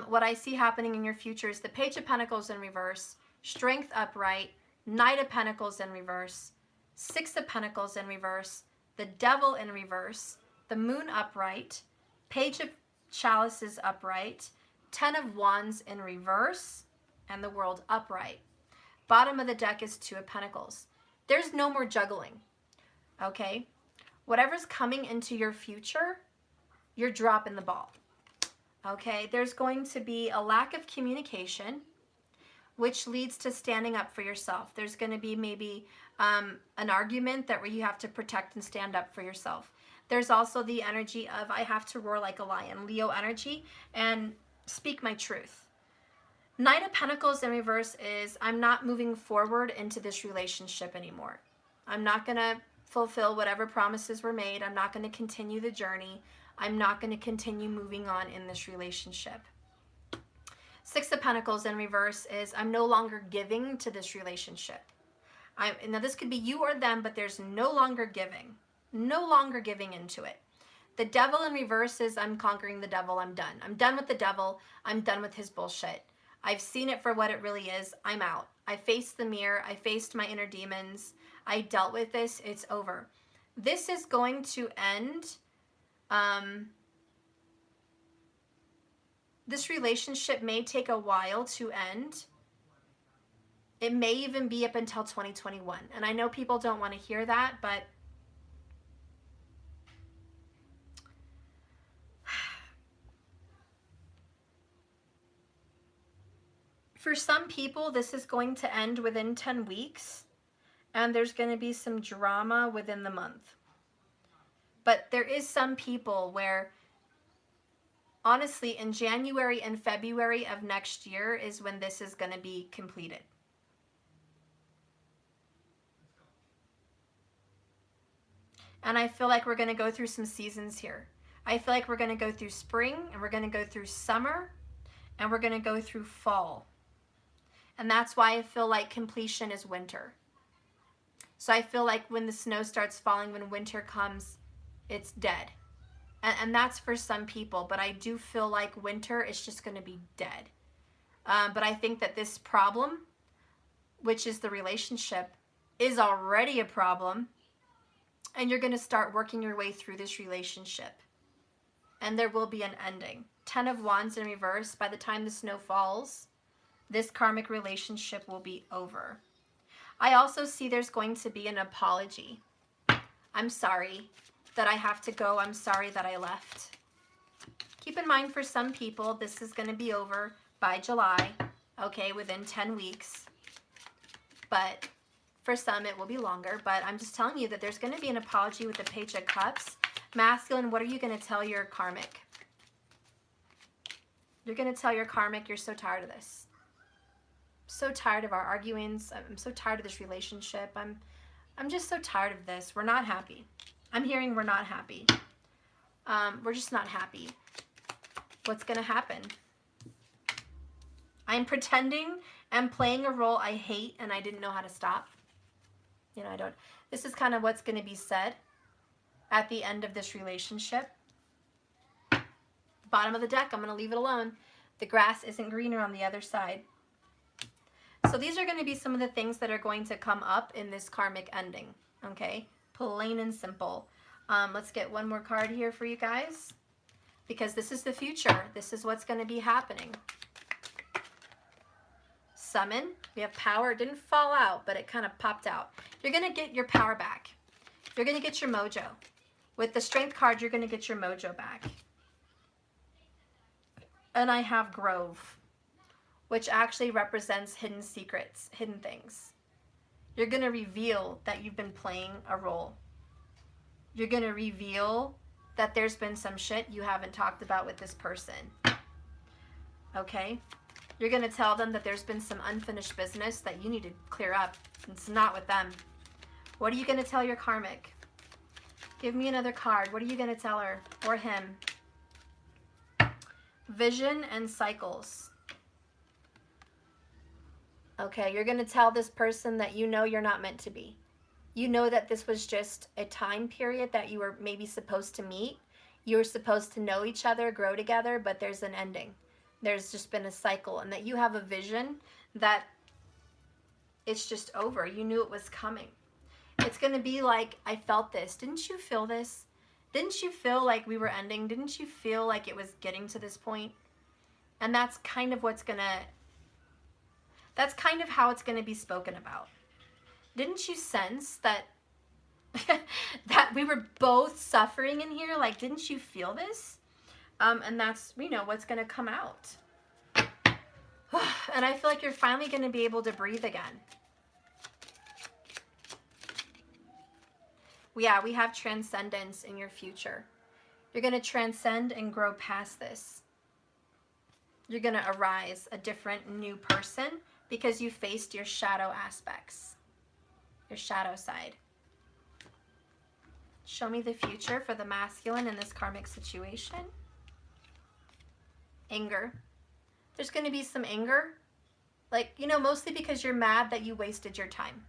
What I see happening in your future is the Page of Pentacles in reverse, Strength upright, Knight of Pentacles in reverse, 6 of Pentacles in reverse, the Devil in reverse, the Moon upright, Page of Chalices upright, 10 of Wands in reverse, and the World upright. Bottom of the deck is 2 of Pentacles. There's no more juggling, okay? Whatever's coming into your future, you're dropping the ball, okay? There's going to be a lack of communication, which leads to standing up for yourself. There's going to be maybe an argument where you have to protect and stand up for yourself. There's also the energy of I have to roar like a lion, Leo energy, and speak my truth. Knight of Pentacles in reverse is I'm not moving forward into this relationship anymore. I'm not going to fulfill whatever promises were made. I'm not going to continue the journey. I'm not going to continue moving on in this relationship. Six of Pentacles in reverse is I'm no longer giving to this relationship. Now this could be you or them, but there's no longer giving into it. The Devil in reverse is I'm conquering the devil. I'm done. I'm done with the devil. I'm done with his bullshit. I've seen it for what it really is. I'm out. I faced the mirror. I faced my inner demons. I dealt with this. It's over. This is going to end. This relationship may take a while to end. It may even be up until 2021. And I know people don't want to hear that, but for some people, this is going to end within 10 weeks. And there's going to be some drama within the month. But there is some people where, honestly, in January and February of next year is when this is going to be completed. And I feel like we're going to go through some seasons here. I feel like we're going to go through spring, and we're going to go through summer, and we're going to go through fall. And that's why I feel like completion is winter. So I feel like when the snow starts falling, when winter comes, it's dead. And that's for some people, but I do feel like winter is just going to be dead. But I think that this problem, which is the relationship, is already a problem. And you're going to start working your way through this relationship. And there will be an ending. 10 of Wands in reverse. By the time the snow falls, this karmic relationship will be over. I also see there's going to be an apology. I'm sorry that I have to go. I'm sorry that I left. Keep in mind, for some people, this is going to be over by July, okay, within 10 weeks. But for some, it will be longer. But I'm just telling you that there's going to be an apology with the Page of Cups. Masculine, what are you going to tell your karmic? You're going to tell your karmic you're so tired of this. So tired of our arguings. I'm so tired of this relationship. I'm just so tired of this. We're not happy. I'm hearing we're not happy. We're just not happy. What's going to happen? I'm pretending and playing a role I hate and I didn't know how to stop. You know, this is kind of what's going to be said at the end of this relationship. Bottom of the deck, I'm going to leave it alone. The grass isn't greener on the other side. So these are going to be some of the things that are going to come up in this karmic ending. Okay? Plain and simple. Let's get one more card here for you guys. Because this is the future. This is what's going to be happening. Summon. We have power. It didn't fall out, but it kind of popped out. You're going to get your power back. You're going to get your mojo. With the Strength card, you're going to get your mojo back. And I have Grove, which actually represents hidden secrets, hidden things. You're going to reveal that you've been playing a role. You're going to reveal that there's been some shit you haven't talked about with this person. Okay? You're going to tell them that there's been some unfinished business that you need to clear up. It's not with them. What are you going to tell your karmic? Give me another card. What are you going to tell her or him? Vision and cycles. Okay, you're going to tell this person that you know you're not meant to be. You know that this was just a time period that you were maybe supposed to meet. You were supposed to know each other, grow together, but there's an ending. There's just been a cycle, and that you have a vision that it's just over. You knew it was coming. It's going to be like, I felt this. Didn't you feel this? Didn't you feel like we were ending? Didn't you feel like it was getting to this point? And that's kind of what's going to, that's kind of how it's going to be spoken about. Didn't you sense that that we were both suffering in here? Like, didn't you feel this? And that's, you know, what's going to come out. And I feel like you're finally going to be able to breathe again. Yeah, we have transcendence in your future. You're going to transcend and grow past this. You're going to arise a different, new person because you faced your shadow aspects, your shadow side. Show me the future for the masculine in this karmic situation. Anger. There's going to be some anger. Like, you know, mostly because you're mad that you wasted your time.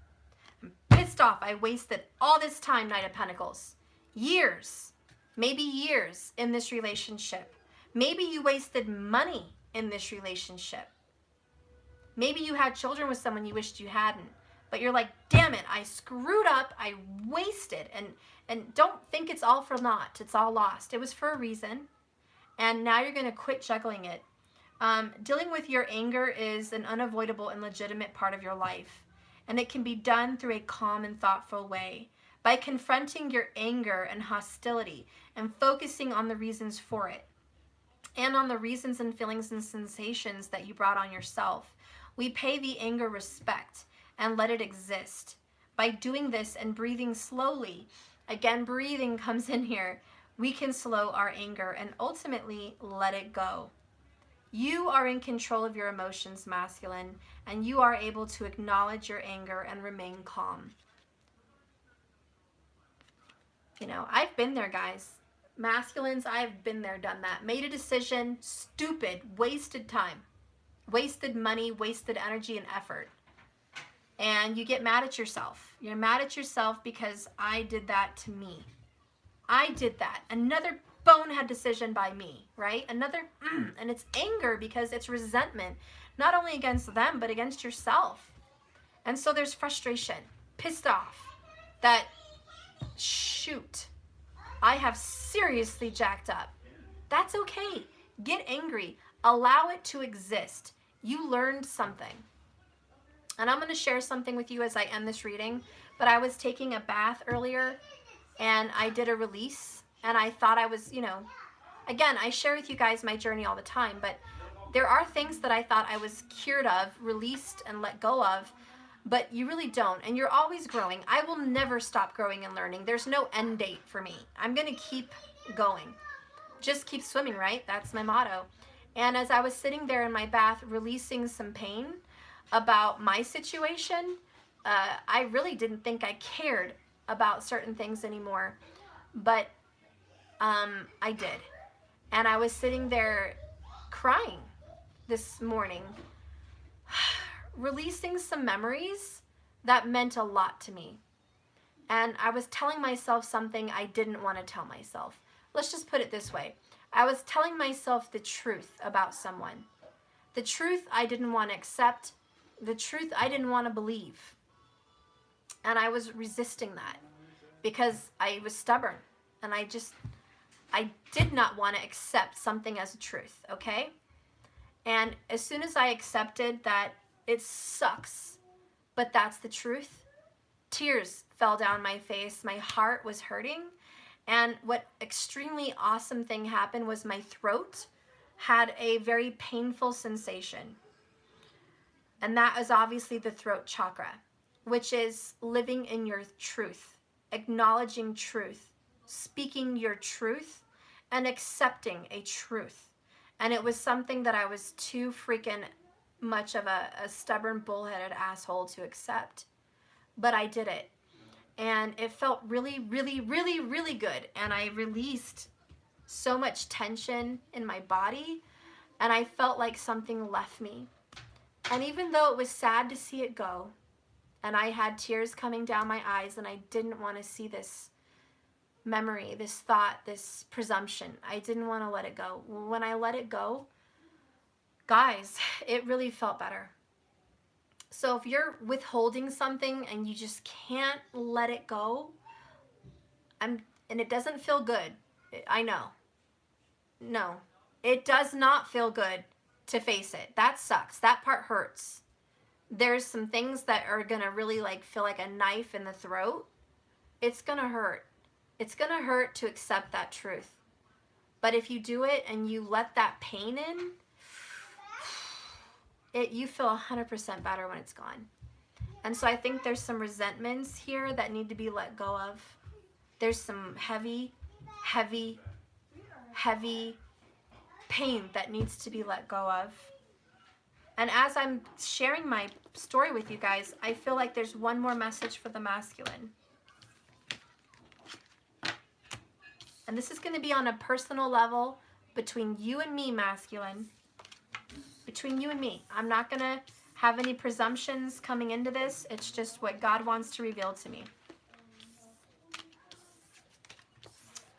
I'm pissed off. I wasted all this time, Knight of Pentacles. Years. Maybe years in this relationship. Maybe you wasted money in this relationship. Maybe you had children with someone you wished you hadn't. But you're like, damn it, I screwed up. I wasted. And don't think it's all for naught. It's all lost. It was for a reason. And now you're going to quit juggling it. Dealing with your anger is an unavoidable and legitimate part of your life. And it can be done through a calm and thoughtful way. By confronting your anger and hostility and focusing on the reasons for it. And on the reasons and feelings and sensations that you brought on yourself. We pay the anger respect and let it exist. By doing this and breathing slowly, again, breathing comes in here, we can slow our anger and ultimately let it go. You are in control of your emotions, masculine, and you are able to acknowledge your anger and remain calm. You know, I've been there, guys. Masculines, I've been there, done that. Made a decision, stupid, wasted time. Wasted money, wasted energy and effort. And you get mad at yourself. You're mad at yourself because I did that to me. I did that. Another bonehead decision by me, right? Another, and it's anger because it's resentment, not only against them, but against yourself. And so there's frustration, pissed off that, shoot, I have seriously jacked up. That's okay. Get angry. Allow it to exist. You learned something. And I'm going to share something with you as I end this reading. But I was taking a bath earlier and I did a release. And I thought I was, you know, again, I share with you guys my journey all the time. But there are things that I thought I was cured of, released and let go of. But you really don't. And you're always growing. I will never stop growing and learning. There's no end date for me. I'm going to keep going. Just keep swimming, right? That's my motto. And as I was sitting there in my bath releasing some pain about my situation, I really didn't think I cared about certain things anymore. But I did. And I was sitting there crying this morning, releasing some memories that meant a lot to me. And I was telling myself something I didn't want to tell myself. Let's just put it this way. I was telling myself the truth about someone. The truth I didn't want to accept. The truth I didn't want to believe. And I was resisting that because I was stubborn. And I did not want to accept something as a truth, okay? And as soon as I accepted that it sucks, but that's the truth, tears fell down my face. My heart was hurting. And what extremely awesome thing happened was my throat had a very painful sensation. And that is obviously the throat chakra, which is living in your truth, acknowledging truth, speaking your truth, and accepting a truth. And it was something that I was too freaking much of a stubborn, bullheaded asshole to accept. But I did it. And it felt really, really, really, really good. And I released so much tension in my body. And I felt like something left me. And even though it was sad to see it go, and I had tears coming down my eyes, and I didn't want to see this memory, this thought, this presumption. I didn't want to let it go. When I let it go, guys, it really felt better. So if you're withholding something and you just can't let it go, and it doesn't feel good, I know. No, it does not feel good to face it. That sucks. That part hurts. There's some things that are going to really like feel like a knife in the throat. It's going to hurt. It's going to hurt to accept that truth. But if you do it and you let that pain in, you feel 100% better when it's gone. And so I think there's some resentments here that need to be let go of. There's some heavy, heavy, heavy pain that needs to be let go of. And as I'm sharing my story with you guys, I feel like there's one more message for the masculine. And this is going to be on a personal level between you and me, masculine. Between you and me. I'm not going to have any presumptions coming into this. It's just what God wants to reveal to me.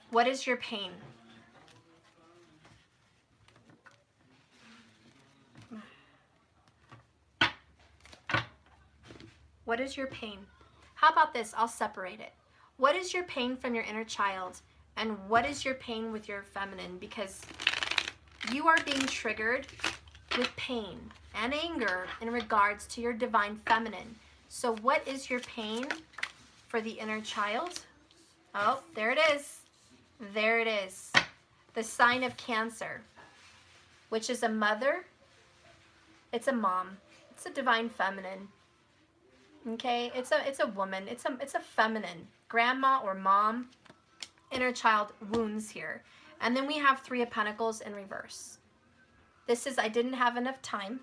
What is your pain? What is your pain? How about this? I'll separate it. What is your pain from your inner child? And what is your pain with your feminine? Because you are being triggered with pain and anger in regards to your divine feminine. So what is your pain for the inner child? Oh, there it is. There it is. The sign of Cancer, which is a mother. It's a mom. It's a divine feminine. Okay, it's a woman. It's a feminine. Grandma or mom. Inner child wounds here. And then we have Three of Pentacles in reverse. This is, I didn't have enough time.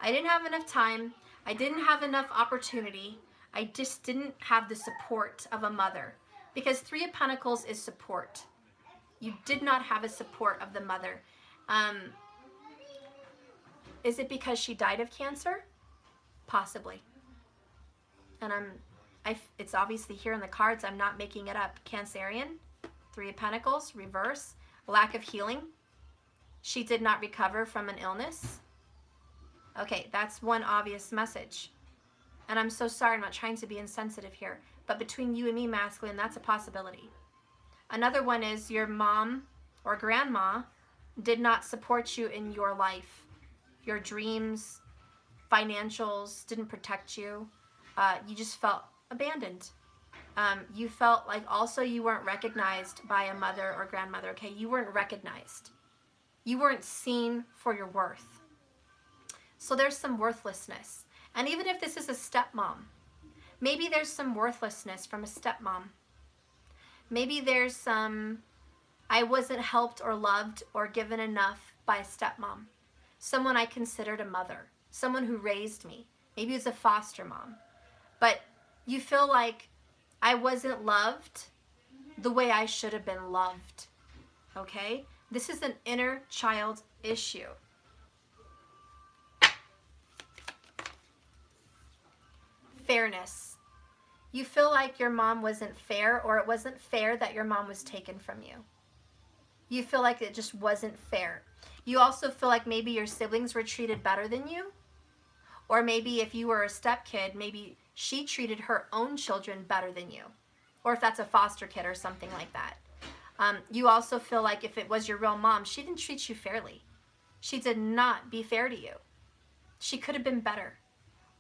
I didn't have enough time. I didn't have enough opportunity. I just didn't have the support of a mother. Because Three of Pentacles is support. You did not have a support of the mother. Is it because she died of cancer? Possibly. And it's obviously here in the cards. I'm not making it up. Cancerian, Three of Pentacles, reverse, lack of healing. She did not recover from an illness. Okay, that's one obvious message. And I'm so sorry, I'm not trying to be insensitive here. But between you and me, masculine, that's a possibility. Another one is your mom or grandma did not support you in your life. Your dreams, financials, didn't protect you. You just felt abandoned. You felt like also you weren't recognized by a mother or grandmother, okay? You weren't recognized. You weren't seen for your worth. So there's some worthlessness. And even if this is a stepmom, maybe there's some worthlessness from a stepmom. Maybe there's some, I wasn't helped or loved or given enough by a stepmom. Someone I considered a mother. Someone who raised me. Maybe it's a foster mom. But you feel like I wasn't loved the way I should have been loved. Okay? This is an inner child issue. Fairness. You feel like your mom wasn't fair, or it wasn't fair that your mom was taken from you. You feel like it just wasn't fair. You also feel like maybe your siblings were treated better than you. Or maybe if you were a stepkid, maybe she treated her own children better than you. Or if that's a foster kid or something like that. You also feel like if it was your real mom, she didn't treat you fairly. She did not be fair to you. She could have been better.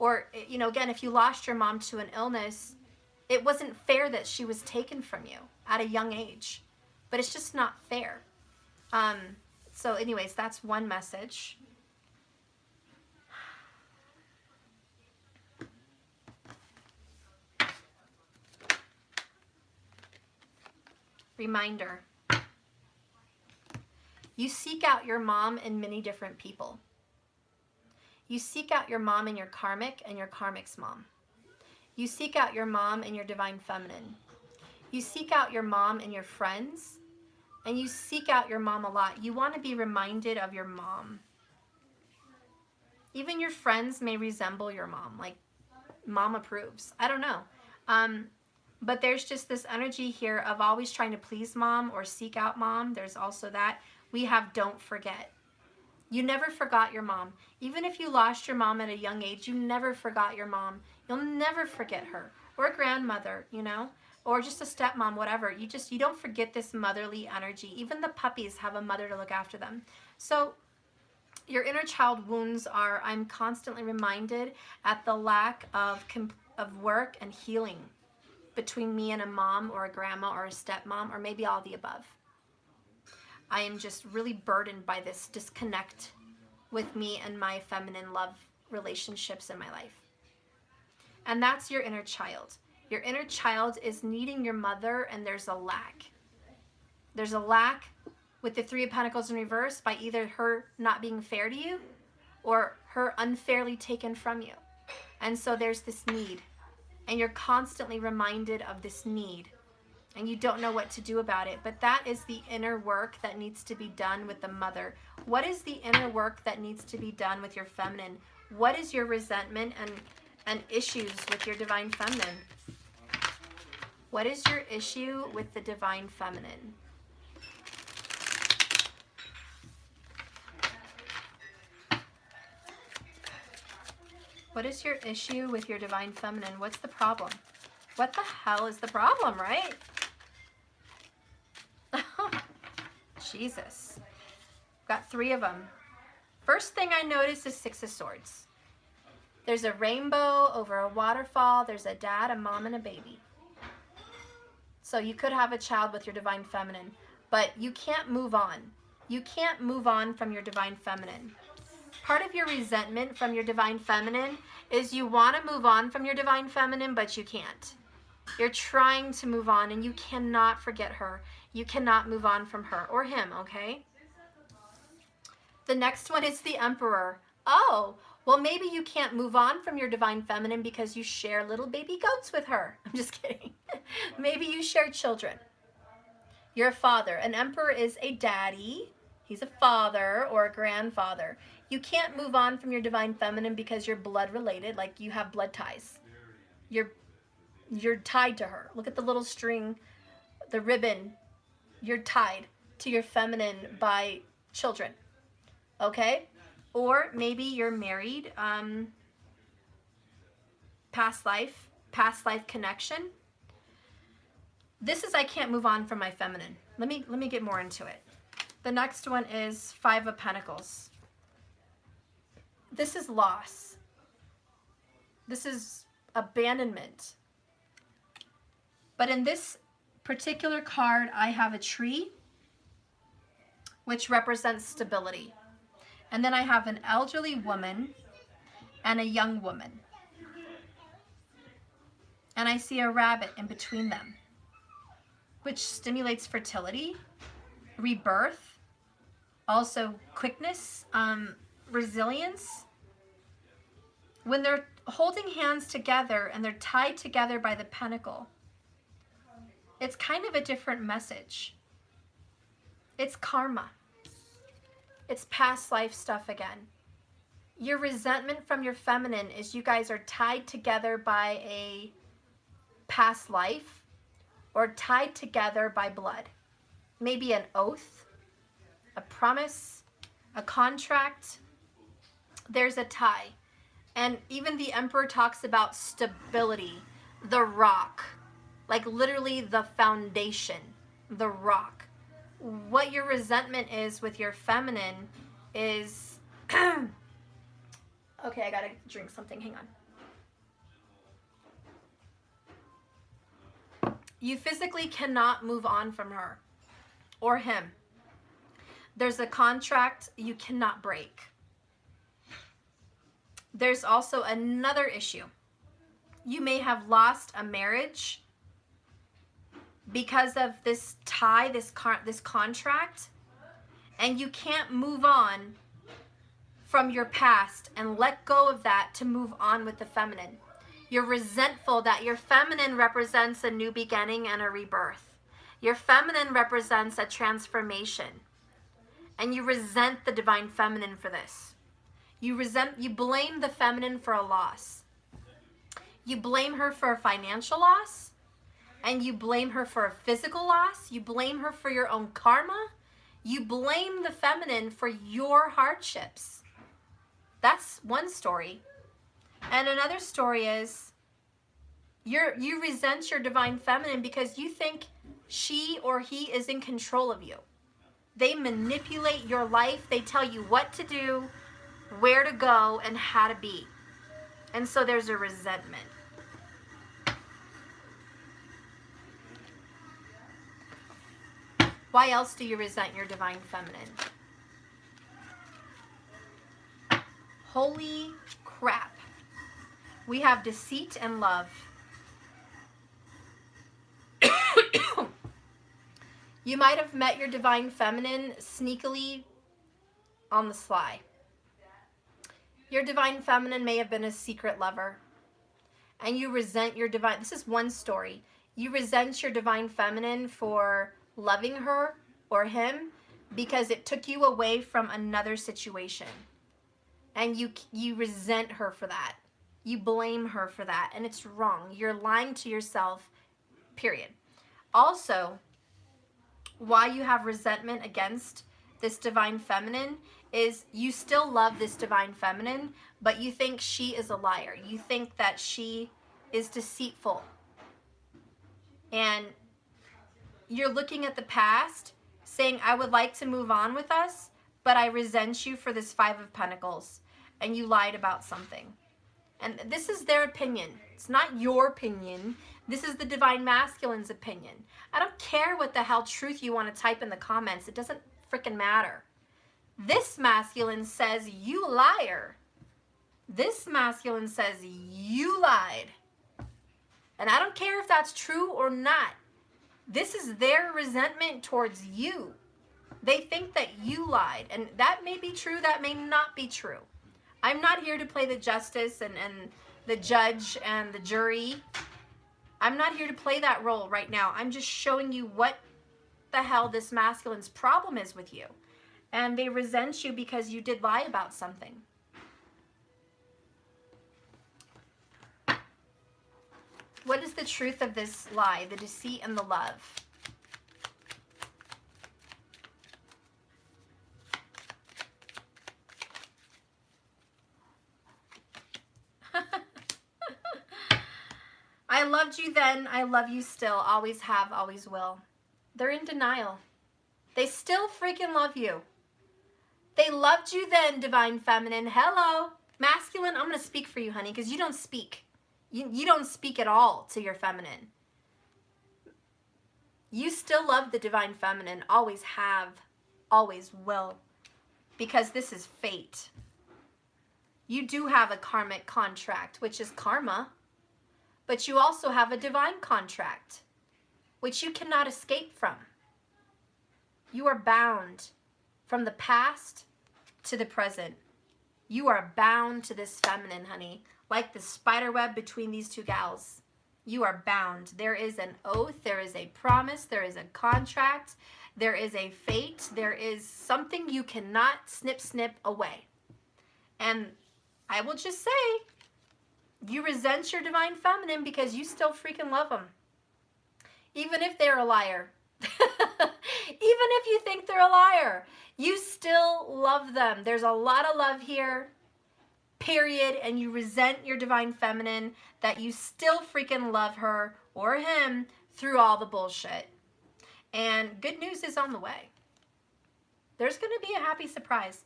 Or, you know, again, if you lost your mom to an illness, it wasn't fair that she was taken from you at a young age. But it's just not fair. So anyways, that's one message. Reminder. You seek out your mom in many different people. You seek out your mom in your karmic and your karmic's mom. You seek out your mom in your divine feminine. You seek out your mom in your friends. And you seek out your mom a lot. You want to be reminded of your mom. Even your friends may resemble your mom. Like, mom approves. I don't know. But there's just this energy here of always trying to please mom or seek out mom. There's also that. We have don't forget. You never forgot your mom. Even if you lost your mom at a young age, you never forgot your mom. You'll never forget her. Or a grandmother, you know? Or just a stepmom, whatever. You don't forget this motherly energy. Even the puppies have a mother to look after them. So your inner child wounds are, I'm constantly reminded at the lack of work and healing between me and a mom or a grandma or a stepmom, or maybe all the above. I am just really burdened by this disconnect with me and my feminine love relationships in my life. And that's your inner child. Your inner child is needing your mother, and there's a lack. There's a lack with the Three of Pentacles in reverse by either her not being fair to you or her unfairly taken from you. And so there's this need. And you're constantly reminded of this need. and you don't know what to do about it. But that is the inner work that needs to be done with the mother. What is the inner work that needs to be done with your feminine? What is your resentment and issues with your divine feminine? What is your issue with the divine feminine? What is your issue with your divine feminine? What's the problem? What the hell is the problem, right? Jesus. Got 3 of them. First thing I notice is 6 of Swords. There's a rainbow over a waterfall. There's a dad, a mom, and a baby. So you could have a child with your divine feminine, but you can't move on. You can't move on from your divine feminine. Part of your resentment from your divine feminine is you want to move on from your divine feminine, but you can't. You're trying to move on, and you cannot forget her. You cannot move on from her or him, okay? The next one is the Emperor. Oh, well, maybe you can't move on from your divine feminine because you share little baby goats with her. I'm just kidding. Maybe you share children. You're a father. An Emperor is a daddy. He's a father or a grandfather. You can't move on from your divine feminine because you're blood related, like you have blood ties. You're tied to her. Look at the little string, the ribbon. You're tied to your feminine by children. Okay? Or maybe you're married, past life connection. This is I can't move on from my feminine. Let me get more into it. The next one is 5 of Pentacles. This is loss. This is abandonment. But in this particular card, I have a tree, which represents stability. And then I have an elderly woman and a young woman. And I see a rabbit in between them, which stimulates fertility, rebirth, also quickness, resilience. When they're holding hands together and they're tied together by the pentacle, it's kind of a different message. It's karma. It's past life stuff again. Your resentment from your feminine is you guys are tied together by a past life or tied together by blood. Maybe an oath, a promise, a contract. There's a tie. And even the Emperor talks about stability, the rock, like literally the foundation, the rock. What your resentment is with your feminine is, okay, I gotta drink something, hang on. You physically cannot move on from her or him. There's a contract you cannot break. There's also another issue. You may have lost a marriage because of this tie, this contract, and you can't move on from your past and let go of that to move on with the feminine. You're resentful that your feminine represents a new beginning and a rebirth. Your feminine represents a transformation, and you resent the divine feminine for this. You blame the feminine for a loss. You blame her for a financial loss, and you blame her for a physical loss. You blame her for your own karma. You blame the feminine for your hardships. That's one story. And another story is you resent your divine feminine because you think she or he is in control of you. They manipulate your life. They tell you what to do, where to go, and how to be. And so there's a resentment. Why else do you resent your divine feminine? Holy crap. We have deceit and love. You might have met your divine feminine sneakily on the sly. Your divine feminine may have been a secret lover, and you resent your divine. This is one story. You resent your divine feminine for loving her or him because it took you away from another situation. And you resent her for that. You blame her for that, and it's wrong. You're lying to yourself, period. Also, why you have resentment against this divine feminine is you still love this divine feminine, but you think she is a liar. You think that she is deceitful. And you're looking at the past saying, I would like to move on with us, but I resent you for this Five of Pentacles, and you lied about something. And this is their opinion. It's not your opinion. This is the divine masculine's opinion. I don't care what the hell truth you want to type in the comments. It doesn't freaking matter. This masculine says, you liar. This masculine says, you lied. And I don't care if that's true or not. This is their resentment towards you. They think that you lied. And that may be true. That may not be true. I'm not here to play the justice and the judge and the jury. I'm not here to play that role right now. I'm just showing you what the hell this masculine's problem is with you. And they resent you because you did lie about something. What is the truth of this lie, the deceit and the love? I loved you then, I love you still, always have, always will. They're in denial. They still freaking love you. They loved you then, divine feminine. Hello. Masculine, I'm going to speak for you, honey, because you don't speak. You don't speak at all to your feminine. You still love the divine feminine, always have, always will, because this is fate. You do have a karmic contract, which is karma, but you also have a divine contract, which you cannot escape from. You are bound from the past to the present. You are bound to this feminine, honey, like the spider web between these two gals. You are bound. There is an oath, there is a promise, there is a contract, there is a fate, there is something you cannot snip away. And I will just say, you resent your divine feminine because you still freaking love them. Even if they're a liar. Even if you think they're a liar, you still love them. There's a lot of love here, period. And you resent your divine feminine that you still freaking love her or him through all the bullshit. And good news is on the way. There's going to be a happy surprise.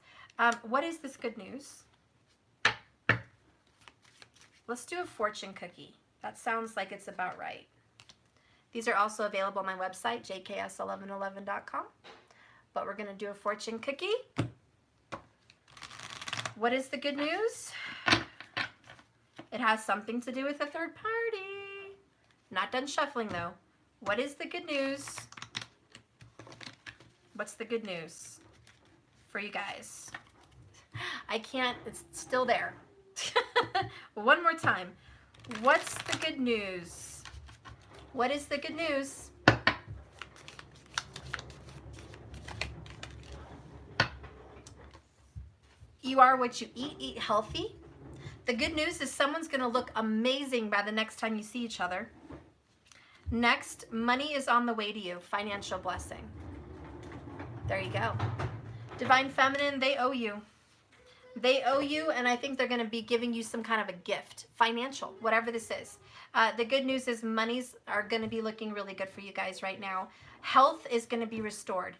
What is this good news? Let's do a fortune cookie. That sounds like it's about right. These are also available on my website, jks1111.com. But we're going to do a fortune cookie. What is the good news? It has something to do with a third party. Not done shuffling, though. What is the good news? What's the good news for you guys? I can't, it's still there. One more time. What's the good news? What is the good news? You are what you eat. Eat healthy. The good news is someone's going to look amazing by the next time you see each other. Next, money is on the way to you. Financial blessing. There you go. Divine Feminine, they owe you. They owe you, and I think they're going to be giving you some kind of a gift. Financial, whatever this is. The good news is monies are going to be looking really good for you guys right now. Health is going to be restored.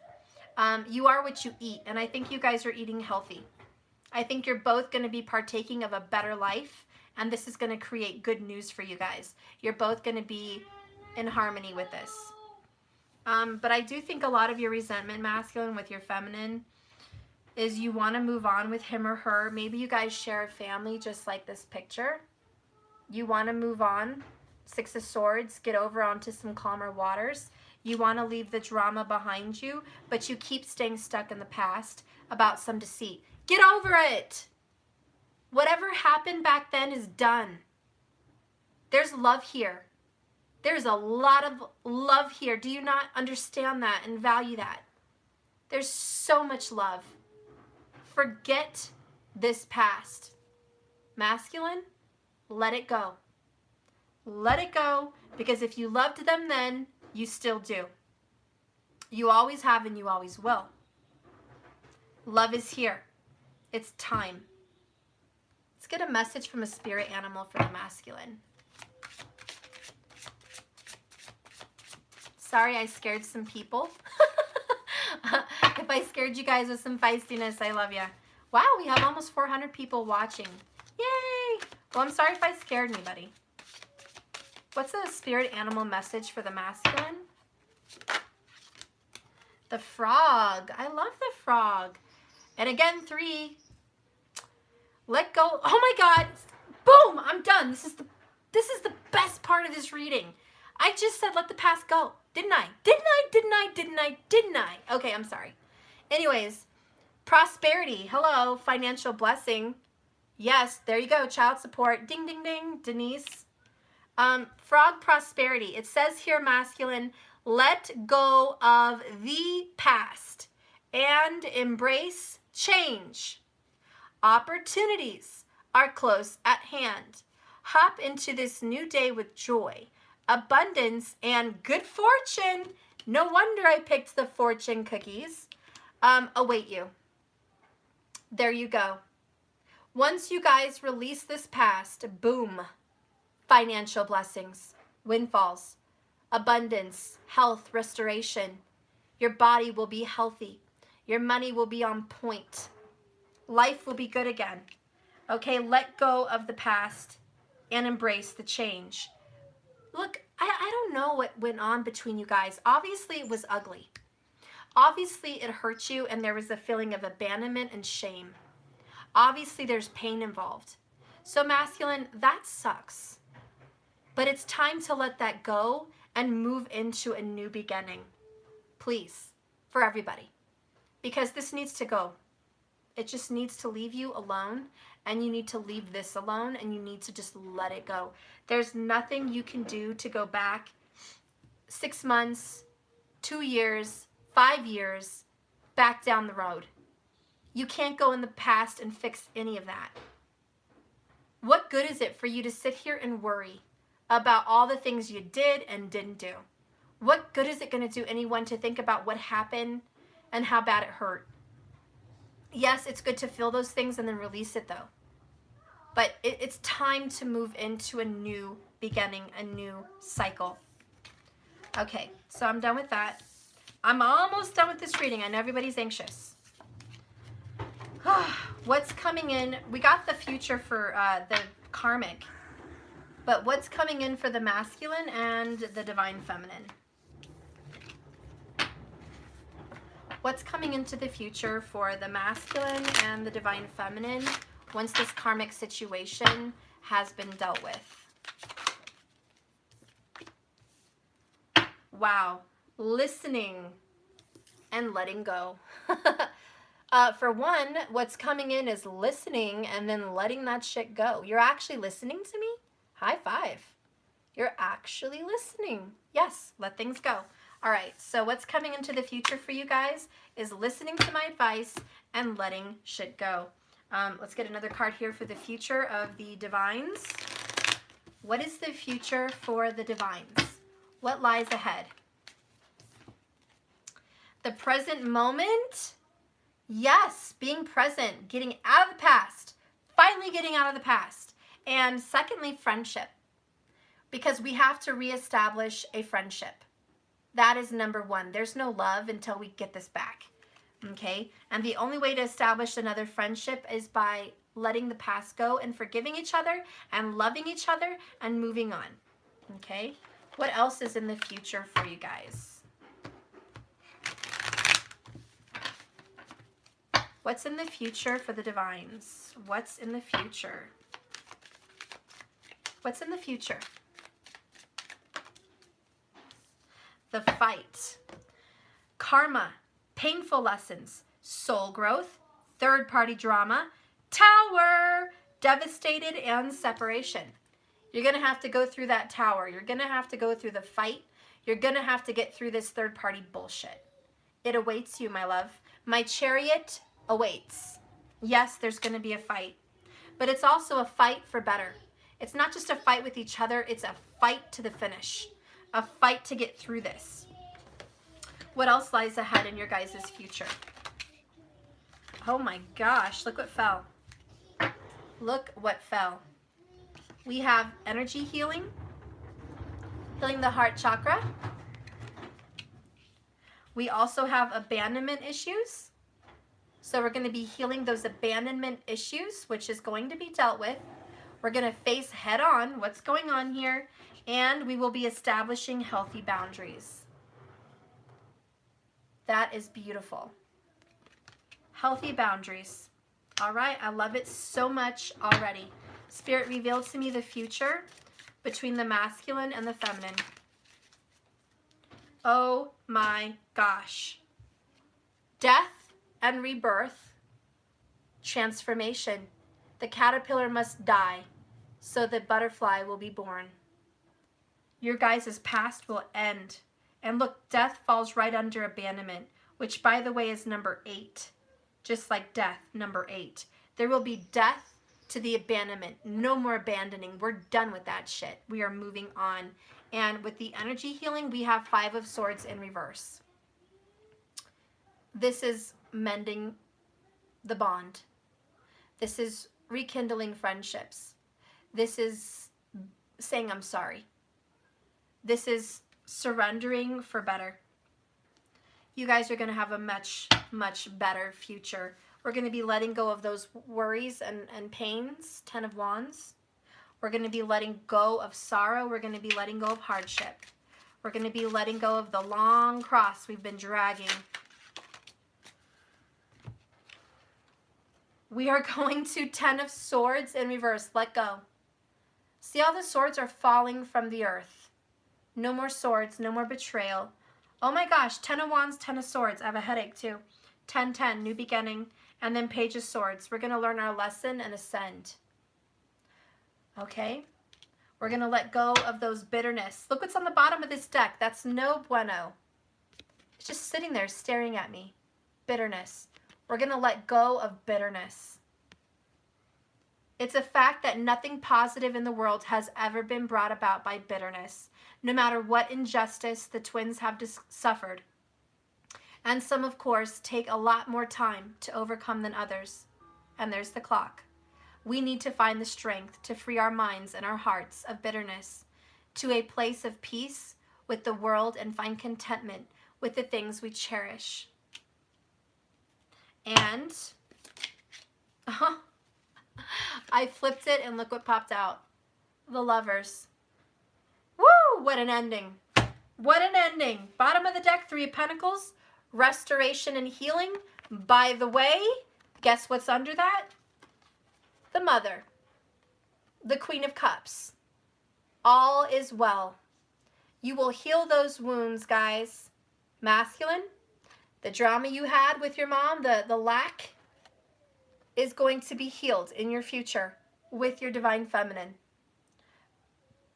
You are what you eat, and I think you guys are eating healthy. I think you're both going to be partaking of a better life, and this is going to create good news for you guys. You're both going to be in harmony with this. But I do think a lot of your resentment, masculine, with your feminine is you want to move on with him or her. Maybe you guys share a family just like this picture. You want to move on. Six of Swords, get over onto some calmer waters. You want to leave the drama behind you, but you keep staying stuck in the past about some deceit. Get over it. Whatever happened back then is done. There's love here. There's a lot of love here. Do you not understand that and value that? There's so much love. Forget this past. Masculine, let it go. Let it go, because if you loved them then, you still do. You always have and you always will. Love is here. It's time. Let's get a message from a spirit animal for the masculine. Sorry I scared some people. If I scared you guys with some feistiness, I love you. Wow, we have almost 400 people watching. Yay! Well, I'm sorry if I scared anybody. What's a spirit animal message for the masculine? The frog. I love the frog. And again, 3. Let go. Oh my God. Boom! I'm done. This is the best part of this reading. I just said let the past go. Didn't I? Didn't I? Okay, I'm sorry. Anyways, prosperity. Hello, financial blessing. Yes, there you go. Child support. Ding, ding, ding. Denise. Frog prosperity. It says here, masculine, let go of the past and embrace change. Opportunities are close at hand. Hop into this new day with joy, abundance, and good fortune. No wonder I picked the fortune cookies. Await you. There you go. Once you guys release this past, boom, financial blessings, windfalls, abundance, health, restoration. Your body will be healthy. Your money will be on point. Life will be good again. Okay, let go of the past and embrace the change. Look, I don't know what went on between you guys. Obviously, it was ugly. Obviously, it hurt you and there was a feeling of abandonment and shame. Obviously, there's pain involved. So masculine, that sucks. But it's time to let that go and move into a new beginning. Please, for everybody. Because this needs to go. It just needs to leave you alone, and you need to leave this alone, and you need to just let it go. There's nothing you can do to go back 6 months, 2 years, 5 years, back down the road. You can't go in the past and fix any of that. What good is it for you to sit here and worry about all the things you did and didn't do? What good is it going to do anyone to think about what happened and how bad it hurt? Yes, it's good to feel those things and then release it though. But it's time to move into a new beginning, a new cycle. Okay, so I'm done with that. I'm almost done with this reading. I know everybody's anxious. What's coming in? We got the future for the karmic. But what's coming in for the masculine and the divine feminine? What's coming into the future for the masculine and the divine feminine once this karmic situation has been dealt with? Wow. Listening and letting go. For one, what's coming in is listening and then letting that shit go. You're actually listening to me? High five. You're actually listening. Yes, let things go. All right, so what's coming into the future for you guys is listening to my advice and letting shit go. Let's get another card here for the future of the divines. What is the future for the divines? What lies ahead? The present moment. Yes, being present, getting out of the past, finally getting out of the past. And secondly, friendship, because we have to reestablish a friendship. That is number one. There's no love until we get this back, okay? And the only way to establish another friendship is by letting the past go and forgiving each other and loving each other and moving on, okay? What else is in the future for you guys? What's in the future for the divines? What's in the future? What's in the future? The fight, karma, painful lessons, soul growth, third-party drama, tower, devastated, and separation. You're going to have to go through that tower. You're going to have to go through the fight. You're going to have to get through this third-party bullshit. It awaits you, my love. My chariot awaits. Yes, there's going to be a fight. But it's also a fight for better. It's not just a fight with each other. It's a fight to the finish. A fight to get through this. What else lies ahead in your guys' future? Oh my gosh, look what fell. Look what fell. We have energy healing. Healing the heart chakra. We also have abandonment issues. So we're going to be healing those abandonment issues, which is going to be dealt with. We're going to face head on what's going on here, and we will be establishing healthy boundaries. That is beautiful. Healthy boundaries. All right, I love it so much already. Spirit revealed to me the future between the masculine and the feminine. Oh my gosh. Death and rebirth, transformation. The caterpillar must die so the butterfly will be born. Your guys' past will end. And look, death falls right under abandonment, which by the way is number 8. Just like death, number 8. There will be death to the abandonment. No more abandoning. We're done with that shit. We are moving on. And with the energy healing, we have 5 of Swords in reverse. This is mending the bond. This is rekindling friendships. This is saying I'm sorry. This is surrendering for better. You guys are going to have a much, much better future. We're going to be letting go of those worries and pains, 10 of Wands. We're going to be letting go of sorrow. We're going to be letting go of hardship. We're going to be letting go of the long cross we've been dragging. We are going to 10 of Swords in reverse. Let go. See how the swords are falling from the earth. No more swords. No more betrayal. Oh my gosh. 10 of Wands, 10 of Swords. I have a headache too. 10, 10. New beginning. And then Page of Swords. We're going to learn our lesson and ascend. Okay? We're going to let go of those bitterness. Look what's on the bottom of this deck. That's no bueno. It's just sitting there staring at me. Bitterness. We're going to let go of bitterness. It's a fact that nothing positive in the world has ever been brought about by bitterness, no matter what injustice the twins have suffered. And some, of course, take a lot more time to overcome than others. And there's the clock. We need to find the strength to free our minds and our hearts of bitterness to a place of peace with the world and find contentment with the things we cherish. And I flipped it and look what popped out. The Lovers. Woo! What an ending. What an ending. Bottom of the deck, 3 of Pentacles. Restoration and healing. By the way, guess what's under that? The Mother. The Queen of Cups. All is well. You will heal those wounds, guys. Masculine. The drama you had with your mom, the lack, is going to be healed in your future with your Divine Feminine.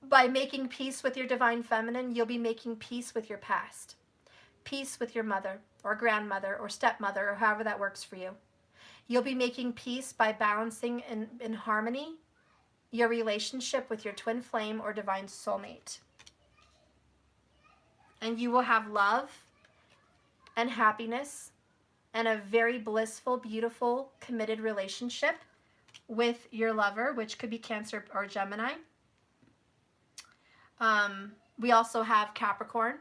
By making peace with your Divine Feminine, you'll be making peace with your past. Peace with your mother or grandmother or stepmother or however that works for you. You'll be making peace by balancing in harmony your relationship with your twin flame or divine soulmate. And you will have love and happiness and a very blissful, beautiful, committed relationship with your lover, which could be Cancer or Gemini. We also have Capricorn,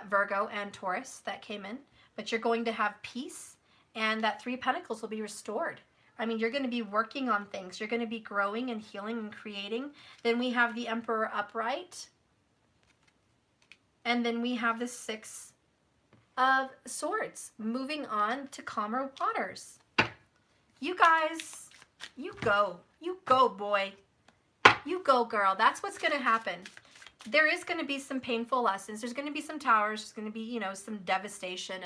Virgo, and Taurus that came in. But you're going to have peace, and that 3 of Pentacles will be restored. I mean, you're going to be working on things. You're going to be growing and healing and creating. Then we have the Emperor upright. And then we have the 6 of Swords, moving on to calmer waters. You guys, you go. You go, boy. You go, girl. That's what's going to happen. There is going to be some painful lessons. There's going to be some towers. There's going to be, you know, some devastation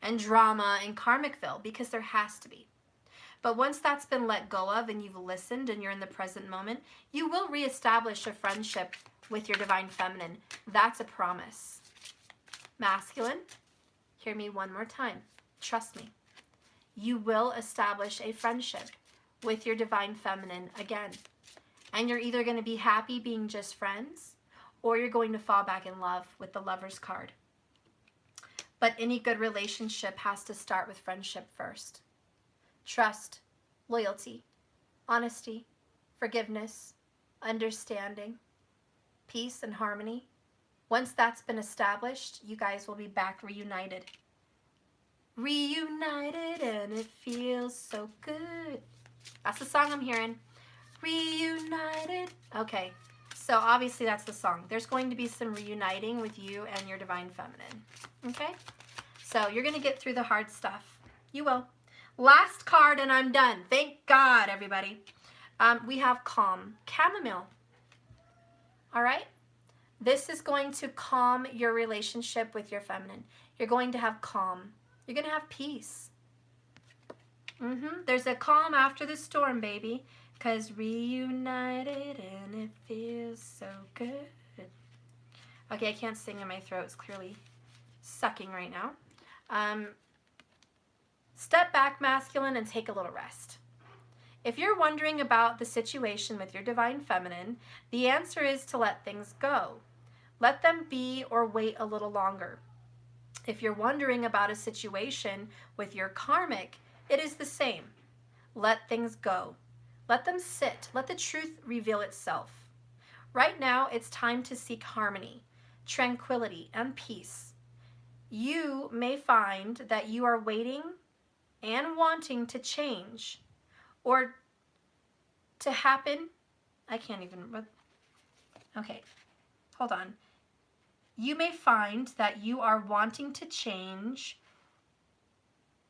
and drama in Karmicville, because there has to be. But once that's been let go of and you've listened and you're in the present moment, you will reestablish a friendship with your divine feminine. That's a promise. Masculine, hear me one more time. Trust me. You will establish a friendship with your divine feminine again. And you're either going to be happy being just friends, or you're going to fall back in love with the Lover's card. But any good relationship has to start with friendship first. Trust, loyalty, honesty, forgiveness, understanding, peace, and harmony. Once that's been established, you guys will be back reunited. Reunited and it feels so good. That's the song I'm hearing. Reunited. Okay, so obviously that's the song. There's going to be some reuniting with you and your divine feminine. Okay? So you're going to get through the hard stuff. You will. Last card and I'm done. Thank God, everybody. We have calm. Chamomile. All right? This is going to calm your relationship with your feminine. You're going to have calm. You're going to have peace. There's a calm after the storm, baby. Because reunited and it feels so good. Okay, I can't sing in my throat. It's clearly sucking right now. Step back, masculine, and take a little rest. If you're wondering about the situation with your divine feminine, the answer is to let things go. Let them be or wait a little longer. If you're wondering about a situation with your karmic, it is the same. Let things go. Let them sit. Let the truth reveal itself. Right now, it's time to seek harmony, tranquility, and peace. You may find that you are waiting and wanting to change or to happen. I can't even, okay, hold on. You may find that you are wanting to change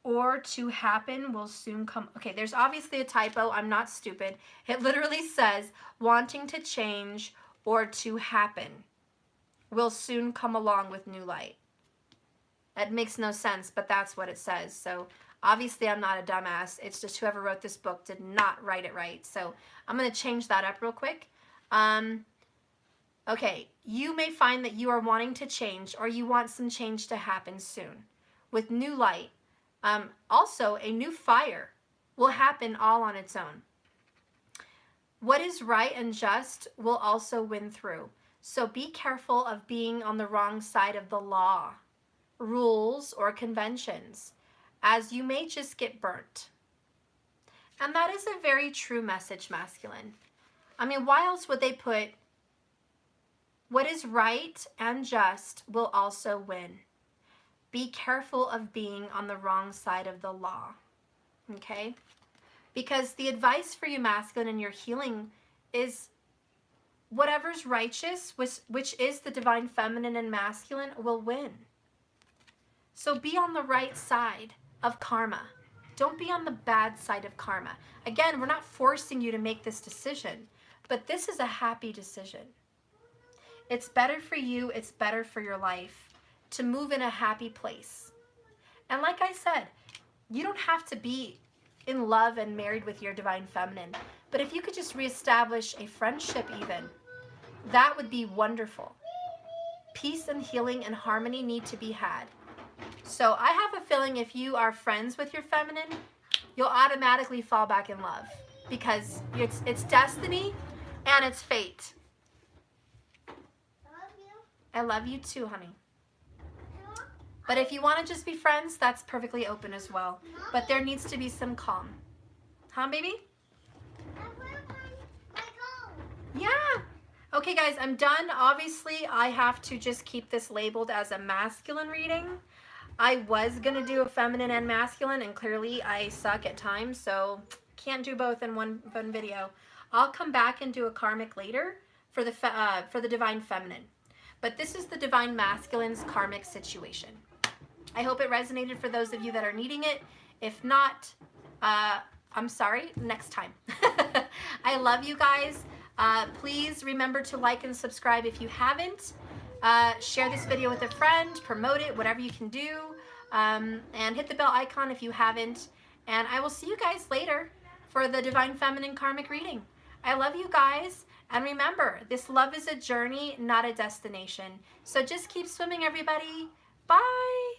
or to happen will soon come. Okay, there's obviously a typo. I'm not stupid. It literally says wanting to change or to happen will soon come along with new light. That makes no sense, but that's what it says. So obviously I'm not a dumbass. It's just whoever wrote this book did not write it right. So I'm going to change that up real quick. Okay, you may find that you are wanting to change or you want some change to happen soon with new light. Also, a new fire will happen all on its own. What is right and just will also win through. So be careful of being on the wrong side of the law, rules, or conventions, as you may just get burnt. And that is a very true message, masculine. I mean, why else would they put, what is right and just will also win? Be careful of being on the wrong side of the law, okay? Because the advice for you, masculine, in your healing is whatever's righteous, which is the divine feminine and masculine, will win. So be on the right side of karma. Don't be on the bad side of karma. Again, we're not forcing you to make this decision, but this is a happy decision. It's better for you, it's better for your life to move in a happy place. And like I said, you don't have to be in love and married with your divine feminine, but if you could just reestablish a friendship even, that would be wonderful. Peace and healing and harmony need to be had. So I have a feeling if you are friends with your feminine, you'll automatically fall back in love because it's destiny and it's fate. I love you. I love you too, honey. But if you want to just be friends, that's perfectly open as well. But there needs to be some calm. Huh, baby? Yeah. Okay, guys, I'm done. Obviously, I have to just keep this labeled as a masculine reading. I was going to do a feminine and masculine, and clearly I suck at times, so can't do both in one video. I'll come back and do a karmic later for the divine feminine. But this is the divine masculine's karmic situation. I hope it resonated for those of you that are needing it. If not, I'm sorry, next time. I love you guys. Please remember to like and subscribe if you haven't. Share this video with a friend, promote it, whatever you can do. And hit the bell icon if you haven't. And I will see you guys later for the Divine Feminine Karmic reading. I love you guys. And remember, this love is a journey, not a destination. So just keep swimming, everybody. Bye.